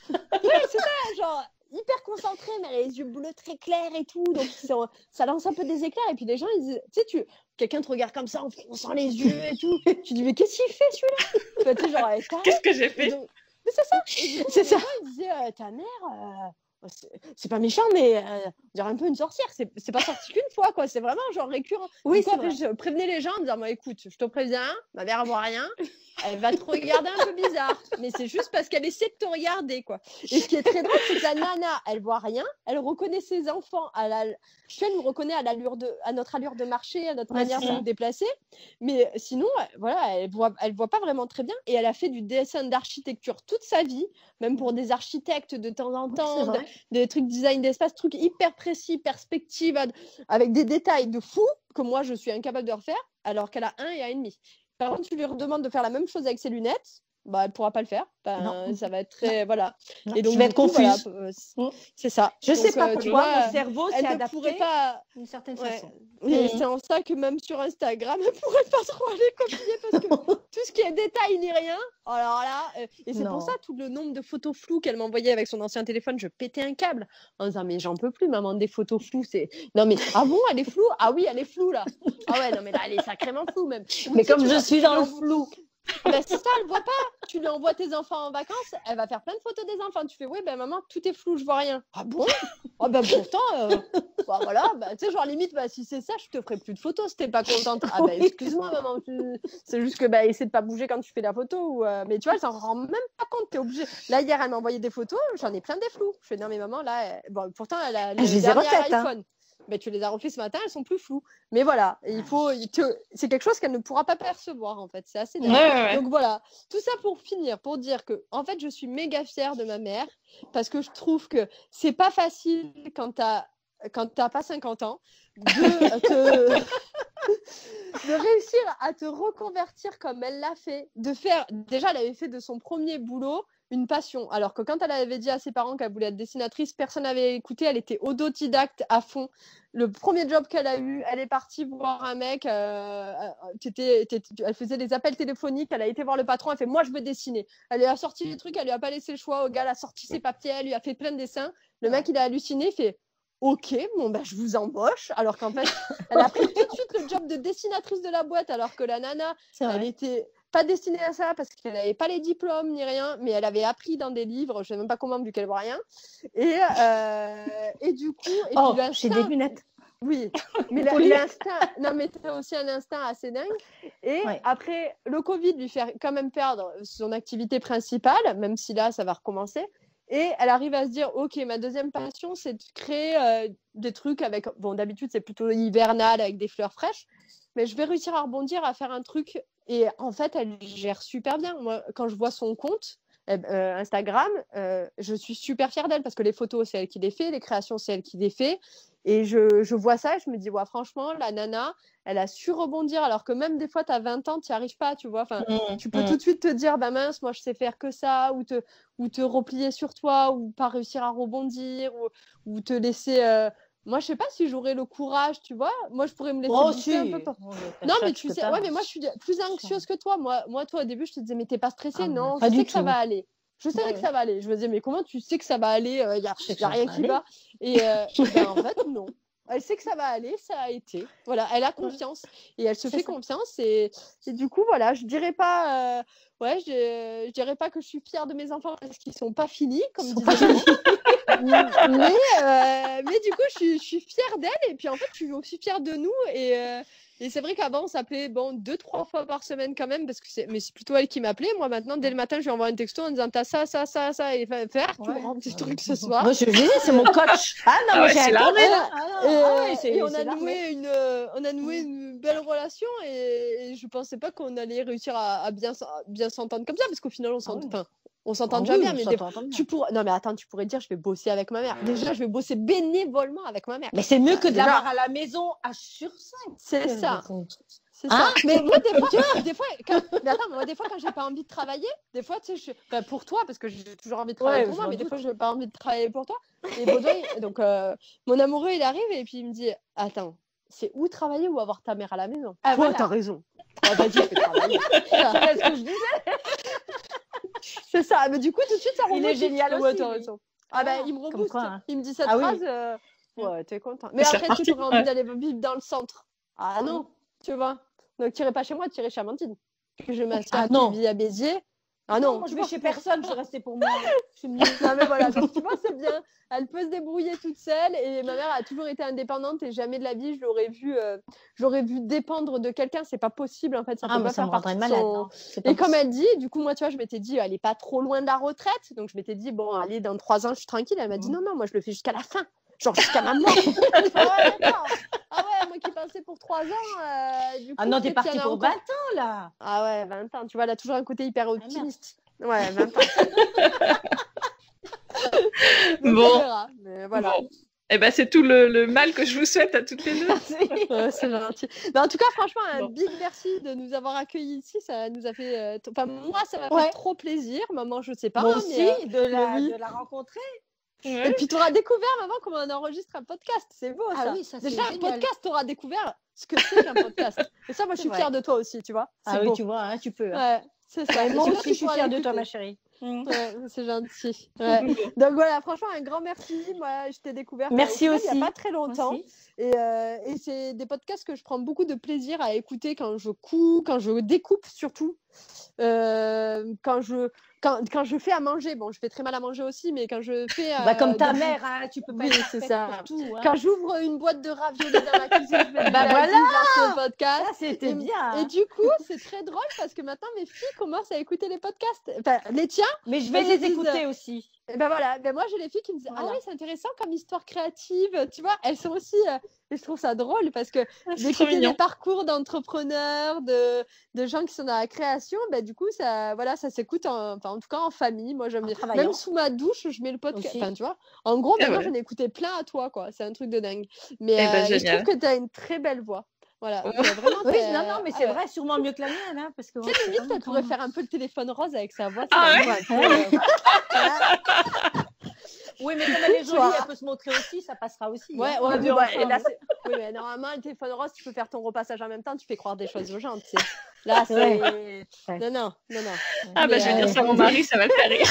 Speaker 3: Tu dis, ouais, c'est ça, genre hyper concentrée, mais elle a les yeux bleus très clairs et tout, donc ça lance un peu des éclairs. Et puis les gens, ils disent, tu sais, quelqu'un te regarde comme ça en fronçant les yeux et tout. Tu dis mais qu'est-ce qu'il fait celui-là? Tu sais, genre,
Speaker 1: qu'est-ce que j'ai fait?
Speaker 3: Mais c'est ça. Et c'est ça. Ils disaient ta mère. C'est pas méchant, mais on dirait un peu une sorcière. C'est pas sorti qu'une fois, quoi. C'est vraiment genre récurrent.
Speaker 2: Oui,
Speaker 3: du coup, après, je prévenais les gens en disant écoute, je te préviens, ma mère, elle voit rien. Elle va te regarder un peu bizarre. Mais c'est juste parce qu'elle essaie de te regarder, quoi. Et ce qui est très drôle, c'est que la nana, elle voit rien. Elle reconnaît ses enfants. Elle nous reconnaît à notre allure de marcher, à notre manière de nous déplacer. Mais sinon, voilà, elle voit pas vraiment très bien. Et elle a fait du dessin d'architecture toute sa vie, même pour des architectes de temps en temps. Des trucs design d'espace, trucs hyper précis, perspective, avec des détails de fou que moi je suis incapable de refaire, alors qu'elle a 1 et 1,5. Par contre, tu lui redemandes de faire la même chose avec ses lunettes, elle pourra pas le faire. Ça va être très voilà.
Speaker 2: Non. Et donc je vais être confuse.
Speaker 3: Voilà, c'est ça.
Speaker 2: Je sais pas pourquoi mon cerveau s'est adapté d'une certaine façon.
Speaker 3: Et c'est en ça que même sur Instagram, elle pourrait pas trop aller copier parce que tout ce qui est détail ni rien. Alors là, et c'est pour ça tout le nombre de photos floues qu'elle m'envoyait avec son ancien téléphone, je pétais un câble en disant mais j'en peux plus maman des photos floues, non mais ah bon elle est floue, ah oui elle est floue là, ah ouais non mais là elle est sacrément floue même.
Speaker 2: Mais comme je suis dans le flou.
Speaker 3: C'est ça, elle voit pas. Tu lui envoies tes enfants en vacances, elle va faire plein de photos des enfants. Tu fais oui, maman, tout est flou, je vois rien. Ah bon? Pourtant, voilà, tu sais, genre limite, si c'est ça, je te ferai plus de photos si t'es pas contente. Ah excuse-moi, maman, c'est juste que essaie de pas bouger quand tu fais la photo. Mais tu vois, elle s'en rend même pas compte, t'es obligée. Là, hier, elle m'a envoyé des photos, j'en ai plein des flous. Je fais non, mais maman, là, pourtant, elle a le dernier iPhone. Hein. Mais tu les as refait ce matin, elles sont plus floues. Mais voilà, c'est quelque chose qu'elle ne pourra pas percevoir en fait. C'est assez dingue. Ouais. Donc voilà, tout ça pour finir, pour dire que en fait, je suis méga fière de ma mère parce que je trouve que c'est pas facile quand t'as pas 50 ans de réussir à te reconvertir comme elle l'a fait, déjà elle avait fait de son premier boulot une passion, alors que quand elle avait dit à ses parents qu'elle voulait être dessinatrice, personne n'avait écouté, elle était autodidacte à fond. Le premier job qu'elle a eu, elle est partie voir un mec, elle faisait des appels téléphoniques, elle a été voir le patron, elle fait moi je veux dessiner. Elle lui a sorti les trucs, elle lui a pas laissé le choix, au gars elle a sorti ses papiers, elle lui a fait plein de dessins. Le mec il a halluciné, il fait ok, je vous embauche. Alors qu'en fait, elle a pris tout de suite le job de dessinatrice de la boîte, alors que la nana, elle était pas destinée à ça parce qu'elle n'avait pas les diplômes ni rien, mais elle avait appris dans des livres, je sais même pas comment vu qu'elle voit rien. Et du coup,
Speaker 2: j'ai des lunettes.
Speaker 3: Oui, mais l'instinct, non mais tu as aussi un instinct assez dingue. Et après, le Covid lui fait quand même perdre son activité principale, même si là, ça va recommencer. Et elle arrive à se dire, ok, ma deuxième passion, c'est de créer des trucs avec, bon, d'habitude, c'est plutôt hivernal avec des fleurs fraîches, mais je vais réussir à rebondir, à faire un truc. Et en fait, elle gère super bien. Moi, quand je vois son compte Instagram, je suis super fière d'elle parce que les photos, c'est elle qui les fait, les créations, c'est elle qui les fait. Et je vois ça et je me dis, ouais, franchement, la nana, elle a su rebondir alors que même des fois, tu as 20 ans, tu n'y arrives pas, tu vois. Enfin, tu peux tout de suite te dire, bah mince, moi, je sais faire que ça, ou te replier sur toi, ou pas réussir à rebondir, ou te laisser... Moi, je sais pas si j'aurais le courage, tu vois. Moi, je pourrais me laisser bouffer un peu. Non, mais tu sais, mais moi, je suis plus anxieuse que toi. Moi, toi, au début, je te disais, mais t'es pas stressée. Non, je sais que ça va aller. Je savais que ça va aller. Je me disais, mais comment tu sais que ça va aller? Il n'y a rien qui va. Et ben, en fait, non. Elle sait que ça va aller, ça a été. Voilà, elle a confiance et elle se fait confiance. Et du coup, voilà, je dirais pas, je dirais pas que je suis fière de mes enfants parce qu'ils sont pas finis, comme disait mais du coup, je suis fière d'elle et puis en fait, je suis aussi fière de nous et c'est vrai qu'avant, on s'appelait 2-3 fois par semaine quand même, mais c'est plutôt elle qui m'appelait. Moi, maintenant, dès le matin, je lui envoie un texto en disant t'as ça, ça, ça, ça, et faire, tu me rends des trucs ce soir.
Speaker 2: Moi, je disais, c'est mon coach.
Speaker 1: Mais c'est l'armée, là.
Speaker 3: Et on a noué une belle relation et je pensais pas qu'on allait réussir à bien s'entendre comme ça, parce qu'au final, on s'entend déjà bien, mais non mais attends, tu pourrais dire je vais bosser avec ma mère. Déjà, je vais bosser bénévolement avec ma mère.
Speaker 2: Mais c'est mieux que d'avoir à la maison H/5.
Speaker 3: C'est ça. C'est ça. Mais moi, des fois, quand j'ai pas envie de travailler, des fois, tu sais, pour toi, parce que j'ai toujours envie de travailler pour moi, mais des fois, j'ai pas envie de travailler pour toi. Et Baudouin, donc, mon amoureux, il arrive et puis il me dit, attends, c'est où travailler ou avoir ta mère à la maison? Ah, voilà. T'as raison. Vas-y, je vais travailler. C'est ce que je disais. C'est ça. Mais du coup, tout de suite, ça rebooste.
Speaker 2: Il est génial aussi.
Speaker 3: T'as raison. Il me rebooste.
Speaker 2: Quoi, hein.
Speaker 3: Il me dit cette phrase. Ouais, t'es content. Mais après, tu aurais envie d'aller vivre dans le centre. Ah non, tu vois. Donc, tu irais pas chez moi, tu irais chez Amandine. Que je m'installe, tu vis à Béziers. Ah non,
Speaker 2: moi je vais chez personne, je vais rester pour moi.
Speaker 3: Non mais voilà, donc tu vois, c'est bien. Elle peut se débrouiller toute seule et ma mère a toujours été indépendante et jamais de la vie je l'aurais vu dépendre de quelqu'un, c'est pas possible en fait, ça peut pas faire partie de
Speaker 2: malade.
Speaker 3: Et comme elle dit, du coup moi tu vois, je m'étais dit elle est pas trop loin de la retraite, donc je m'étais dit bon allez dans 3 ans je suis tranquille, elle m'a dit non moi je le fais jusqu'à la fin. Genre jusqu'à ma mort. Moi qui pensais pour 3 ans. Du coup,
Speaker 2: non, t'es partie pour 20 ans là.
Speaker 3: Ah ouais, 20 ans. Tu vois, elle a toujours un côté hyper optimiste. Ouais, 20 ans.
Speaker 1: Bon.
Speaker 3: Mais voilà.
Speaker 1: Bon. Eh ben, c'est tout le mal que je vous souhaite à toutes les deux.
Speaker 3: C'est gentil. Mais en tout cas, franchement, un big merci de nous avoir accueillis ici. Ça nous a fait. Moi, ça m'a fait trop plaisir. Maman, je sais pas.
Speaker 2: Moi aussi, de la rencontrer.
Speaker 3: Ouais. Et puis tu auras découvert, maman, comment on enregistre un podcast. C'est beau ça.
Speaker 2: Oui, ça
Speaker 3: déjà, un podcast, tu auras découvert ce que c'est qu'un podcast. Et ça, moi, je suis fière de toi aussi, tu vois.
Speaker 2: Oui, tu vois, hein, tu peux.
Speaker 3: Ouais, c'est ça.
Speaker 2: Moi aussi, je suis fière de toi, ma chérie.
Speaker 3: Ouais, c'est gentil. Ouais. Donc voilà, franchement, un grand merci. Moi, je t'ai découvert
Speaker 2: aussi.
Speaker 3: Il n'y a pas très longtemps. Et c'est des podcasts que je prends beaucoup de plaisir à écouter quand je couds, quand je découpe surtout. Quand je fais à manger, bon, je fais très mal à manger aussi, mais quand je fais...
Speaker 2: comme ta mère, hein, tu peux pas
Speaker 3: c'est ça.
Speaker 2: Tout, hein.
Speaker 3: Quand j'ouvre une boîte de raviolis dans ma cuisine, je vais le podcast.
Speaker 2: Ça, c'était bien.
Speaker 3: Et du coup, c'est très drôle parce que maintenant, mes filles commencent à écouter les podcasts. Enfin, les tiens.
Speaker 2: Mais je vais les écouter aussi.
Speaker 3: Et ben voilà, moi j'ai les filles qui me disent ah oui, c'est intéressant comme histoire créative, tu vois, elles sont aussi et je trouve ça drôle parce que d'écouter des parcours d'entrepreneurs, de gens qui sont dans la création, du coup ça s'écoute en tout cas en famille. Moi j'aime bien, même sous ma douche, je mets le podcast, enfin, tu vois. En gros, maintenant j'en ai écouté plein à toi quoi, c'est un truc de dingue. Mais je trouve que tu as une très belle voix. Voilà, vraiment,
Speaker 2: mais c'est vrai, sûrement mieux que la mienne, hein, parce que
Speaker 3: limite, elle pourrait faire un peu le téléphone rose avec sa voix.
Speaker 2: Oui, mais comme elle est jolie, elle peut se montrer aussi, ça passera aussi.
Speaker 3: Oui, mais normalement, le téléphone rose, tu peux faire ton repassage en même temps, tu fais croire des choses aux gens, tu sais. Là, c'est... Non.
Speaker 1: Ah je vais dire ça à mon mari, ça va le faire rire.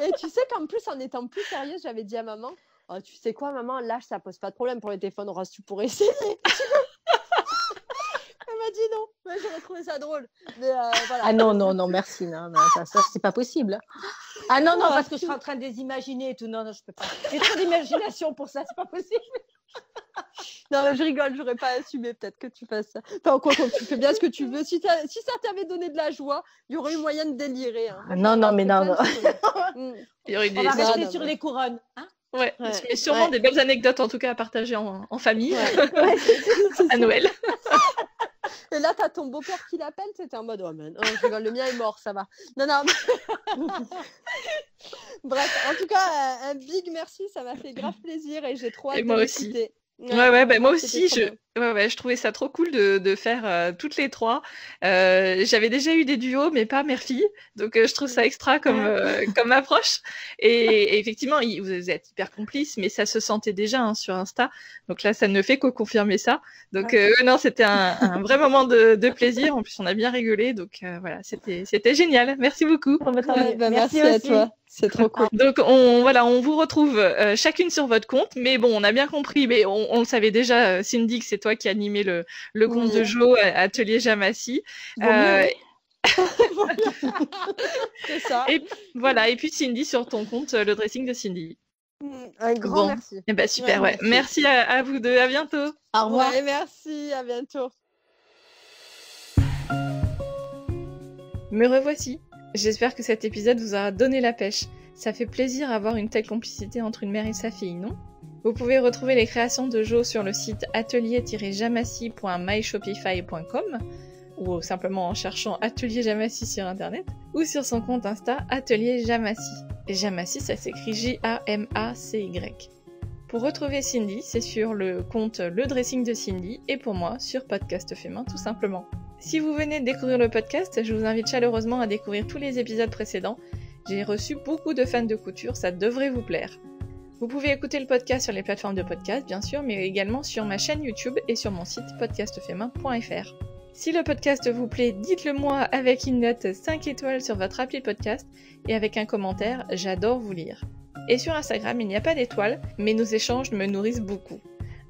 Speaker 3: Mais tu sais qu'en plus, en étant plus sérieuse, j'avais dit à maman, oh, tu sais quoi, maman, l'âge, ça pose pas de problème pour les téléphones roses, tu pourrais essayer. Elle pas dit non. Ouais, j'aurais trouvé ça drôle. Mais, voilà.
Speaker 2: Ah non, merci. Non, ça c'est pas possible. Ah non, parce que je suis en train de les imaginer et tout. Non, je peux pas. J'ai trop d'imagination pour ça, c'est pas possible.
Speaker 3: Non, mais je rigole, j'aurais pas assumé peut-être que tu fasses ça. Enfin, quoi, tu fais bien ce que tu veux. Si ça t'avait donné de la joie, il y aurait eu moyen de délirer. Hein.
Speaker 2: Non.
Speaker 1: Il y aurait
Speaker 2: On va rester sur les couronnes. Hein
Speaker 1: ouais, mais sûrement des belles anecdotes en tout cas à partager en famille à Noël.
Speaker 3: Et là, t'as ton beau-père qui l'appelle, c'était en mode, oh man, je rigole, le mien est mort, ça va. Non. Bref, en tout cas, un big merci, ça m'a fait grave plaisir et j'ai trop hâte de l'écouter.
Speaker 1: Ouais, moi aussi, je trouvais ça trop cool de faire toutes les trois. J'avais déjà eu des duos, mais pas mère-fille, donc je trouve ça extra comme approche. Et effectivement, vous êtes hyper complices, mais ça se sentait déjà sur Insta, donc là, ça ne fait que confirmer ça. Donc non, c'était un vrai moment de plaisir. En plus, on a bien rigolé, donc voilà, c'était génial. Merci beaucoup.
Speaker 3: Merci à toi. C'est trop cool.
Speaker 1: Donc on vous retrouve chacune sur votre compte, mais bon, on a bien compris, mais on le savait déjà, Cindy, que c'est toi qui animais le compte de Jo Atelier Jamassi.
Speaker 3: C'est ça.
Speaker 1: Et voilà, et puis Cindy sur ton compte, le dressing de Cindy.
Speaker 3: Un grand merci.
Speaker 1: Et super, merci à vous deux, à bientôt.
Speaker 2: Au revoir.
Speaker 3: Merci, à bientôt.
Speaker 1: Me revoici. J'espère que cet épisode vous aura donné la pêche. Ça fait plaisir d'avoir une telle complicité entre une mère et sa fille, non ? Vous pouvez retrouver les créations de Jo sur le site atelier-jamassi.myshopify.com ou simplement en cherchant Atelier Jamassi sur internet ou sur son compte Insta Atelier Jamassi. Jamassi, ça s'écrit J-A-M-A-C-Y. Pour retrouver Cindy, c'est sur le compte Le Dressing de Cindy et pour moi sur Podcast Fait Main tout simplement. Si vous venez de découvrir le podcast, je vous invite chaleureusement à découvrir tous les épisodes précédents. J'ai reçu beaucoup de fans de couture, ça devrait vous plaire. Vous pouvez écouter le podcast sur les plateformes de podcast, bien sûr, mais également sur ma chaîne YouTube et sur mon site podcastfaitmain.fr. Si le podcast vous plaît, dites-le moi avec une note 5 étoiles sur votre appli podcast et avec un commentaire, j'adore vous lire. Et sur Instagram, il n'y a pas d'étoiles, mais nos échanges me nourrissent beaucoup.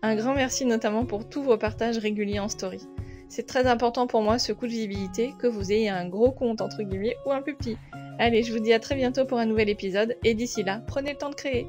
Speaker 1: Un grand merci notamment pour tous vos partages réguliers en story. C'est très important pour moi ce coup de visibilité, que vous ayez un gros compte entre guillemets ou un plus petit. Allez, je vous dis à très bientôt pour un nouvel épisode et d'ici là, prenez le temps de créer.